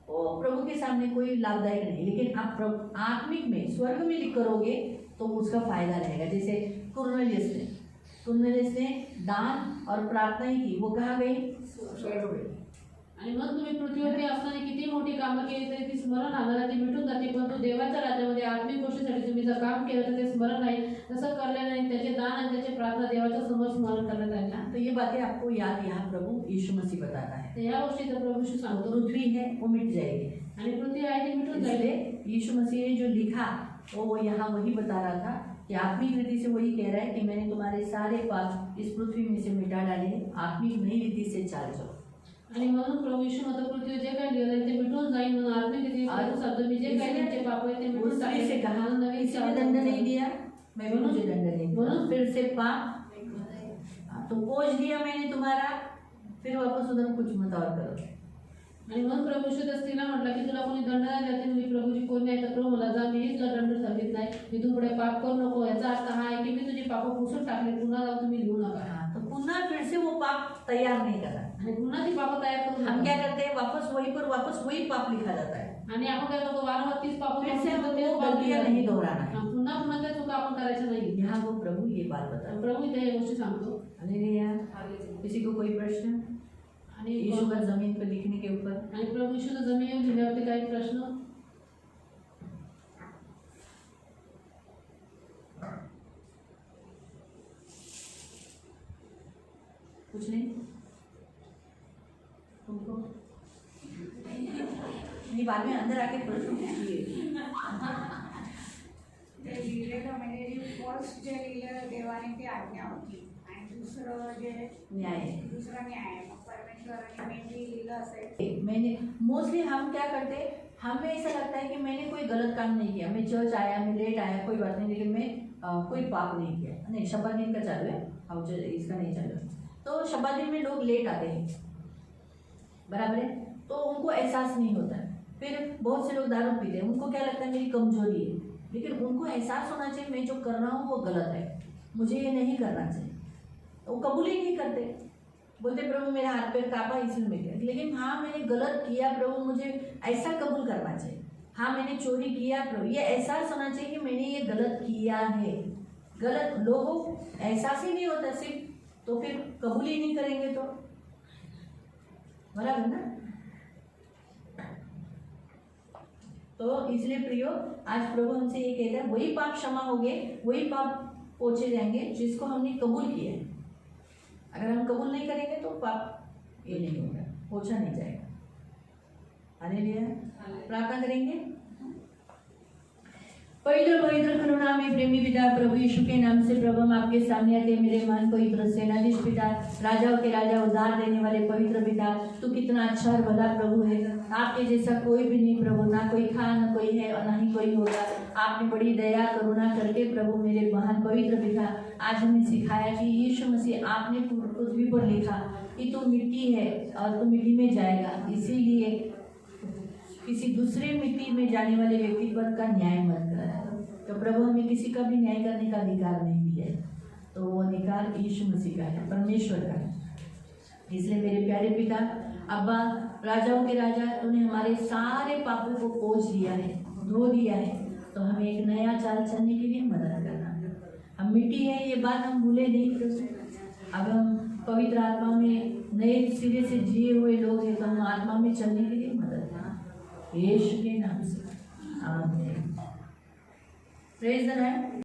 वो प्रभु के सामने कोई लाभदायक नहीं, लेकिन आप आत्मिक में स्वर्ग में करोगे तो उसका फायदा रहेगा। जैसे कुरनेलियस ने दान और प्रार्थना ही की, वो कहाँ गई? स्वर्ग में। आणि मग तुम्ही पृथ्वीवरती असताना किती मोठी कामं केली तरी ती स्मरण आम्हाला ती मिटून जाते, परंतु देवाच्या राज्यामध्ये आत्मिक गोष्टीसाठी तुम्ही जर काम केलं तर ते स्मरण नाही, तसं करले नाही. त्याचे दान आणि त्याची प्रार्थना देवाच्या समोर स्मरण करण्यात आले ना. तो ये बातें आपको याद यहाँ प्रभु यीशु मसीह बताता है। तर या गोष्टी तर प्रभू यीशु तो सांगतो. पृथ्वी है वो मिट जाएगी, आणि पृथ्वी आहे ती मिटून जाईल. इसलिए यीशु मसीह ने जो लिखा वो यहाँ वही बता रहा था कि आत्मिक रीति से वही कह रहा है कि मैंने तुम्हारे सारे पाप इस पृथ्वी में से मिटा डाले, आत्मिक नई रीति से चाल जाओ। आणि म्हणून प्रभू यीशु म्हणतो पृथ्वी जे काही लिहिलंय ते मिटून जाईल, म्हणून आत्मिक रीती प्रभू सांगतो मी जे काही त्यांचे पाप आहे ते उस मिटून स्त्री से कहा, म्हणून नवीन किसी ने चाल दंड नहीं चाल. दिया, मैं भी मुझे दंड नहीं दूंगा। बोलो। फिर से पाप, तो बोझ दिया मैंने तुम्हारा, फिर वापस उधर कुछ मत और करो। आणि म्हणून प्रभू यीशु त्या स्त्रीला म्हटलं की तुला कोणी दंड नाही देते, मी प्रभूजी कोण नाही, तर प्रभू मला जा, मीही तुला दंड सांगित नाही, इथून पुढे पाप करू नको. याचा अर्थ हा आहे की मी तुझी पाप पुसून टाकले, पुन्हा जाऊन तुम्ही लिहू नका. हाँ, तो पुनः फिर से वो पाप तैयार नहीं करना। आणि पुन्हा ती पाप तयार करू हम नका. क्या करते हैं, वापस वही पाप लिखा जाता है। आणि आपण काय करतो, वारंवार तीच पाप फिर से करतो, हमको तेच वो पाप गलतियां लिहितो. नहीं दोहराना है। पुन्हा पुन्हा त्या चुका आपण करायच्या नाही. यहाँ वो प्रभु ये बात बता रहे प्रभू इथे या गोष्टी सांगतो. हैं। हालेलुया। किसी को कोई प्रश्न? आणि यीशु का जमीन पर लिखने के ऊपर आणि प्रभू यीशुच्या जमिनीवर लिहिल्यावरती काही प्रश्न? कुछ नहीं तुमको? नहीं, बाद में अंदर आके प्रश्न पूछिए। ते लिहिलेलं म्हणजे जे फर्स्ट जे लिहिलेलं देवाने ती आज्ञा होती आणि दुसरं जे न्याय है। दुसरा न्याय मग परमेश्वराने मी जे लिहिलं असेल मैंने मोस्टली हम क्या करते हैं, हमें ऐसा लगता है कि मैंने कोई गलत काम नहीं किया, मैं चर्च आया, मैं लेट आया, कोई बात नहीं, लेकिन मैं कोई पाप नहीं किया। नहीं, शब्द दिन का चालू है, अब इसका नहीं चालू है। तो शब्द दिन में लोग लेट आते हैं, बराबर है, तो उनको एहसास नहीं होता है। फिर बहुत से लोग दारू पीते हैं, उनको क्या लगता है मेरी कमजोरी है, लेकिन उनको एहसास होना चाहिए मैं जो कर रहा हूँ वो गलत है, मुझे ये नहीं करना चाहिए। वो कबूल ही नहीं करते, बोलते प्रभु मेरा हाथ पैर कांपा इसलिए मैं किया, लेकिन हाँ मैंने गलत किया प्रभु, मुझे ऐसा कबूल करना चाहिए। हाँ मैंने चोरी किया प्रभु, ये एहसास होना चाहिए कि मैंने ये गलत किया है। गलत लोगों एहसास ही नहीं होता सिर्फ, तो फिर कबूल ही नहीं करेंगे तो बराबर ना। तो इसलिए प्रियो आज प्रभु हमसे ये कहता है वही पाप क्षमा हो गए, वही पाप पोछे जाएंगे जिसको हमने कबूल किया है। अगर हम कबूल नहीं करेंगे तो पाप ये नहीं होगा, पोछा नहीं जाएगा। हालेलुया। प्रार्थना करेंगे। पवित्र पवित्र करुणा में प्रेमी पिता प्रभु यीशु के नाम से प्रभु हम आपके सामने आते मेरे मन पवित्र सेनाधीश पिता, राजाओं के राजा, उद्धार देने वाले पवित्र पिता, तू कितना अच्छा और भला प्रभु है। आपके जैसा कोई भी नहीं प्रभु, ना कोई था ना कोई है और ना ही कोई होगा। आपने बड़ी दया करुणा करके प्रभु मेरे महान पवित्र पिता आज हमें सिखाया कि यीशु मसीह आपने पृथ्वी पर लिखा कि तू मिट्टी है और तू मिट्टी में जाएगा, इसीलिए किसी दूसरे मिट्टी में जाने वाले व्यक्ति पर का न्याय मत कर। तो प्रभु हमें किसी का भी न्याय करने का अधिकार नहीं दिया है, तो वो अधिकार यीशु मसीह का है, परमेश्वर का है। इसलिए मेरे प्यारे पिता, अब्बा, राजाओं के राजा, तूने हमारे सारे पापों को पोंछ दिया है, धो दिया है, तो हमें एक नया चाल चलने के लिए मदद करना। हम मिट्टी है ये बात हम भूले नहीं प्रभु। अब हम पवित्र आत्मा में नए सिरे से जिए हुए लोग हैं, तो हम आत्मा में चलने के लिए मदद यीशु के नाम से आमीन। Praise the Lord.